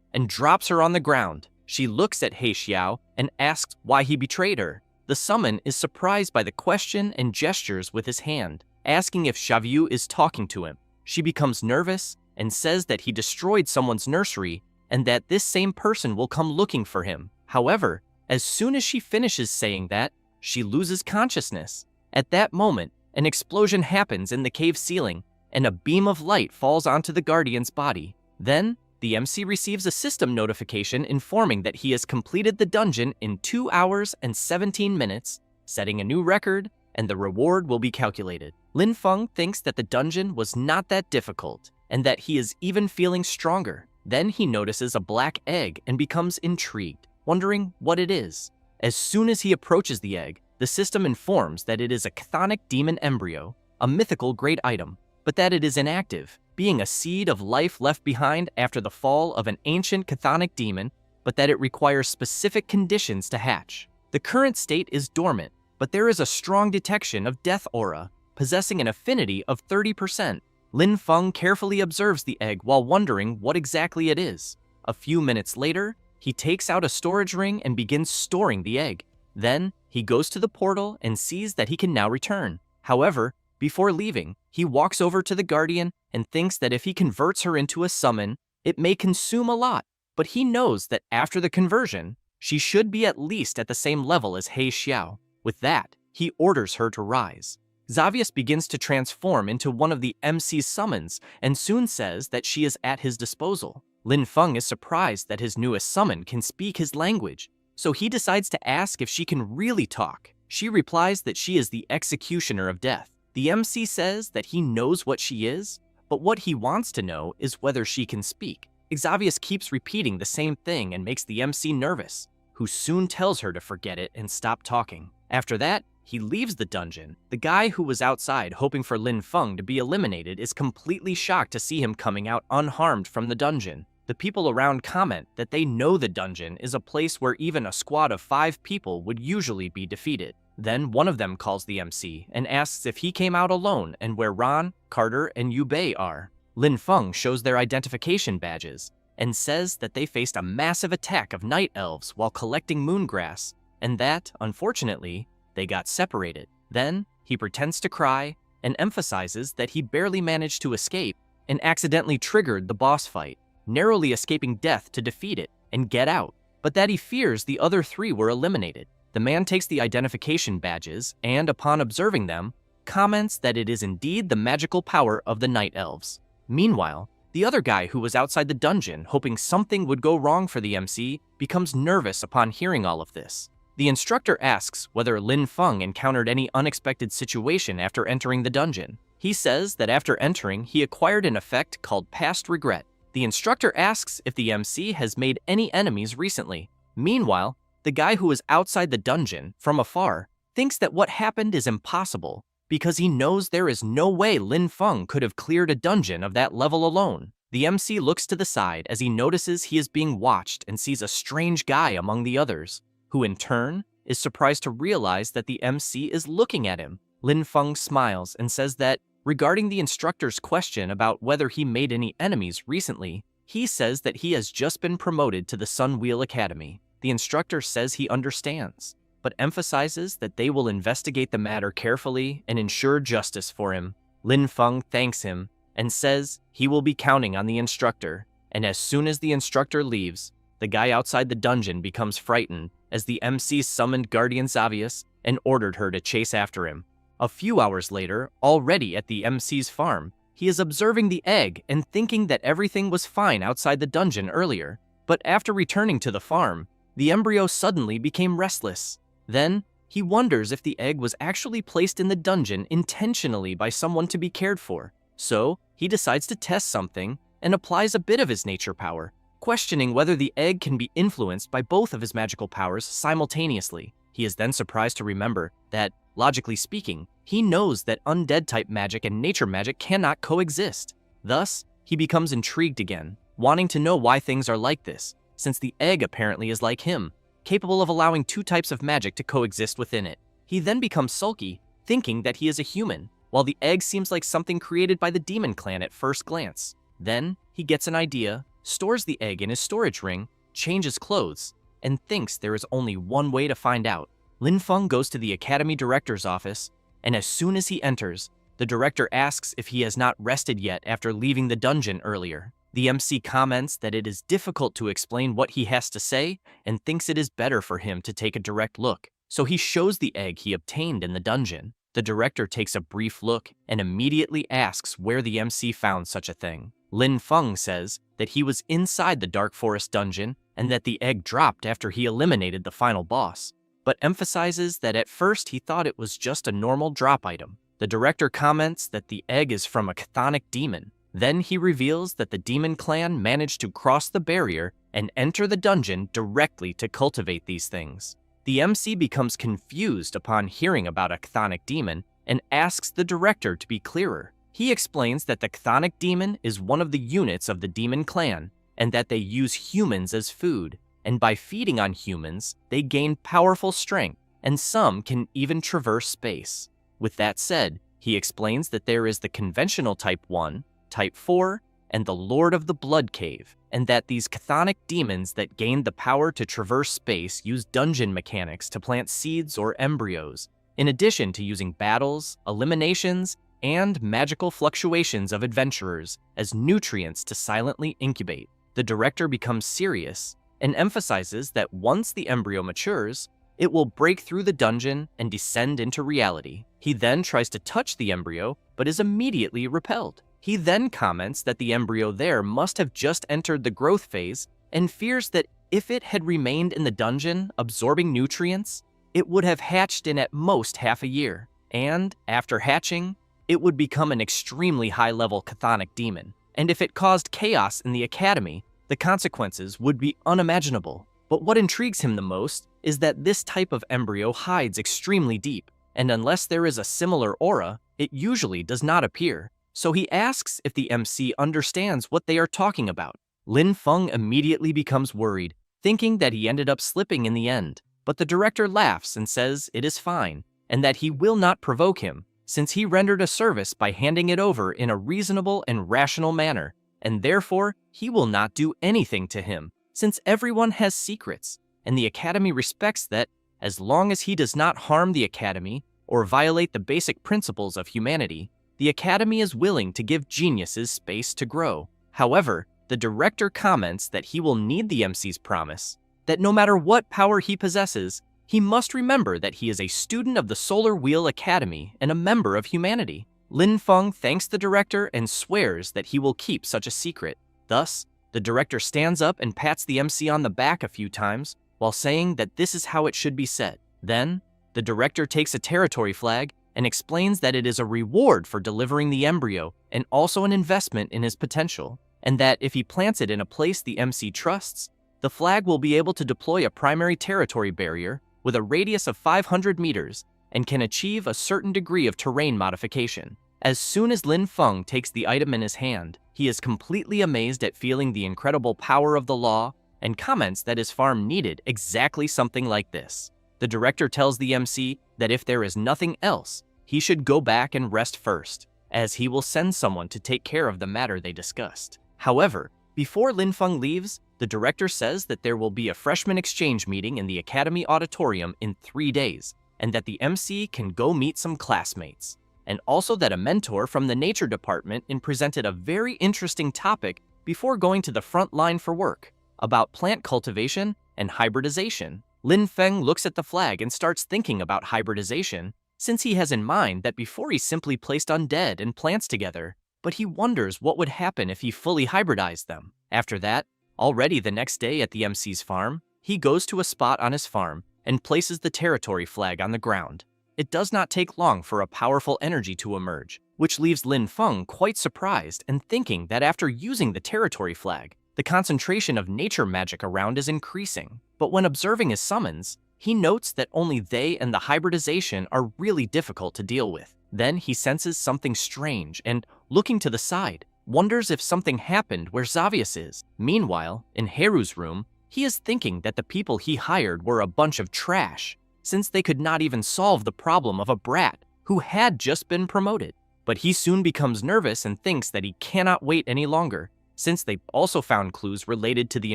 and drops her on the ground. She looks at He Xiao and asks why he betrayed her. The summon is surprised by the question and gestures with his hand, asking if Xiaoyu is talking to him. She becomes nervous and says that he destroyed someone's nursery and that this same person will come looking for him. However, as soon as she finishes saying that, she loses consciousness. At that moment, an explosion happens in the cave ceiling, and a beam of light falls onto the guardian's body. Then, the MC receives a system notification informing that he has completed the dungeon in 2 hours and 17 minutes, setting a new record, and the reward will be calculated. Lin Feng thinks that the dungeon was not that difficult, and that he is even feeling stronger. Then he notices a black egg and becomes intrigued, wondering what it is. As soon as he approaches the egg, the system informs that it is a chthonic demon embryo, a mythical great item, but that it is inactive, being a seed of life left behind after the fall of an ancient chthonic demon, but that it requires specific conditions to hatch. The current state is dormant, but there is a strong detection of death aura, possessing an affinity of 30%. Lin Feng carefully observes the egg while wondering what exactly it is. A few minutes later, he takes out a storage ring and begins storing the egg. Then, he goes to the portal and sees that he can now return. However, before leaving, he walks over to the guardian and thinks that if he converts her into a summon, it may consume a lot. But he knows that after the conversion, she should be at least at the same level as He Xiao. With that, he orders her to rise. Xavius begins to transform into one of the MC's summons and soon says that she is at his disposal. Lin Feng is surprised that his newest summon can speak his language, so he decides to ask if she can really talk. She replies that she is the executioner of death. The MC says that he knows what she is, but what he wants to know is whether she can speak. Xavius keeps repeating the same thing and makes the MC nervous, who soon tells her to forget it and stop talking. After that, he leaves the dungeon. The guy who was outside hoping for Lin Feng to be eliminated is completely shocked to see him coming out unharmed from the dungeon. The people around comment that they know the dungeon is a place where even a squad of 5 people would usually be defeated. Then one of them calls the MC and asks if he came out alone and where Ron, Carter, and Yubei are. Lin Feng shows their identification badges and says that they faced a massive attack of night elves while collecting moongrass, and that, unfortunately, they got separated. Then, he pretends to cry and emphasizes that he barely managed to escape and accidentally triggered the boss fight, narrowly escaping death to defeat it and get out, but that he fears the other 3 were eliminated. The man takes the identification badges and, upon observing them, comments that it is indeed the magical power of the night elves. Meanwhile, the other guy who was outside the dungeon hoping something would go wrong for the MC becomes nervous upon hearing all of this. The instructor asks whether Lin Feng encountered any unexpected situation after entering the dungeon. He says that after entering, he acquired an effect called past regret. The instructor asks if the MC has made any enemies recently. Meanwhile, the guy who is outside the dungeon, from afar, thinks that what happened is impossible because he knows there is no way Lin Feng could have cleared a dungeon of that level alone. The MC looks to the side as he notices he is being watched and sees a strange guy among the others, who in turn is surprised to realize that the MC is looking at him. Lin Feng smiles and says that, regarding the instructor's question about whether he made any enemies recently, he says that he has just been promoted to the Sun Wheel Academy. The instructor says he understands, but emphasizes that they will investigate the matter carefully and ensure justice for him. Lin Feng thanks him and says he will be counting on the instructor, and as soon as the instructor leaves, the guy outside the dungeon becomes frightened as the MC summoned Guardian Xavius and ordered her to chase after him. A few hours later, already at the MC's farm, he is observing the egg and thinking that everything was fine outside the dungeon earlier, but after returning to the farm, the embryo suddenly became restless. Then, He wonders if the egg was actually placed in the dungeon intentionally by someone to be cared for. So, he decides to test something and applies a bit of his nature power, questioning whether the egg can be influenced by both of his magical powers simultaneously. He is then surprised to remember that, logically speaking, he knows that undead-type magic and nature magic cannot coexist. Thus, he becomes intrigued again, wanting to know why things are like this, since the egg apparently is like him, capable of allowing two types of magic to coexist within it. He then becomes sulky, thinking that he is a human, while the egg seems like something created by the demon clan at first glance. Then, he gets an idea, stores the egg in his storage ring, changes clothes, and thinks there is only one way to find out. Lin Feng goes to the academy director's office, and as soon as he enters, the director asks if he has not rested yet after leaving the dungeon earlier. The MC comments that it is difficult to explain what he has to say and thinks it is better for him to take a direct look, so he shows the egg he obtained in the dungeon. The director takes a brief look and immediately asks where the MC found such a thing. Lin Feng says that he was inside the Dark Forest dungeon and that the egg dropped after he eliminated the final boss, but emphasizes that at first he thought it was just a normal drop item. The director comments that the egg is from a chthonic demon. Then he reveals that the demon clan managed to cross the barrier and enter the dungeon directly to cultivate these things. The MC becomes confused upon hearing about a chthonic demon and asks the director to be clearer. He explains that the chthonic demon is one of the units of the demon clan and that they use humans as food, and by feeding on humans, they gain powerful strength, and some can even traverse space. With that said, he explains that there is the conventional Type 1, Type 4, and the Lord of the Blood Cave, and that these chthonic demons that gained the power to traverse space use dungeon mechanics to plant seeds or embryos, in addition to using battles, eliminations, and magical fluctuations of adventurers as nutrients to silently incubate. The director becomes serious and emphasizes that once the embryo matures, it will break through the dungeon and descend into reality. He then tries to touch the embryo, but is immediately repelled. He then comments that the embryo there must have just entered the growth phase and fears that if it had remained in the dungeon absorbing nutrients, it would have hatched in at most half a year, and after hatching, it would become an extremely high-level chthonic demon. And if it caused chaos in the academy, the consequences would be unimaginable. But what intrigues him the most is that this type of embryo hides extremely deep, and unless there is a similar aura, it usually does not appear. So he asks if the MC understands what they are talking about. Lin Feng immediately becomes worried, thinking that he ended up slipping in the end. But the director laughs and says it is fine, and that he will not provoke him, since he rendered a service by handing it over in a reasonable and rational manner, and therefore he will not do anything to him, since everyone has secrets, and the Academy respects that as long as he does not harm the Academy or violate the basic principles of humanity, the Academy is willing to give geniuses space to grow. However, the director comments that he will need the MC's promise, that no matter what power he possesses, he must remember that he is a student of the Solar Wheel Academy and a member of humanity. Lin Feng thanks the director and swears that he will keep such a secret. Thus, the director stands up and pats the MC on the back a few times while saying that this is how it should be said. Then, the director takes a territory flag and explains that it is a reward for delivering the embryo and also an investment in his potential, and that if he plants it in a place the MC trusts, the flag will be able to deploy a primary territory barrier with a radius of 500 meters and can achieve a certain degree of terrain modification. As soon as Lin Feng takes the item in his hand, he is completely amazed at feeling the incredible power of the law and comments that his farm needed exactly something like this. The director tells the MC that if there is nothing else, he should go back and rest first, as he will send someone to take care of the matter they discussed. However, before Lin Feng leaves, the director says that there will be a freshman exchange meeting in the Academy Auditorium in 3 days, and that the MC can go meet some classmates. And also that a mentor from the Nature Department presented a very interesting topic before going to the front line for work, about plant cultivation and hybridization. Lin Feng looks at the flag and starts thinking about hybridization, since he has in mind that before he simply placed undead and plants together, but he wonders what would happen if he fully hybridized them. After that, already the next day at the MC's farm, he goes to a spot on his farm and places the territory flag on the ground. It does not take long for a powerful energy to emerge, which leaves Lin Feng quite surprised and thinking that after using the territory flag, the concentration of nature magic around is increasing. But when observing his summons, he notes that only they and the hybridization are really difficult to deal with. Then he senses something strange and, looking to the side, wonders if something happened where Xavius is. Meanwhile, in Haru's room, he is thinking that the people he hired were a bunch of trash, since they could not even solve the problem of a brat who had just been promoted. But he soon becomes nervous and thinks that he cannot wait any longer, since they also found clues related to the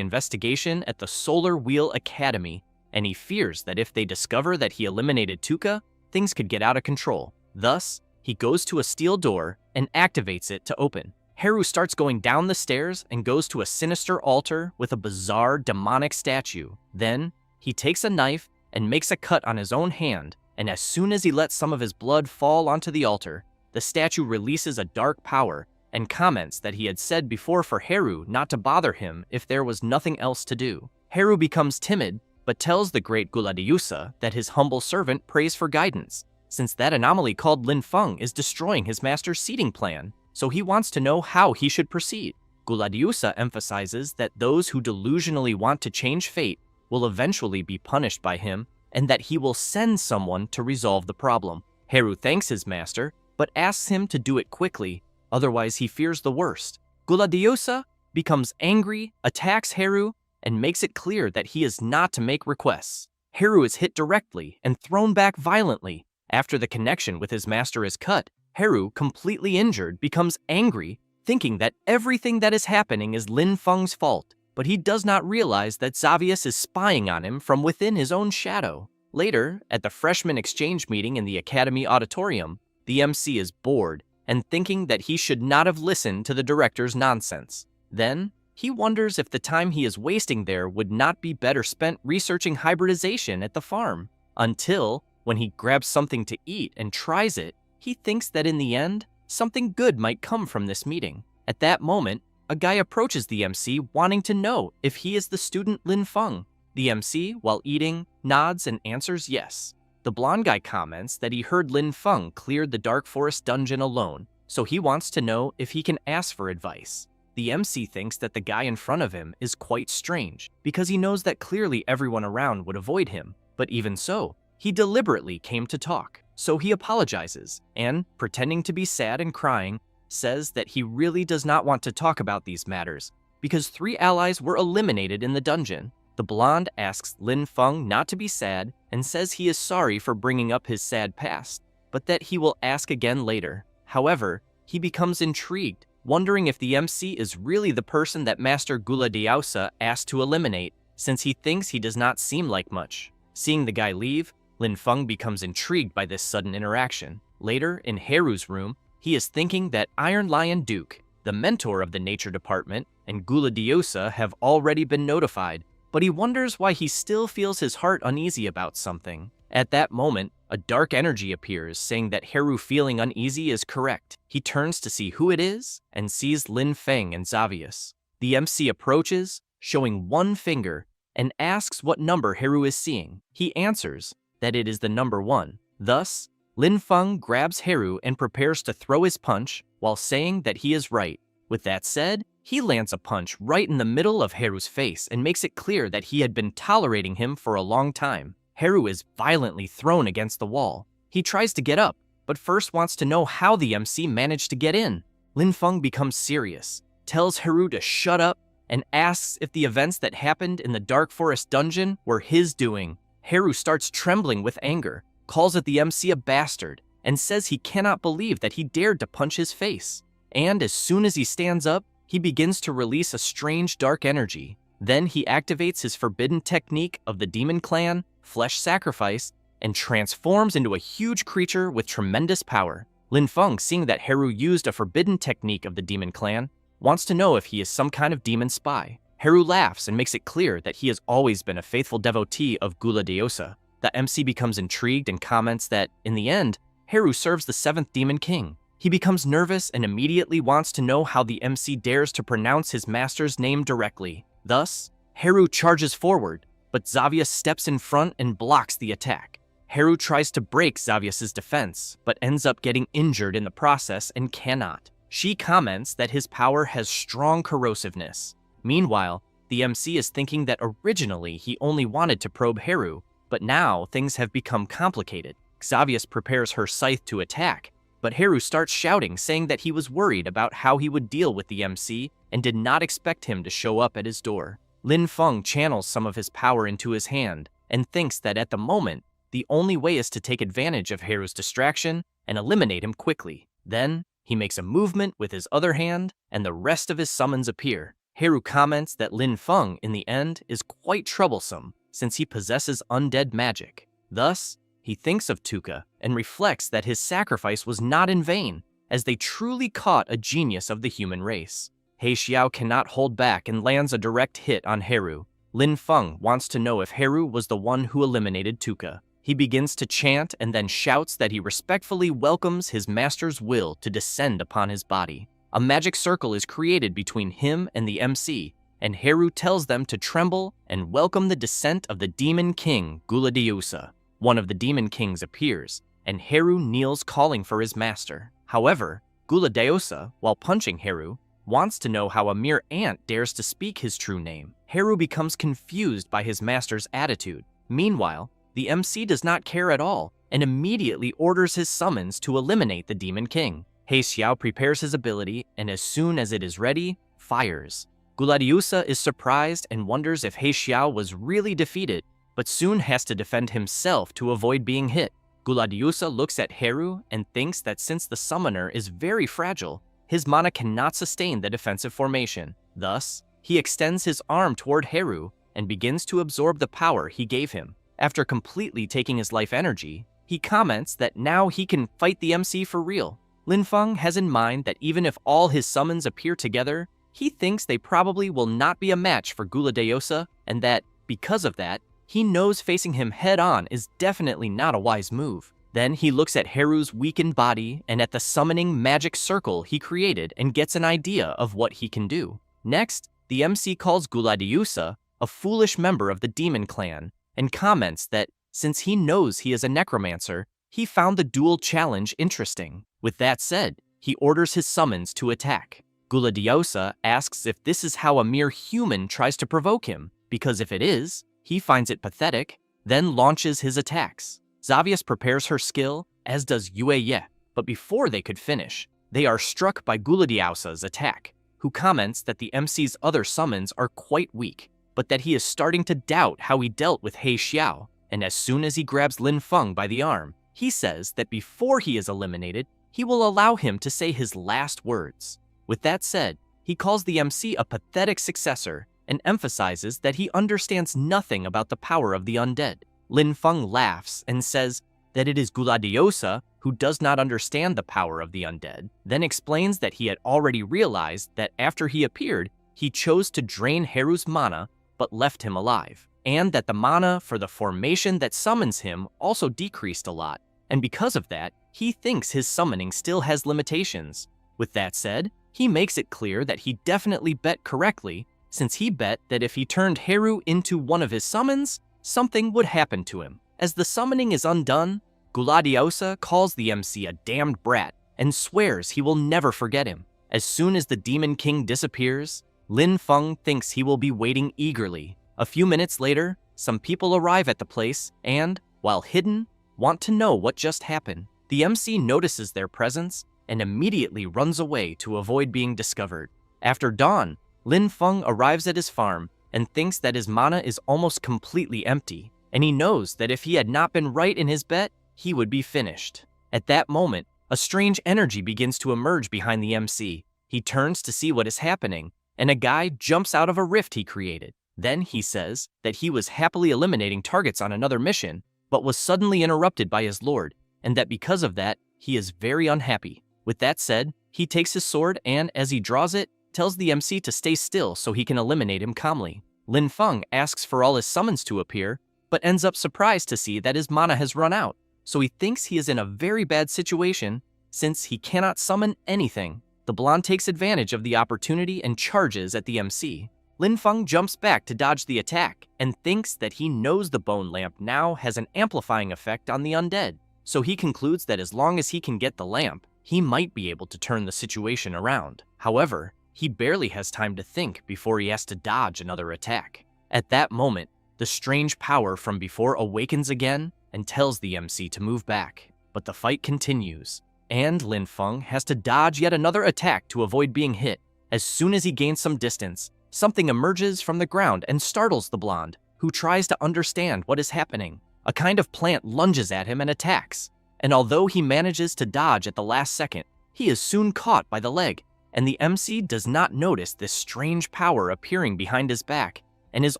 investigation at the Solar Wheel Academy, and he fears that if they discover that he eliminated Tuka, things could get out of control. Thus, he goes to a steel door and activates it to open. Haru starts going down the stairs and goes to a sinister altar with a bizarre demonic statue. Then, he takes a knife and makes a cut on his own hand, and as soon as he lets some of his blood fall onto the altar, the statue releases a dark power and comments that he had said before for Haru not to bother him if there was nothing else to do. Haru becomes timid, but tells the great Gladiusa that his humble servant prays for guidance, since that anomaly called Lin Feng is destroying his master's seating plan, so he wants to know how he should proceed. Gladiusa emphasizes that those who delusionally want to change fate will eventually be punished by him, and that he will send someone to resolve the problem. Haru thanks his master, but asks him to do it quickly, otherwise he fears the worst. Gladiusa becomes angry, attacks Haru, and makes it clear that he is not to make requests. Haru is hit directly and thrown back violently. After the connection with his master is cut, Haru, completely injured, becomes angry, thinking that everything that is happening is Lin Feng's fault, but he does not realize that Xavius is spying on him from within his own shadow. Later, at the freshman exchange meeting in the Academy auditorium, the MC is bored and thinking that he should not have listened to the director's nonsense. Then, he wonders if the time he is wasting there would not be better spent researching hybridization at the farm. Until, when he grabs something to eat and tries it, he thinks that in the end, something good might come from this meeting. At that moment, a guy approaches the MC wanting to know if he is the student Lin Feng. The MC, while eating, nods and answers yes. The blonde guy comments that he heard Lin Feng cleared the Dark Forest dungeon alone, so he wants to know if he can ask for advice. The MC thinks that the guy in front of him is quite strange, because he knows that clearly everyone around would avoid him, but even so, he deliberately came to talk. So he apologizes, and, pretending to be sad and crying, says that he really does not want to talk about these matters, because 3 allies were eliminated in the dungeon. The blonde asks Lin Feng not to be sad, and says he is sorry for bringing up his sad past, but that he will ask again later. However, he becomes intrigued, wondering if the MC is really the person that Master Gladiusa asked to eliminate, since he thinks he does not seem like much. Seeing the guy leave, Lin Feng becomes intrigued by this sudden interaction. Later, in Haru's room, he is thinking that Iron Lion Duke, the mentor of the nature department, and Gladiusa have already been notified, but he wonders why he still feels his heart uneasy about something. At that moment, a dark energy appears, saying that Haru feeling uneasy is correct. He turns to see who it is, and sees Lin Feng and Xavius. The MC approaches, showing one finger, and asks what number Haru is seeing. He answers that it is the number 1. Thus, Lin Feng grabs Haru and prepares to throw his punch, while saying that he is right. With that said, he lands a punch right in the middle of Haru's face and makes it clear that he had been tolerating him for a long time. Haru is violently thrown against the wall. He tries to get up, but first wants to know how the MC managed to get in. Lin Feng becomes serious, tells Haru to shut up, and asks if the events that happened in the Dark Forest dungeon were his doing. Haru starts trembling with anger, calls at the MC a bastard, and says he cannot believe that he dared to punch his face. And as soon as he stands up, he begins to release a strange dark energy. Then he activates his forbidden technique of the Demon Clan, Flesh Sacrifice, and transforms into a huge creature with tremendous power. Lin Feng, seeing that Haru used a forbidden technique of the Demon Clan, wants to know if he is some kind of demon spy. Haru laughs and makes it clear that he has always been a faithful devotee of Gladiusa. The MC becomes intrigued and comments that, in the end, Haru serves the 7th Demon King. He becomes nervous and immediately wants to know how the MC dares to pronounce his master's name directly. Thus, Haru charges forward, but Xavius steps in front and blocks the attack. Haru tries to break Xavius's defense, but ends up getting injured in the process and cannot. She comments that his power has strong corrosiveness. Meanwhile, the MC is thinking that originally he only wanted to probe Haru, but now things have become complicated. Xavius prepares her scythe to attack, but Haru starts shouting, saying that he was worried about how he would deal with the MC and did not expect him to show up at his door. Lin Feng channels some of his power into his hand and thinks that at the moment, the only way is to take advantage of Haru's distraction and eliminate him quickly. Then, he makes a movement with his other hand, and the rest of his summons appear. Haru comments that Lin Feng, in the end, is quite troublesome, since he possesses undead magic. Thus, he thinks of Tuka and reflects that his sacrifice was not in vain, as they truly caught a genius of the human race. He Xiao cannot hold back and lands a direct hit on Haru. Lin Feng wants to know if Haru was the one who eliminated Tuka. He begins to chant and then shouts that he respectfully welcomes his master's will to descend upon his body. A magic circle is created between him and the MC, and Haru tells them to tremble and welcome the descent of the Demon King, Guladiusa. One of the Demon Kings appears, and Haru kneels calling for his master. However, Guladiusa, while punching Haru, wants to know how a mere ant dares to speak his true name. Haru becomes confused by his master's attitude. Meanwhile, the MC does not care at all and immediately orders his summons to eliminate the Demon King. He Xiao prepares his ability and as soon as it is ready, fires. Guladiusa is surprised and wonders if He Xiao was really defeated, but soon has to defend himself to avoid being hit. Guladiusa looks at Haru and thinks that since the summoner is very fragile, his mana cannot sustain the defensive formation. Thus, he extends his arm toward Haru and begins to absorb the power he gave him. After completely taking his life energy, he comments that now he can fight the MC for real. Lin Feng has in mind that even if all his summons appear together, he thinks they probably will not be a match for Guladiusa, and that, because of that, he knows facing him head-on is definitely not a wise move. Then he looks at Haru's weakened body and at the summoning magic circle he created and gets an idea of what he can do. Next, the MC calls Guladiusa a foolish member of the demon clan, and comments that, since he knows he is a necromancer, he found the duel challenge interesting. With that said, he orders his summons to attack. Guladiusa asks if this is how a mere human tries to provoke him, because if it is, he finds it pathetic, then launches his attacks. Xavius prepares her skill, as does Yue, but before they could finish, they are struck by Guladiusa's attack, who comments that the MC's other summons are quite weak, but that he is starting to doubt how he dealt with He Xiao, and as soon as he grabs Lin Feng by the arm, he says that before he is eliminated, he will allow him to say his last words. With that said, he calls the MC a pathetic successor and emphasizes that he understands nothing about the power of the undead. Lin Feng laughs and says that it is Guladiusa who does not understand the power of the undead, then explains that he had already realized that after he appeared, he chose to drain Haru's mana but left him alive, and that the mana for the formation that summons him also decreased a lot, and because of that, he thinks his summoning still has limitations. With that said, he makes it clear that he definitely bet correctly, since he bet that if he turned Haru into one of his summons, something would happen to him. As the summoning is undone, Guladiusa calls the MC a damned brat and swears he will never forget him. As soon as the Demon King disappears, Lin Feng thinks he will be waiting eagerly. A few minutes later, some people arrive at the place and, while hidden, want to know what just happened. The MC notices their presence and immediately runs away to avoid being discovered. After dawn, Lin Feng arrives at his farm and thinks that his mana is almost completely empty, and he knows that if he had not been right in his bet, he would be finished. At that moment, a strange energy begins to emerge behind the MC. He turns to see what is happening, and a guy jumps out of a rift he created. Then he says that he was happily eliminating targets on another mission, but was suddenly interrupted by his lord, and that because of that, he is very unhappy. With that said, he takes his sword and, as he draws it, tells the MC to stay still so he can eliminate him calmly. Lin Feng asks for all his summons to appear, but ends up surprised to see that his mana has run out, so he thinks he is in a very bad situation since he cannot summon anything. The blonde takes advantage of the opportunity and charges at the MC. Lin Feng jumps back to dodge the attack and thinks that he knows the bone lamp now has an amplifying effect on the undead. So he concludes that as long as he can get the lamp, he might be able to turn the situation around. However, he barely has time to think before he has to dodge another attack. At that moment, the strange power from before awakens again and tells the MC to move back. But the fight continues, and Lin Feng has to dodge yet another attack to avoid being hit. As soon as he gains some distance, something emerges from the ground and startles the blonde, who tries to understand what is happening. A kind of plant lunges at him and attacks, and although he manages to dodge at the last second, he is soon caught by the leg, and the MC does not notice this strange power appearing behind his back, and is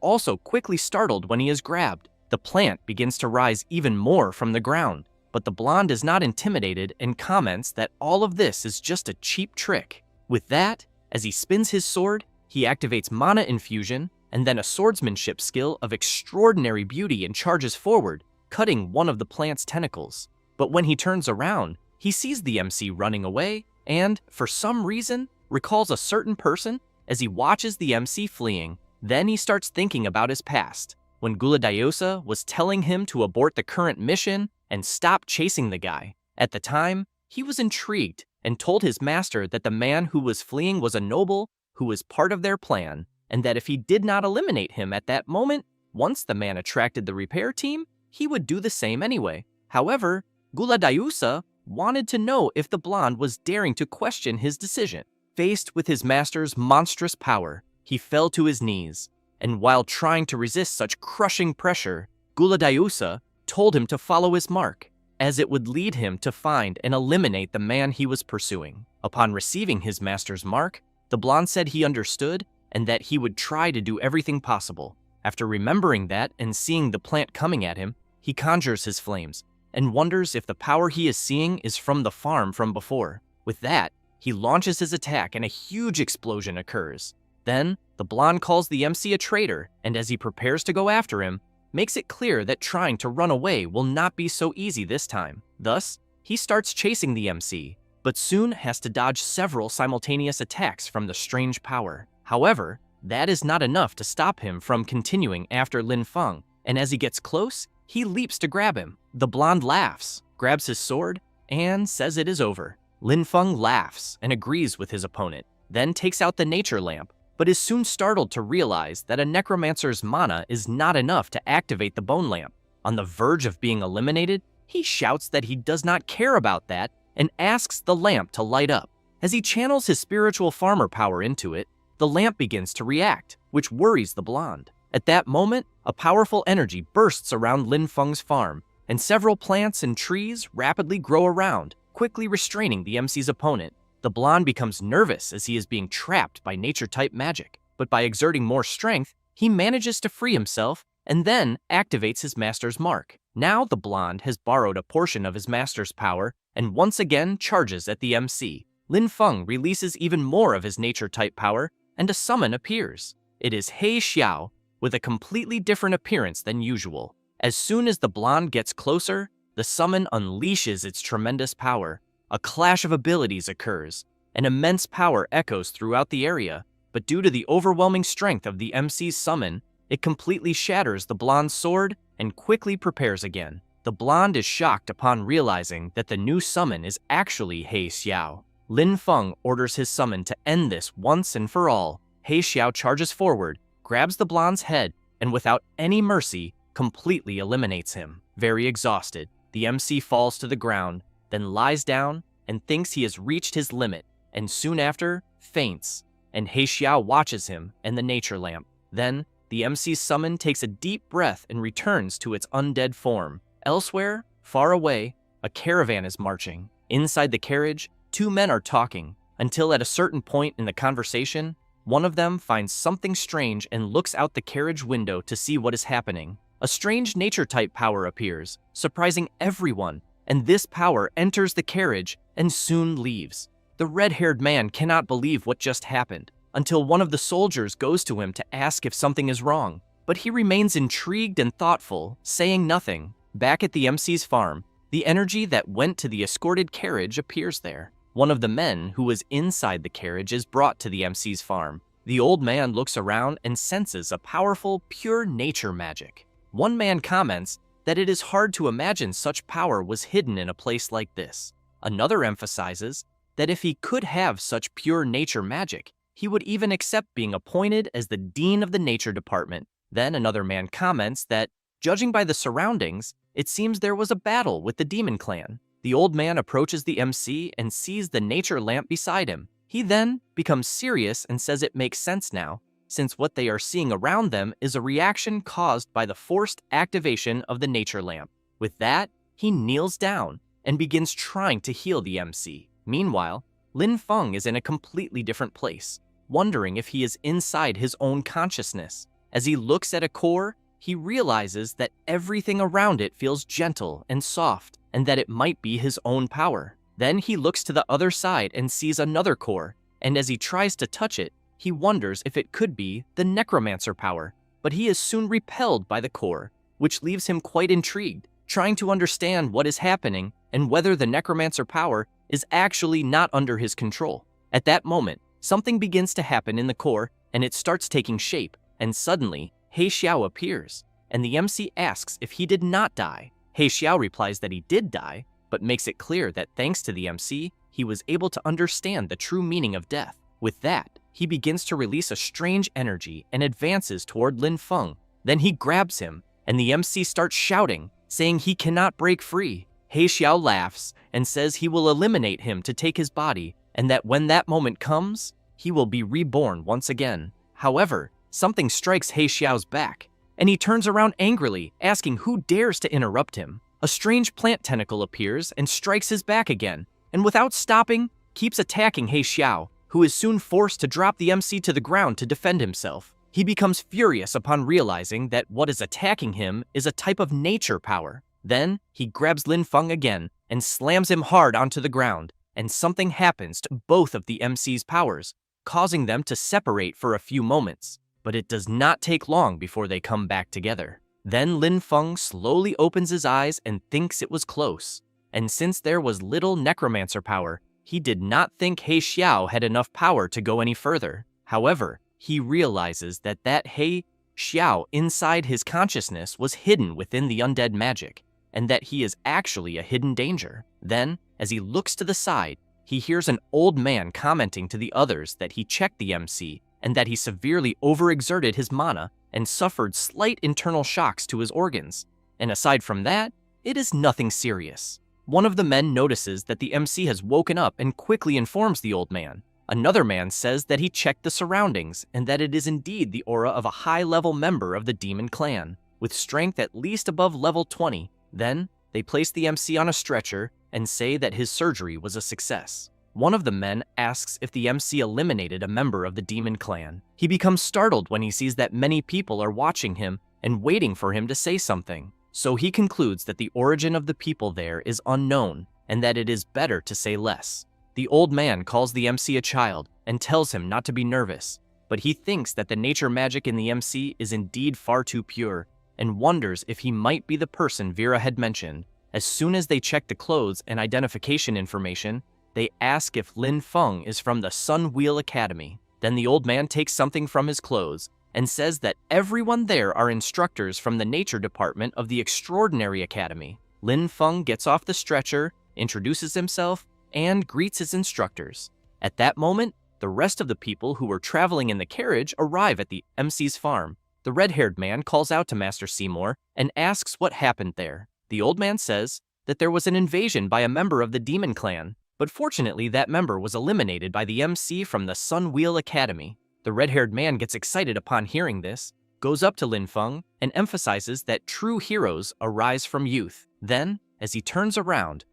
also quickly startled when he is grabbed. The plant begins to rise even more from the ground, but the blonde is not intimidated and comments that all of this is just a cheap trick. With that, as he spins his sword, he activates mana infusion and then a swordsmanship skill of extraordinary beauty and charges forward, cutting one of the plant's tentacles. But when he turns around, he sees the MC running away and, for some reason, recalls a certain person as he watches the MC fleeing. Then he starts thinking about his past, when Guladiosa was telling him to abort the current mission and stop chasing the guy. At the time, he was intrigued and told his master that the man who was fleeing was a noble who was part of their plan, and that if he did not eliminate him at that moment, once the man attracted the repair team, he would do the same anyway. However, Guladiosa wanted to know if the blonde was daring to question his decision. Faced with his master's monstrous power, he fell to his knees, and while trying to resist such crushing pressure, Guladiosa told him to follow his mark, as it would lead him to find and eliminate the man he was pursuing. Upon receiving his master's mark, the blonde said he understood and that he would try to do everything possible. After remembering that and seeing the plant coming at him, he conjures his flames and wonders if the power he is seeing is from the farm from before. With that, he launches his attack and a huge explosion occurs. Then, the blonde calls the MC a traitor, and as he prepares to go after him, makes it clear that trying to run away will not be so easy this time. Thus, he starts chasing the MC, but soon has to dodge several simultaneous attacks from the strange power. However, that is not enough to stop him from continuing after Lin Feng, and as he gets close, he leaps to grab him. The blonde laughs, grabs his sword, and says it is over. Lin Feng laughs and agrees with his opponent, then takes out the nature lamp, but is soon startled to realize that a necromancer's mana is not enough to activate the bone lamp. On the verge of being eliminated, he shouts that he does not care about that and asks the lamp to light up. As he channels his spiritual farmer power into it, the lamp begins to react, which worries the blonde. At that moment, a powerful energy bursts around Lin Feng's farm, and several plants and trees rapidly grow around, quickly restraining the MC's opponent. The blonde becomes nervous as he is being trapped by nature-type magic, but by exerting more strength, he manages to free himself and then activates his master's mark. Now the blonde has borrowed a portion of his master's power and once again charges at the MC. Lin Feng releases even more of his nature-type power, and a summon appears. It is He Xiao, with a completely different appearance than usual. As soon as the blonde gets closer, the summon unleashes its tremendous power. A clash of abilities occurs, and immense power echoes throughout the area, but due to the overwhelming strength of the MC's summon, it completely shatters the blonde's sword and quickly prepares again. The blonde is shocked upon realizing that the new summon is actually He Xiao. Lin Feng orders his summon to end this once and for all. He Xiao charges forward, grabs the blonde's head, and without any mercy, completely eliminates him. Very exhausted, the MC falls to the ground, then lies down and thinks he has reached his limit, and soon after, faints, and He Xiao watches him and the nature lamp. Then, the MC's summon takes a deep breath and returns to its undead form. Elsewhere, far away, a caravan is marching. Inside the carriage, two men are talking, until at a certain point in the conversation, one of them finds something strange and looks out the carriage window to see what is happening. A strange nature-type power appears, surprising everyone, and this power enters the carriage and soon leaves. The red-haired man cannot believe what just happened, until one of the soldiers goes to him to ask if something is wrong, but he remains intrigued and thoughtful, saying nothing. Back at the MC's farm, the energy that went to the escorted carriage appears there. One of the men who was inside the carriage is brought to the MC's farm, The old man looks around and senses a powerful, pure nature magic. One man comments that it is hard to imagine such power was hidden in a place like this. Another emphasizes that if he could have such pure nature magic, he would even accept being appointed as the dean of the nature department. Then another man comments that, judging by the surroundings, it seems there was a battle with the demon clan. The old man approaches the MC and sees the nature lamp beside him. He then becomes serious and says it makes sense now, since what they are seeing around them is a reaction caused by the forced activation of the nature lamp. With that, he kneels down and begins trying to heal the MC. Meanwhile, Lin Feng is in a completely different place, wondering if he is inside his own consciousness. As he looks at a core, he realizes that everything around it feels gentle and soft, and that it might be his own power. Then he looks to the other side and sees another core, and as he tries to touch it, he wonders if it could be the Necromancer power, but he is soon repelled by the core, which leaves him quite intrigued, trying to understand what is happening and whether the Necromancer power is actually not under his control. At that moment, something begins to happen in the core, and it starts taking shape, and suddenly, He Xiao appears, and the MC asks if he did not die. He Xiao replies that he did die, but makes it clear that thanks to the MC, he was able to understand the true meaning of death. With that, he begins to release a strange energy and advances toward Lin Feng. Then he grabs him, and the MC starts shouting, saying he cannot break free. He Xiao laughs and says he will eliminate him to take his body, and that when that moment comes, he will be reborn once again. However, something strikes He Xiao's back, and he turns around angrily, asking who dares to interrupt him. A strange plant tentacle appears and strikes his back again, and without stopping, keeps attacking He Xiao, who is soon forced to drop the MC to the ground to defend himself. He becomes furious upon realizing that what is attacking him is a type of nature power. Then, he grabs Lin Feng again and slams him hard onto the ground, and something happens to both of the MC's powers, causing them to separate for a few moments. But it does not take long before they come back together. Then Lin Feng slowly opens his eyes and thinks it was close. And since there was little Necromancer power, he did not think He Xiao had enough power to go any further. However, he realizes that He Xiao inside his consciousness was hidden within the undead magic, and that he is actually a hidden danger. Then, as he looks to the side, he hears an old man commenting to the others that he checked the MC and that he severely overexerted his mana and suffered slight internal shocks to his organs. And aside from that, it is nothing serious. One of the men notices that the MC has woken up and quickly informs the old man. Another man says that he checked the surroundings and that it is indeed the aura of a high-level member of the demon clan, with strength at least above level 20. Then, they place the MC on a stretcher and say that his surgery was a success. One of the men asks if the MC eliminated a member of the demon clan. He becomes startled when he sees that many people are watching him and waiting for him to say something. So he concludes that the origin of the people there is unknown and that it is better to say less. The old man calls the MC a child and tells him not to be nervous, but he thinks that the nature magic in the MC is indeed far too pure and wonders if he might be the person Vera had mentioned. As soon as they check the clothes and identification information, they ask if Lin Feng is from the Sun Wheel Academy. Then the old man takes something from his clothes and says that everyone there are instructors from the nature department of the Extraordinary Academy. Lin Feng gets off the stretcher, introduces himself, and greets his instructors. At that moment, the rest of the people who were traveling in the carriage arrive at the MC's farm. The red-haired man calls out to Master Seymour and asks what happened there. The old man says that there was an invasion by a member of the demon clan, but fortunately that member was eliminated by the MC from the Sun Wheel Academy. The red-haired man gets excited upon hearing this, goes up to Lin Feng, and emphasizes that true heroes arise from youth. Then, as he turns around,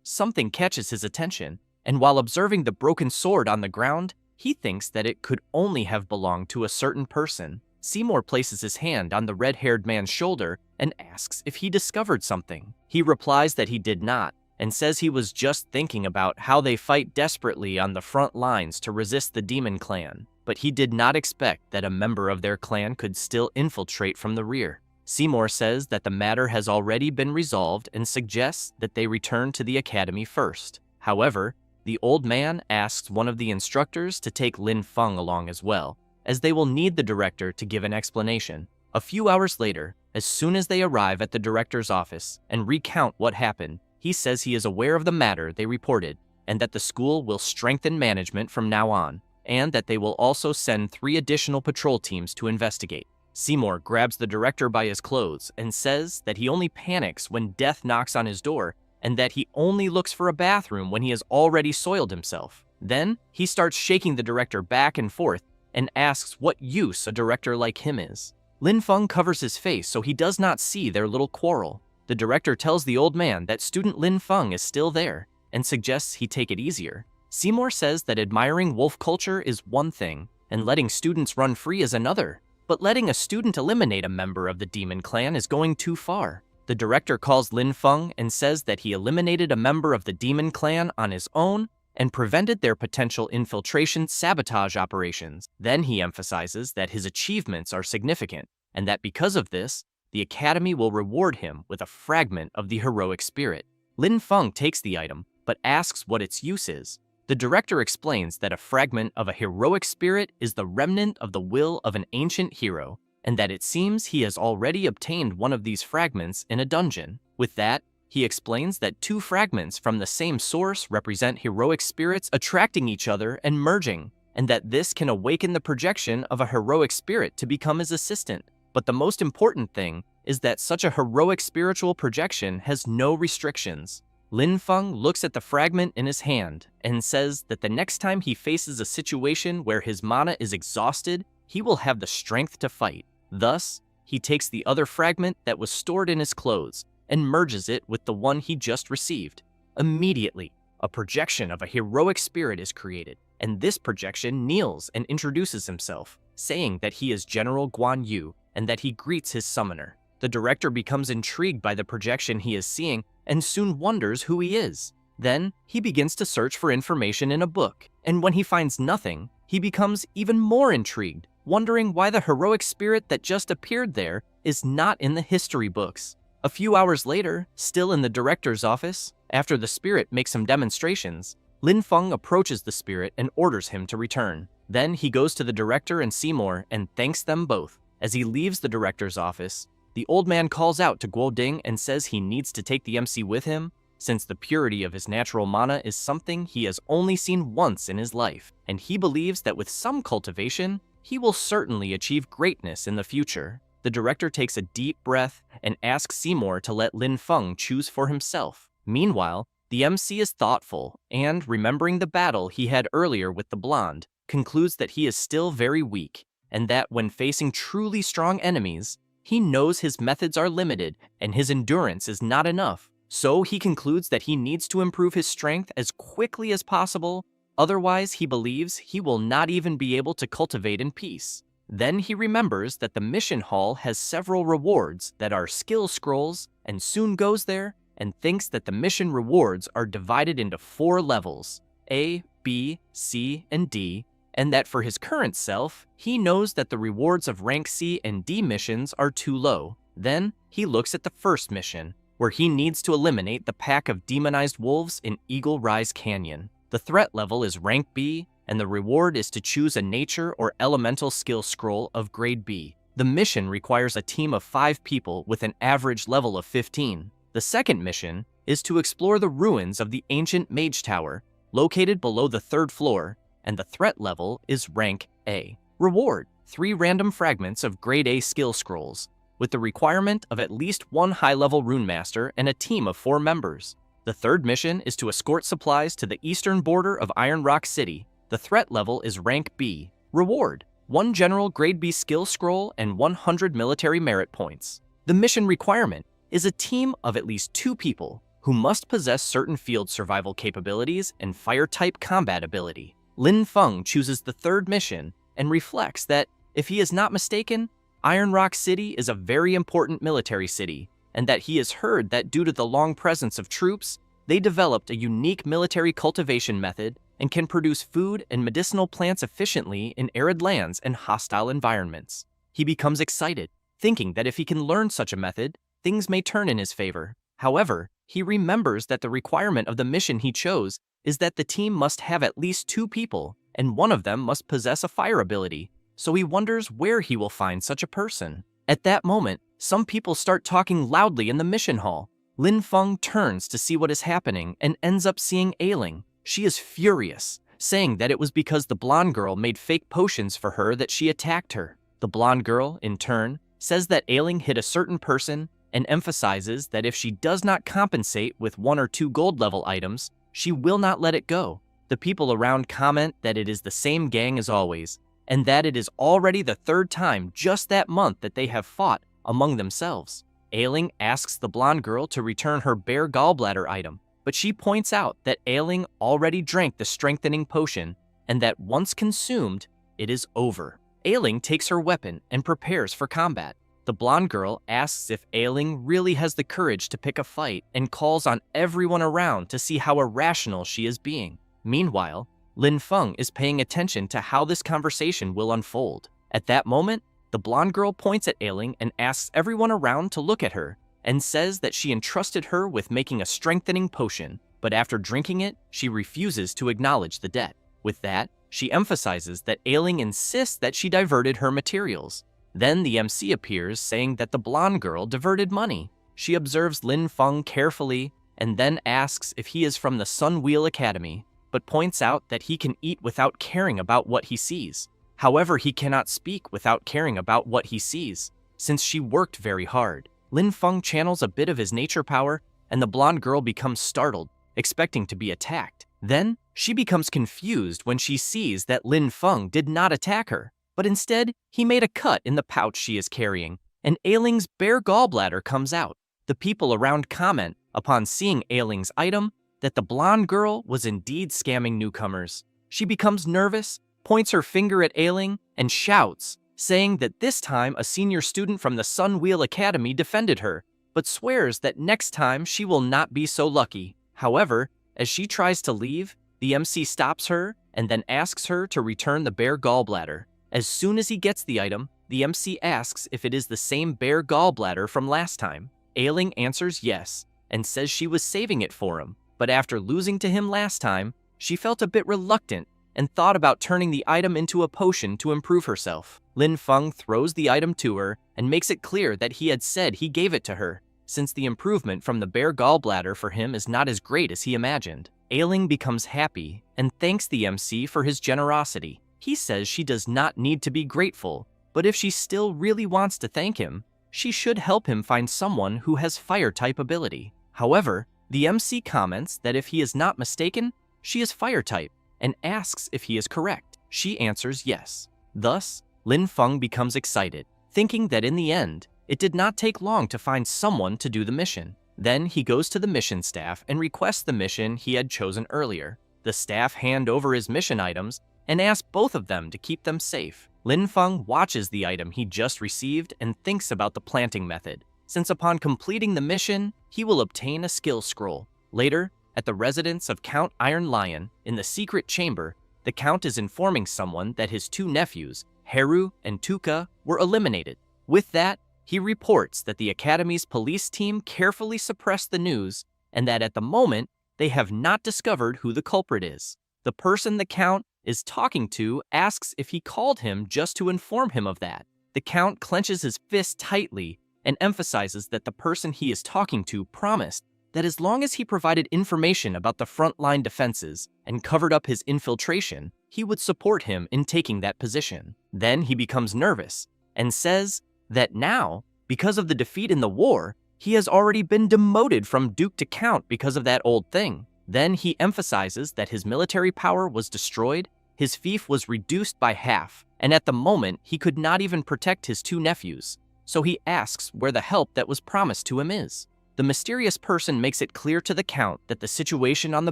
something catches his attention, and while observing the broken sword on the ground, he thinks that it could only have belonged to a certain person. Seymour places his hand on the red-haired man's shoulder and asks if he discovered something. He replies that he did not, and says he was just thinking about how they fight desperately on the front lines to resist the demon clan, but he did not expect that a member of their clan could still infiltrate from the rear. Seymour says that the matter has already been resolved and suggests that they return to the academy first. However, The old man asks one of the instructors to take Lin Feng along as well, as they will need the director to give an explanation. A few hours later, as soon as they arrive at the director's office and recount what happened, he says he is aware of the matter they reported and that the school will strengthen management from now on, and that they will also send 3 additional patrol teams to investigate. Seymour grabs the director by his clothes and says that he only panics when death knocks on his door and that he only looks for a bathroom when he has already soiled himself. Then, he starts shaking the director back and forth and asks what use a director like him is. Lin Feng covers his face so he does not see their little quarrel. The director tells the old man that student Lin Feng is still there and suggests he take it easier. Seymour says that admiring wolf culture is one thing and letting students run free is another, but letting a student eliminate a member of the demon clan is going too far. The director calls Lin Feng and says that he eliminated a member of the demon clan on his own and prevented their potential infiltration sabotage operations. Then he emphasizes that his achievements are significant and that because of this, the academy will reward him with a fragment of the heroic spirit. Lin Feng takes the item, but asks what its use is. The director explains that a fragment of a heroic spirit is the remnant of the will of an ancient hero, and that it seems he has already obtained one of these fragments in a dungeon. With that, he explains that 2 fragments from the same source represent heroic spirits attracting each other and merging, and that this can awaken the projection of a heroic spirit to become his assistant. But the most important thing is that such a heroic spiritual projection has no restrictions. Lin Feng looks at the fragment in his hand and says that the next time he faces a situation where his mana is exhausted, he will have the strength to fight. Thus, he takes the other fragment that was stored in his clothes and merges it with the one he just received. Immediately, a projection of a heroic spirit is created, and this projection kneels and introduces himself, saying that he is General Guan Yu and that he greets his summoner. The director becomes intrigued by the projection he is seeing and soon wonders who he is. Then, he begins to search for information in a book, and when he finds nothing, he becomes even more intrigued, wondering why the heroic spirit that just appeared there is not in the history books. A few hours later, still in the director's office, after the spirit makes some demonstrations, Lin Feng approaches the spirit and orders him to return. Then he goes to the director and Seymour and thanks them both. As he leaves the director's office, the old man calls out to Guo Ding and says he needs to take the MC with him, since the purity of his natural mana is something he has only seen once in his life, and he believes that with some cultivation, he will certainly achieve greatness in the future. The director takes a deep breath and asks Seymour to let Lin Feng choose for himself. Meanwhile, the MC is thoughtful and, remembering the battle he had earlier with the blonde, concludes that he is still very weak, and that when facing truly strong enemies, he knows his methods are limited and his endurance is not enough. So he concludes that he needs to improve his strength as quickly as possible, otherwise he believes he will not even be able to cultivate in peace. Then he remembers that the mission hall has several rewards that are skill scrolls and soon goes there and thinks that the mission rewards are divided into 4 levels, A, B, C, and D, and that for his current self, he knows that the rewards of rank C and D missions are too low. Then he looks at the first mission, where he needs to eliminate the pack of demonized wolves in Eagle Rise Canyon. The threat level is rank B, and the reward is to choose a nature or elemental skill scroll of grade B. The mission requires a team of 5 people with an average level of 15. The second mission is to explore the ruins of the ancient mage tower, located below the 3rd floor, and the threat level is rank A. Reward: 3 random fragments of grade A skill scrolls, with the requirement of at least 1 high-level rune master and a team of 4 members. The third mission is to escort supplies to the eastern border of Iron Rock City. The threat level is rank B. Reward: 1 general grade B skill scroll and 100 military merit points. The mission requirement is a team of at least 2 people who must possess certain field survival capabilities and fire-type combat ability. Lin Feng chooses the third mission and reflects that, if he is not mistaken, Iron Rock City is a very important military city, and that he has heard that due to the long presence of troops, they developed a unique military cultivation method and can produce food and medicinal plants efficiently in arid lands and hostile environments. He becomes excited, thinking that if he can learn such a method, things may turn in his favor. However, he remembers that the requirement of the mission he chose is that the team must have at least 2 people, and one of them must possess a fire ability, so he wonders where he will find such a person. At that moment, some people start talking loudly in the mission hall. Lin Feng turns to see what is happening and ends up seeing Ailing. She is furious, saying that it was because the blonde girl made fake potions for her that she attacked her. The blonde girl, in turn, says that Ailing hit a certain person and emphasizes that if she does not compensate with 1 or 2 gold level items, she will not let it go. The people around comment that it is the same gang as always, and that it is already the 3rd time just that month that they have fought among themselves. Ailing asks the blonde girl to return her bare gallbladder item, but she points out that Ailing already drank the strengthening potion and that once consumed, it is over. Ailing takes her weapon and prepares for combat. The blonde girl asks if Ailing really has the courage to pick a fight and calls on everyone around to see how irrational she is being. Meanwhile, Lin Feng is paying attention to how this conversation will unfold. At that moment, the blonde girl points at Ailing and asks everyone around to look at her and says that she entrusted her with making a strengthening potion, but after drinking it, she refuses to acknowledge the debt. With that, she emphasizes that Ailing insists that she diverted her materials. Then the MC appears saying that the blonde girl diverted money. She observes Lin Feng carefully and then asks if he is from the Sun Wheel Academy, but points out that he can eat without caring about what he sees. However, he cannot speak without caring about what he sees, since she worked very hard. Lin Feng channels a bit of his nature power, and the blonde girl becomes startled, expecting to be attacked. Then, she becomes confused when she sees that Lin Feng did not attack her, but instead, he made a cut in the pouch she is carrying, and Ailing's bare gallbladder comes out. The people around comment, upon seeing Ailing's item, that the blonde girl was indeed scamming newcomers. She becomes nervous, points her finger at Ailing, and shouts, saying that this time a senior student from the Sun Wheel Academy defended her, but swears that next time she will not be so lucky. However, as she tries to leave, the MC stops her and then asks her to return the bare gallbladder. As soon as he gets the item, the MC asks if it is the same bare gallbladder from last time. Ailing answers yes, and says she was saving it for him, but after losing to him last time, she felt a bit reluctant and thought about turning the item into a potion to improve herself. Lin Feng throws the item to her and makes it clear that he had said he gave it to her, since the improvement from the bare gallbladder for him is not as great as he imagined. Ailing becomes happy and thanks the MC for his generosity. He says she does not need to be grateful, but if she still really wants to thank him, she should help him find someone who has fire-type ability. However, the MC comments that if he is not mistaken, she is fire-type, and asks if he is correct. She answers yes. Thus, Lin Feng becomes excited, thinking that in the end, it did not take long to find someone to do the mission. Then he goes to the mission staff and requests the mission he had chosen earlier. The staff hand over his mission items and ask both of them to keep them safe. Lin Feng watches the item he just received and thinks about the planting method, since upon completing the mission, he will obtain a skill scroll. Later, at the residence of Count Iron Lion, in the secret chamber, the Count is informing someone that his 2 nephews, Haru and Tuka, were eliminated. With that, he reports that the Academy's police team carefully suppressed the news and that at the moment, they have not discovered who the culprit is. The person the Count is talking to asks if he called him just to inform him of that. The Count clenches his fist tightly and emphasizes that the person he is talking to promised that as long as he provided information about the frontline defenses and covered up his infiltration, he would support him in taking that position. Then he becomes nervous and says that now, because of the defeat in the war, he has already been demoted from Duke to Count because of that old thing. Then he emphasizes that his military power was destroyed, his fief was reduced by half, and at the moment he could not even protect his 2 nephews. So he asks where the help that was promised to him is. The mysterious person makes it clear to the Count that the situation on the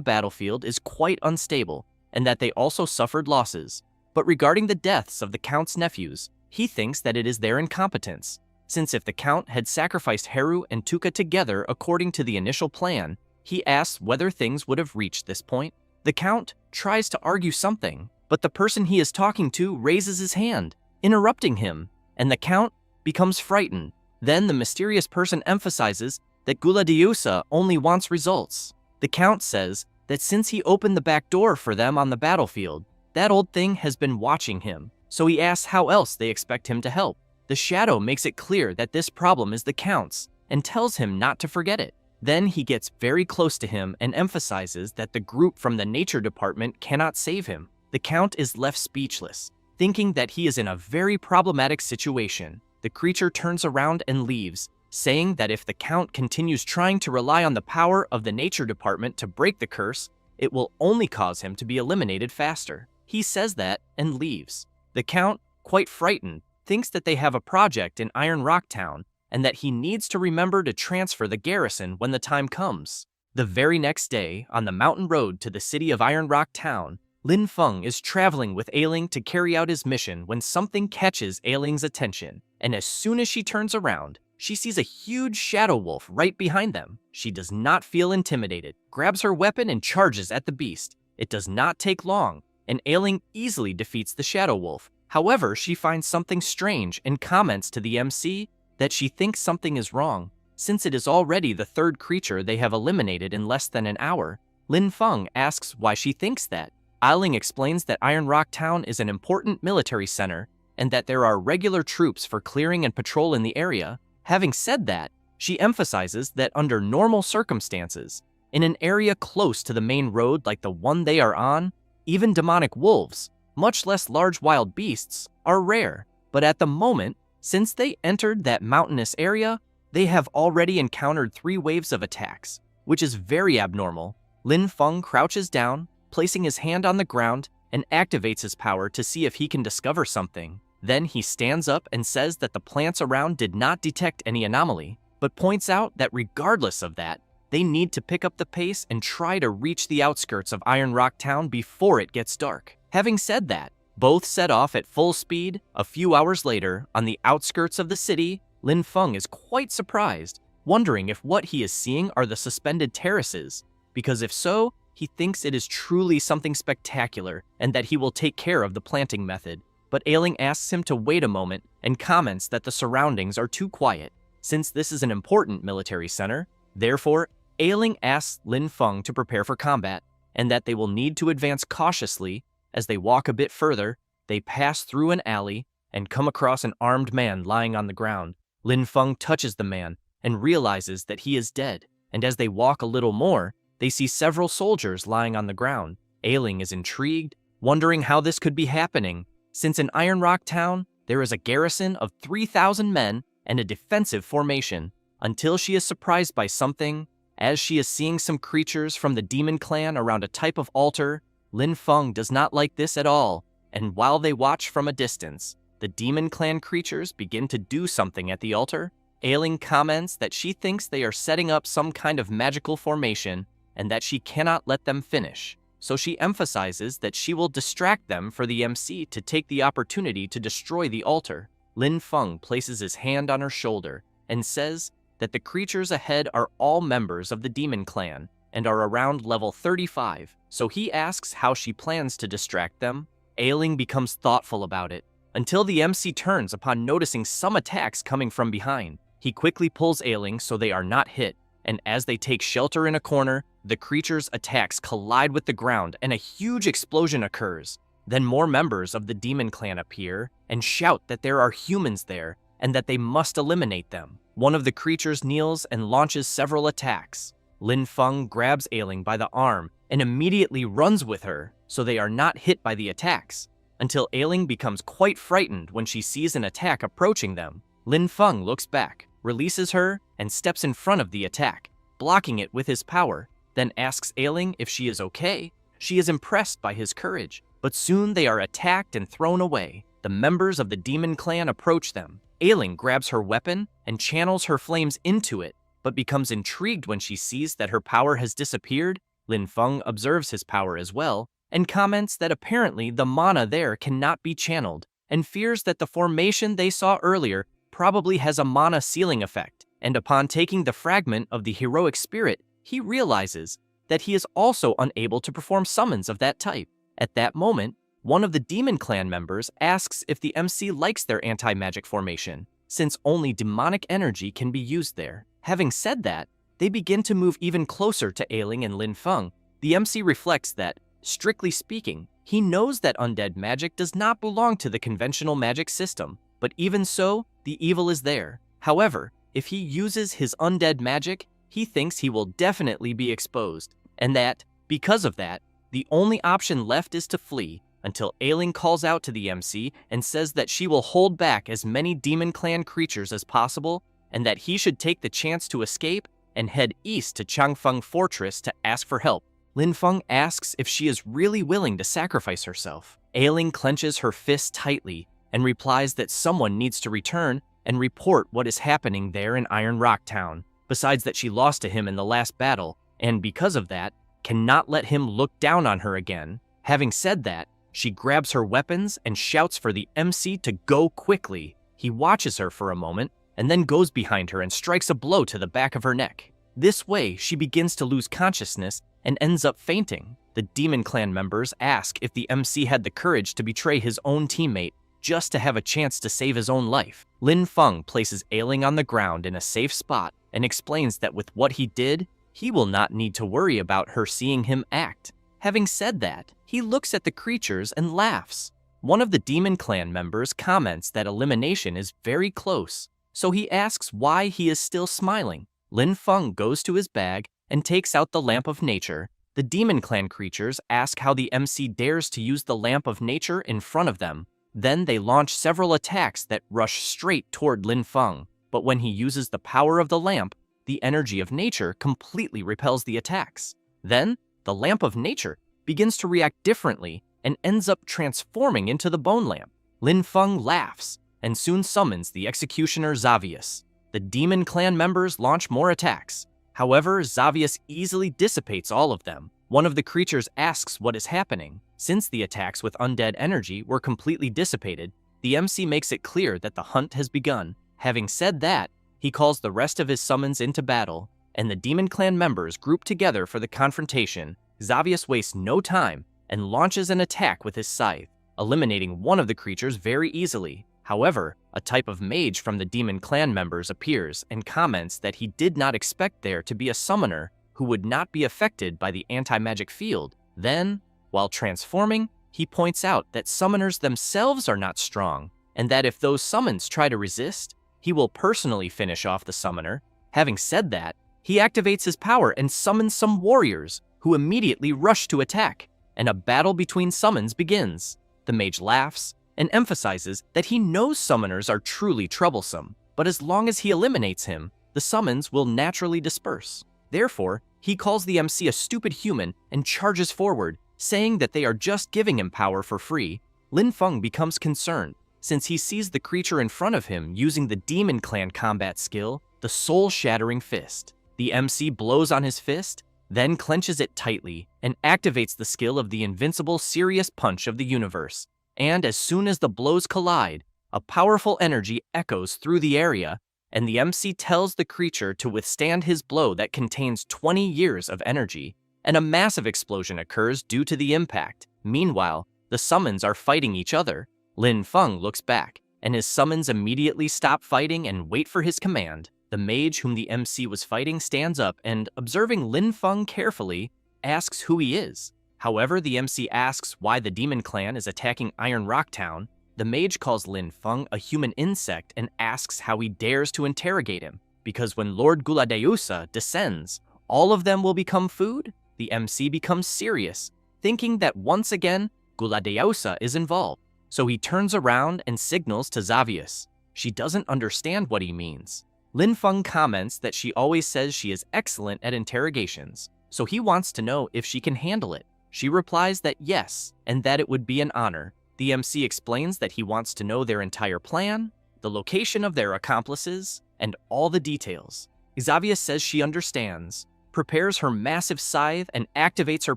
battlefield is quite unstable and that they also suffered losses. But regarding the deaths of the Count's nephews, he thinks that it is their incompetence, since if the Count had sacrificed Haru and Tuka together according to the initial plan, he asks whether things would have reached this point. The Count tries to argue something, but the person he is talking to raises his hand, interrupting him, and the Count becomes frightened. Then the mysterious person emphasizes that Guladiusa only wants results. The Count says that since he opened the back door for them on the battlefield, that old thing has been watching him, so he asks how else they expect him to help. The shadow makes it clear that this problem is the Count's and tells him not to forget it. Then he gets very close to him and emphasizes that the group from the nature department cannot save him. The Count is left speechless, thinking that he is in a very problematic situation. The creature turns around and leaves, saying that if the Count continues trying to rely on the power of the nature department to break the curse, it will only cause him to be eliminated faster. He says that and leaves. The Count, quite frightened, thinks that they have a project in Iron Rock Town and that he needs to remember to transfer the garrison when the time comes. The very next day, on the mountain road to the city of Iron Rock Town, Lin Feng is traveling with Ailing to carry out his mission when something catches Ailing's attention, and as soon as she turns around, she sees a huge shadow wolf right behind them. She does not feel intimidated, grabs her weapon and charges at the beast. It does not take long, and Ailing easily defeats the shadow wolf. However, she finds something strange and comments to the MC that she thinks something is wrong, since it is already the third creature they have eliminated in less than an hour. Lin Feng asks why she thinks that. Ailing explains that Iron Rock Town is an important military center and that there are regular troops for clearing and patrol in the area. Having said that, she emphasizes that under normal circumstances, in an area close to the main road like the one they are on, even demonic wolves, much less large wild beasts, are rare. But at the moment, since they entered that mountainous area, they have already encountered 3 waves of attacks, which is very abnormal. Lin Feng crouches down, placing his hand on the ground, and activates his power to see if he can discover something. Then he stands up and says that the plants around did not detect any anomaly, but points out that regardless of that, they need to pick up the pace and try to reach the outskirts of Iron Rock Town before it gets dark. Having said that, both set off at full speed. A few hours later, on the outskirts of the city, Lin Feng is quite surprised, wondering if what he is seeing are the suspended terraces, because if so, he thinks it is truly something spectacular and that he will take care of the planting method. But Ailing asks him to wait a moment and comments that the surroundings are too quiet, since this is an important military center. Therefore, Ailing asks Lin Feng to prepare for combat, and that they will need to advance cautiously. As they walk a bit further, they pass through an alley and come across an armed man lying on the ground. Lin Feng touches the man and realizes that he is dead, and as they walk a little more, they see several soldiers lying on the ground. Ailing is intrigued, wondering how this could be happening, since in Iron Rock Town, there is a garrison of 3,000 men and a defensive formation, until she is surprised by something. As she is seeing some creatures from the demon clan around a type of altar, Lin Feng does not like this at all, and while they watch from a distance, the demon clan creatures begin to do something at the altar. Ailing comments that she thinks they are setting up some kind of magical formation and that she cannot let them finish, so she emphasizes that she will distract them for the MC to take the opportunity to destroy the altar. Lin Feng places his hand on her shoulder and says that the creatures ahead are all members of the demon clan and are around level 35, so he asks how she plans to distract them. Ailing becomes thoughtful about it, until the MC turns upon noticing some attacks coming from behind. He quickly pulls Ailing so they are not hit, and as they take shelter in a corner, the creature's attacks collide with the ground and a huge explosion occurs. Then more members of the demon clan appear and shout that there are humans there and that they must eliminate them. One of the creatures kneels and launches several attacks. Lin Feng grabs Ailing by the arm and immediately runs with her so they are not hit by the attacks, until Ailing becomes quite frightened when she sees an attack approaching them. Lin Feng looks back, releases her, and steps in front of the attack, blocking it with his power, then asks Ailing if she is okay. She is impressed by his courage, but soon they are attacked and thrown away. The members of the demon clan approach them. Ailing grabs her weapon and channels her flames into it, but becomes intrigued when she sees that her power has disappeared. Lin Feng observes his power as well, and comments that apparently the mana there cannot be channeled, and fears that the formation they saw earlier probably has a mana sealing effect. And upon taking the fragment of the heroic spirit, he realizes that he is also unable to perform summons of that type. At that moment, one of the demon clan members asks if the MC likes their anti-magic formation, since only demonic energy can be used there. Having said that, they begin to move even closer to Ailing and Lin Feng. The MC reflects that, strictly speaking, he knows that undead magic does not belong to the conventional magic system, but even so, the evil is there. However, if he uses his undead magic, he thinks he will definitely be exposed, and that, because of that, the only option left is to flee, until Ailing calls out to the MC and says that she will hold back as many Demon Clan creatures as possible, and that he should take the chance to escape and head east to Changfeng Fortress to ask for help. Lin Feng asks if she is really willing to sacrifice herself. Ailing clenches her fist tightly and replies that someone needs to return and report what is happening there in Iron Rock Town, besides that she lost to him in the last battle, and because of that, cannot let him look down on her again. Having said that, she grabs her weapons and shouts for the MC to go quickly. He watches her for a moment and then goes behind her and strikes a blow to the back of her neck. This way, she begins to lose consciousness and ends up fainting. The Demon Clan members ask if the MC had the courage to betray his own teammate just to have a chance to save his own life. Lin Feng places Ailing on the ground in a safe spot and explains that with what he did, he will not need to worry about her seeing him act. Having said that, he looks at the creatures and laughs. One of the Demon Clan members comments that elimination is very close, so he asks why he is still smiling. Lin Feng goes to his bag and takes out the Lamp of Nature. The Demon Clan creatures ask how the MC dares to use the Lamp of Nature in front of them. Then they launch several attacks that rush straight toward Lin Feng, but when he uses the power of the lamp, the energy of nature completely repels the attacks. Then, the Lamp of Nature begins to react differently and ends up transforming into the Bone Lamp. Lin Feng laughs and soon summons the executioner Xavius. The Demon Clan members launch more attacks. However, Xavius easily dissipates all of them. One of the creatures asks what is happening. Since the attacks with undead energy were completely dissipated, the MC makes it clear that the hunt has begun. Having said that, he calls the rest of his summons into battle, and the Demon Clan members group together for the confrontation. Xavius wastes no time and launches an attack with his scythe, eliminating one of the creatures very easily. However, a type of mage from the Demon Clan members appears and comments that he did not expect there to be a summoner who would not be affected by the anti-magic field. Then, while transforming, he points out that summoners themselves are not strong, and that if those summons try to resist, he will personally finish off the summoner. Having said that, he activates his power and summons some warriors, who immediately rush to attack, and a battle between summons begins. The mage laughs and emphasizes that he knows summoners are truly troublesome, but as long as he eliminates him, the summons will naturally disperse. Therefore, he calls the MC a stupid human and charges forward, saying that they are just giving him power for free. Lin Feng becomes concerned, since he sees the creature in front of him using the Demon Clan combat skill, the Soul-Shattering Fist. The MC blows on his fist, then clenches it tightly and activates the skill of the invincible Serious Punch of the universe. And as soon as the blows collide, a powerful energy echoes through the area, and the MC tells the creature to withstand his blow that contains 20 years of energy, and a massive explosion occurs due to the impact. Meanwhile, the summons are fighting each other. Lin Feng looks back, and his summons immediately stop fighting and wait for his command. The mage whom the MC was fighting stands up and, observing Lin Feng carefully, asks who he is. However, the MC asks why the Demon Clan is attacking Iron Rock Town. The mage calls Lin Feng a human insect and asks how he dares to interrogate him, because when Lord Guladeusa descends, all of them will become food? The MC becomes serious, thinking that once again, Guladeusa is involved. So he turns around and signals to Xavius. She doesn't understand what he means. Lin Feng comments that she always says she is excellent at interrogations, so he wants to know if she can handle it. She replies that yes, and that it would be an honor. The MC explains that he wants to know their entire plan, the location of their accomplices, and all the details. Xavius says she understands, prepares her massive scythe, and activates her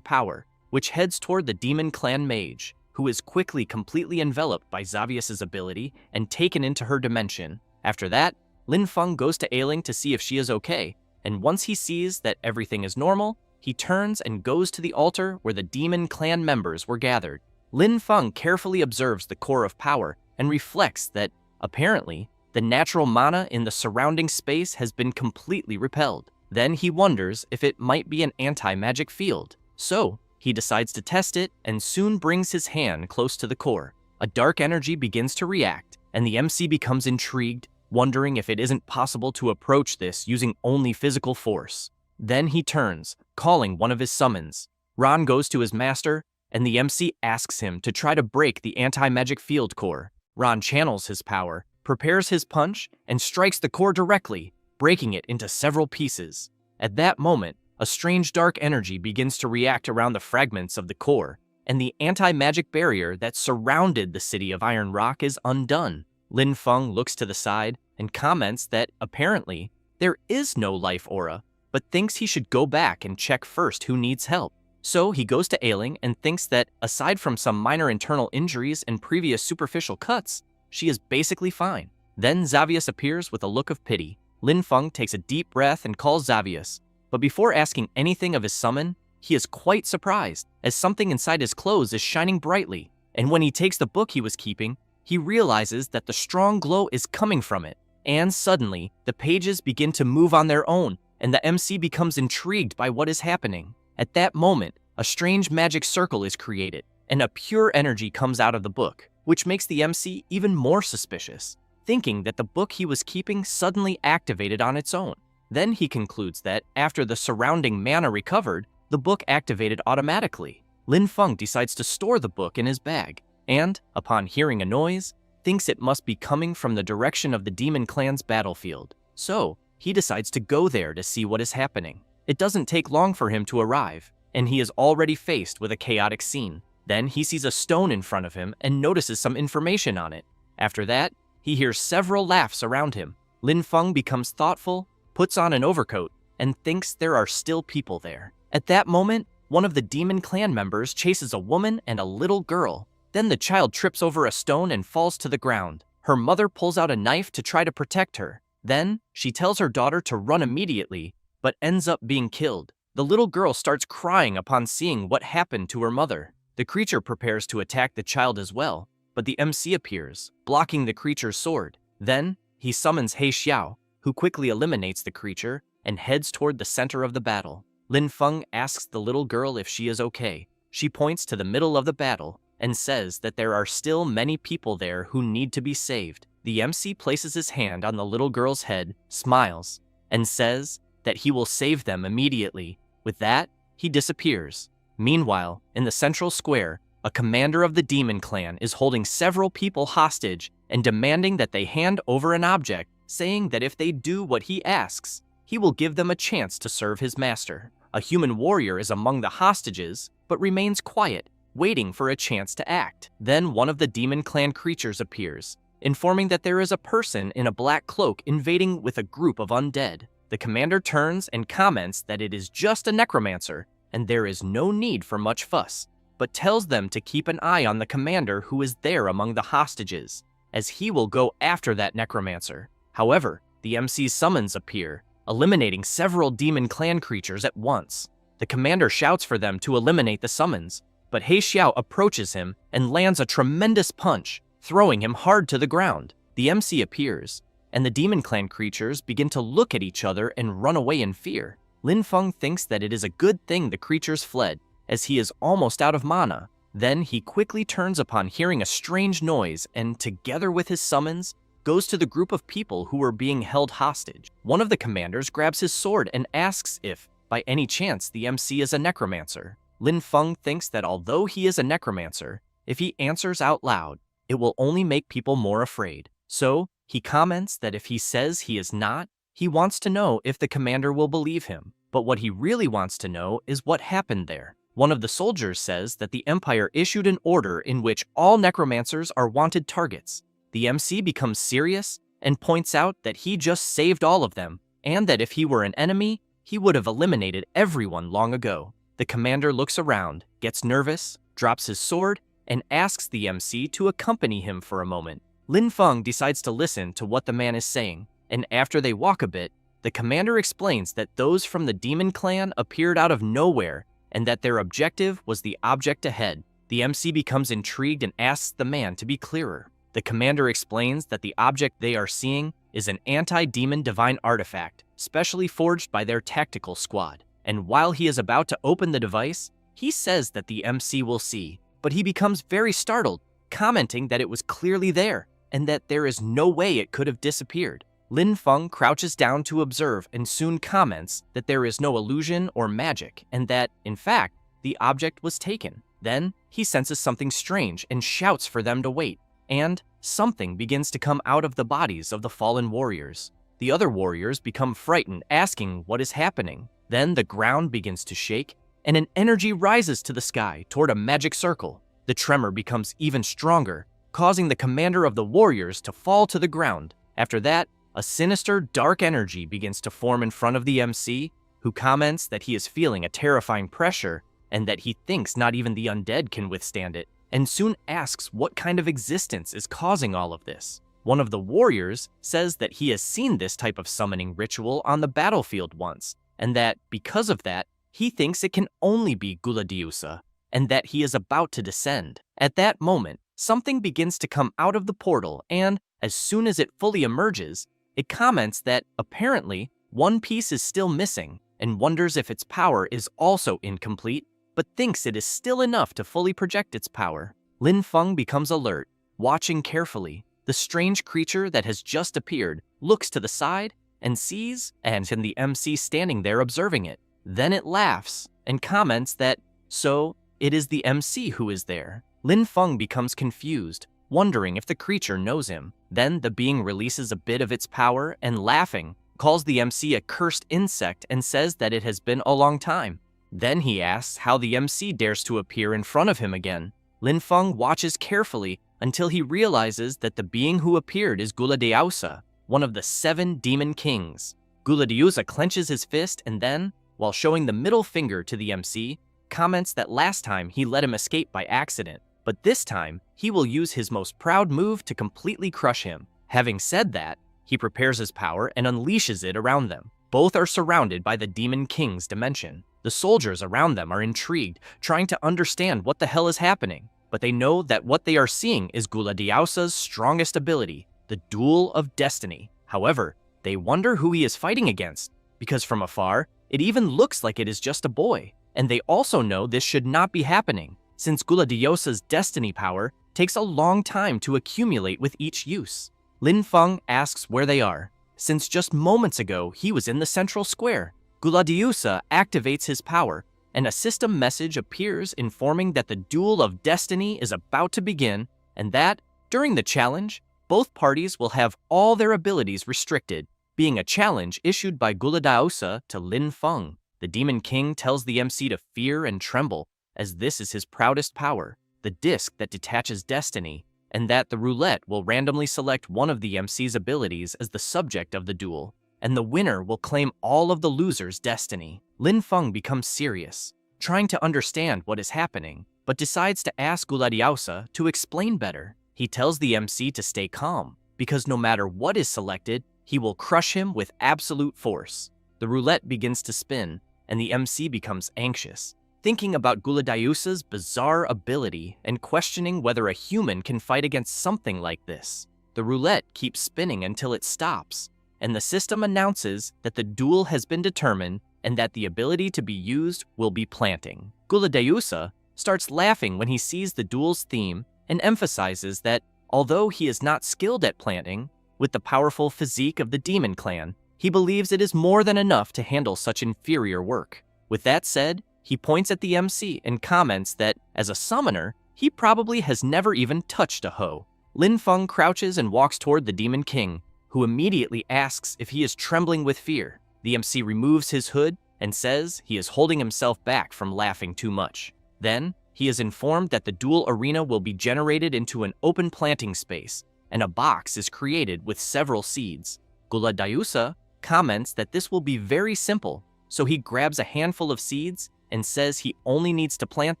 power, which heads toward the Demon Clan mage, who is quickly completely enveloped by Xavius's ability and taken into her dimension. After that, Lin Feng goes to Ailing to see if she is okay, and once he sees that everything is normal, he turns and goes to the altar where the Demon Clan members were gathered. Lin Feng carefully observes the core of power and reflects that, apparently, the natural mana in the surrounding space has been completely repelled. Then he wonders if it might be an anti-magic field. So, he decides to test it and soon brings his hand close to the core. A dark energy begins to react, and the MC becomes intrigued, wondering if it isn't possible to approach this using only physical force. Then he turns, calling one of his summons. Ron goes to his master, and the MC asks him to try to break the anti-magic field core. Ron channels his power, prepares his punch, and strikes the core directly, breaking it into several pieces. At that moment, a strange dark energy begins to react around the fragments of the core, and the anti-magic barrier that surrounded the city of Iron Rock is undone. Lin Feng looks to the side and comments that, apparently, there is no life aura, but thinks he should go back and check first who needs help. So he goes to Ailing and thinks that, aside from some minor internal injuries and previous superficial cuts, she is basically fine. Then Xavius appears with a look of pity. Lin Feng takes a deep breath and calls Xavius, but before asking anything of his summon, he is quite surprised, as something inside his clothes is shining brightly, and when he takes the book he was keeping, he realizes that the strong glow is coming from it, and suddenly, the pages begin to move on their own, and the MC becomes intrigued by what is happening. At that moment, a strange magic circle is created, and a pure energy comes out of the book, which makes the MC even more suspicious, thinking that the book he was keeping suddenly activated on its own. Then he concludes that, after the surrounding mana recovered, the book activated automatically. Lin Feng decides to store the book in his bag, and, upon hearing a noise, thinks it must be coming from the direction of the Demon Clan's battlefield. So, he decides to go there to see what is happening. It doesn't take long for him to arrive, and he is already faced with a chaotic scene. Then he sees a stone in front of him and notices some information on it. After that, he hears several laughs around him. Lin Feng becomes thoughtful, puts on an overcoat, and thinks there are still people there. At that moment, one of the Demon Clan members chases a woman and a little girl. Then the child trips over a stone and falls to the ground. Her mother pulls out a knife to try to protect her. Then, she tells her daughter to run immediately, but ends up being killed. The little girl starts crying upon seeing what happened to her mother. The creature prepares to attack the child as well, but the MC appears, blocking the creature's sword. Then, he summons He Xiao, who quickly eliminates the creature and heads toward the center of the battle. Lin Feng asks the little girl if she is okay. She points to the middle of the battle and says that there are still many people there who need to be saved. The MC places his hand on the little girl's head, smiles, and says that he will save them immediately. With that, he disappears. Meanwhile, in the central square, a commander of the Demon Clan is holding several people hostage and demanding that they hand over an object, saying that if they do what he asks, he will give them a chance to serve his master. A human warrior is among the hostages, but remains quiet, waiting for a chance to act. Then one of the Demon Clan creatures appears, informing that there is a person in a black cloak invading with a group of undead. The commander turns and comments that it is just a necromancer, and there is no need for much fuss, but tells them to keep an eye on the commander who is there among the hostages, as he will go after that necromancer. However, the MC's summons appear, eliminating several Demon Clan creatures at once. The commander shouts for them to eliminate the summons, but He Xiao approaches him and lands a tremendous punch, throwing him hard to the ground. The MC appears, and the Demon Clan creatures begin to look at each other and run away in fear. Lin Feng thinks that it is a good thing the creatures fled, as he is almost out of mana. Then he quickly turns upon hearing a strange noise and, together with his summons, goes to the group of people who were being held hostage. One of the commanders grabs his sword and asks if, by any chance, the MC is a necromancer. Lin Feng thinks that although he is a necromancer, if he answers out loud, it will only make people more afraid. So, he comments that if he says he is not, he wants to know if the commander will believe him. But what he really wants to know is what happened there. One of the soldiers says that the Empire issued an order in which all necromancers are wanted targets. The MC becomes serious and points out that he just saved all of them, and that if he were an enemy, he would have eliminated everyone long ago. The commander looks around, gets nervous, drops his sword, and asks the MC to accompany him for a moment. Lin Feng decides to listen to what the man is saying, and after they walk a bit, the commander explains that those from the Demon Clan appeared out of nowhere and that their objective was the object ahead. The MC becomes intrigued and asks the man to be clearer. The commander explains that the object they are seeing is an anti-demon divine artifact, specially forged by their tactical squad. And while he is about to open the device, He says that the MC will see, but he becomes very startled, commenting that it was clearly there and that there is no way it could have disappeared. Lin Feng crouches down to observe and soon comments that there is no illusion or magic and that, in fact, the object was taken. Then, he senses something strange and shouts for them to wait, and something begins to come out of the bodies of the fallen warriors. The other warriors become frightened, asking what is happening. Then the ground begins to shake, and an energy rises to the sky toward a magic circle. The tremor becomes even stronger, causing the commander of the warriors to fall to the ground. After that, a sinister, dark energy begins to form in front of the MC, who comments that he is feeling a terrifying pressure and that he thinks not even the undead can withstand it, and soon asks what kind of existence is causing all of this. One of the warriors says that he has seen this type of summoning ritual on the battlefield once, and that, because of that, he thinks it can only be Gladiusa, and that he is about to descend. At that moment, something begins to come out of the portal, and as soon as it fully emerges, it comments that, apparently, one piece is still missing, and wonders if its power is also incomplete, but thinks it is still enough to fully project its power. Lin Feng becomes alert, watching carefully. The strange creature that has just appeared looks to the side and sees the MC standing there observing it. Then it laughs and comments that, so, it is the MC who is there. Lin Feng becomes confused, wondering if the creature knows him. Then the being releases a bit of its power and, laughing, calls the MC a cursed insect and says that it has been a long time. Then he asks how the MC dares to appear in front of him again. Lin Feng watches carefully until he realizes that the being who appeared is Gladiusa, one of the 7 demon kings. Gladiusa clenches his fist and then, while showing the middle finger to the MC, comments that last time he let him escape by accident, but this time he will use his most proud move to completely crush him. Having said that, he prepares his power and unleashes it around them. Both are surrounded by the Demon King's dimension. The soldiers around them are intrigued, trying to understand what the hell is happening, but they know that what they are seeing is Gladiusa's strongest ability, the Duel of Destiny. However, they wonder who he is fighting against, because from afar, it even looks like it is just a boy. And they also know this should not be happening, since Gladiusa's destiny power takes a long time to accumulate with each use. Lin Feng asks where they are, since just moments ago he was in the central square. Gladiusa activates his power, and a system message appears informing that the Duel of Destiny is about to begin, and that, during the challenge, both parties will have all their abilities restricted, being a challenge issued by Gladiusa to Lin Feng. The Demon King tells the MC to fear and tremble, as this is his proudest power, the disc that detaches destiny, and that the roulette will randomly select one of the MC's abilities as the subject of the duel, and the winner will claim all of the loser's destiny. Lin Feng becomes serious, trying to understand what is happening, but decides to ask Gladiusa to explain better. He tells the MC to stay calm, because no matter what is selected, he will crush him with absolute force. The roulette begins to spin, and the MC becomes anxious, thinking about Gladiusa's bizarre ability and questioning whether a human can fight against something like this. The roulette keeps spinning until it stops, and the system announces that the duel has been determined and that the ability to be used will be planting. Gladiusa starts laughing when he sees the duel's theme and emphasizes that, although he is not skilled at planting, with the powerful physique of the Demon Clan, he believes it is more than enough to handle such inferior work. With that said, he points at the MC and comments that, as a summoner, he probably has never even touched a hoe. Lin Feng crouches and walks toward the Demon King, who immediately asks if he is trembling with fear. The MC removes his hood and says he is holding himself back from laughing too much. Then, he is informed that the duel arena will be generated into an open planting space, and a box is created with several seeds. Gladiusa comments that this will be very simple, so he grabs a handful of seeds and says he only needs to plant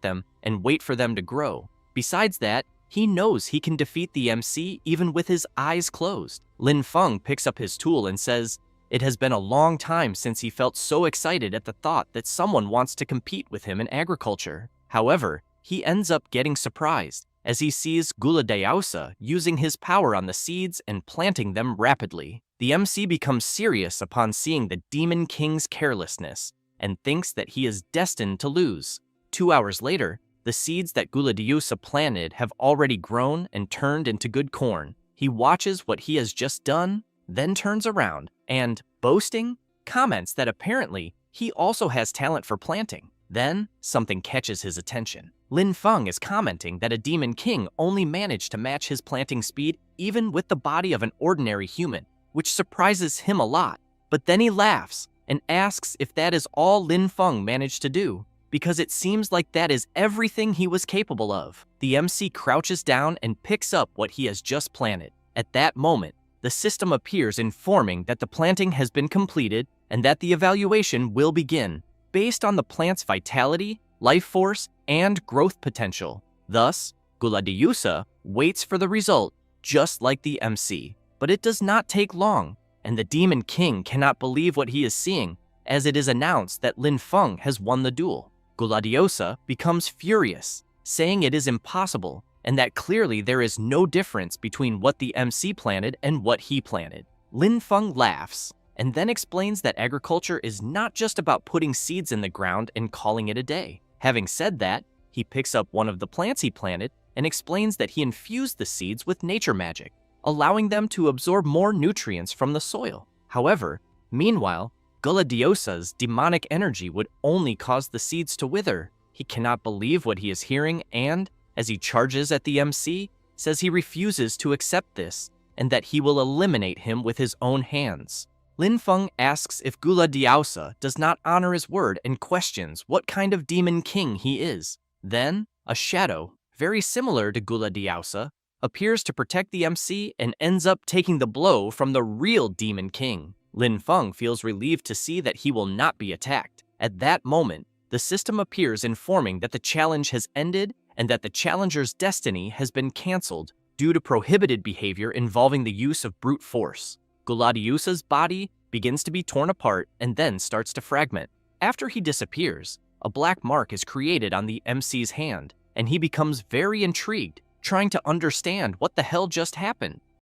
them and wait for them to grow. Besides that, he knows he can defeat the MC even with his eyes closed. Lin Feng picks up his tool and says it has been a long time since he felt so excited at the thought that someone wants to compete with him in agriculture. However, he ends up getting surprised as he sees Gladiusa using his power on the seeds and planting them rapidly. The MC becomes serious upon seeing the Demon King's carelessness and thinks that he is destined to lose. 2 hours later, the seeds that Guladiusa planted have already grown and turned into good corn. He watches what he has just done, then turns around and, boasting, comments that apparently he also has talent for planting. Then, something catches his attention. Lin Feng is commenting that a demon king only managed to match his planting speed even with the body of an ordinary human, which surprises him a lot. But then he laughs and asks if that is all Lin Feng managed to do, because it seems like that is everything he was capable of. The MC crouches down and picks up what he has just planted. At that moment, the system appears informing that the planting has been completed and that the evaluation will begin, based on the plant's vitality, life force, and growth potential. Thus, Guladiusa waits for the result, just like the MC. But it does not take long, and the Demon King cannot believe what he is seeing, as it is announced that Lin Feng has won the duel. Guladiusa becomes furious, saying it is impossible, and that clearly there is no difference between what the MC planted and what he planted. Lin Feng laughs, and then explains that agriculture is not just about putting seeds in the ground and calling it a day. Having said that, he picks up one of the plants he planted and explains that he infused the seeds with nature magic, allowing them to absorb more nutrients from the soil. However, meanwhile, Guladiusa's demonic energy would only cause the seeds to wither. He cannot believe what he is hearing and, as he charges at the MC, says he refuses to accept this and that he will eliminate him with his own hands. Lin Feng asks if Guladiusa does not honor his word and questions what kind of demon king he is. Then, a shadow, very similar to Guladiusa, appears to protect the MC and ends up taking the blow from the real demon king. Lin Feng feels relieved to see that he will not be attacked. At that moment, the system appears informing that the challenge has ended and that the challenger's destiny has been cancelled due to prohibited behavior involving the use of brute force. Guladiusa's body begins to be torn apart and then starts to fragment. After he disappears, a black mark is created on the MC's hand, and he becomes very intrigued, trying to understand what the hell just happened.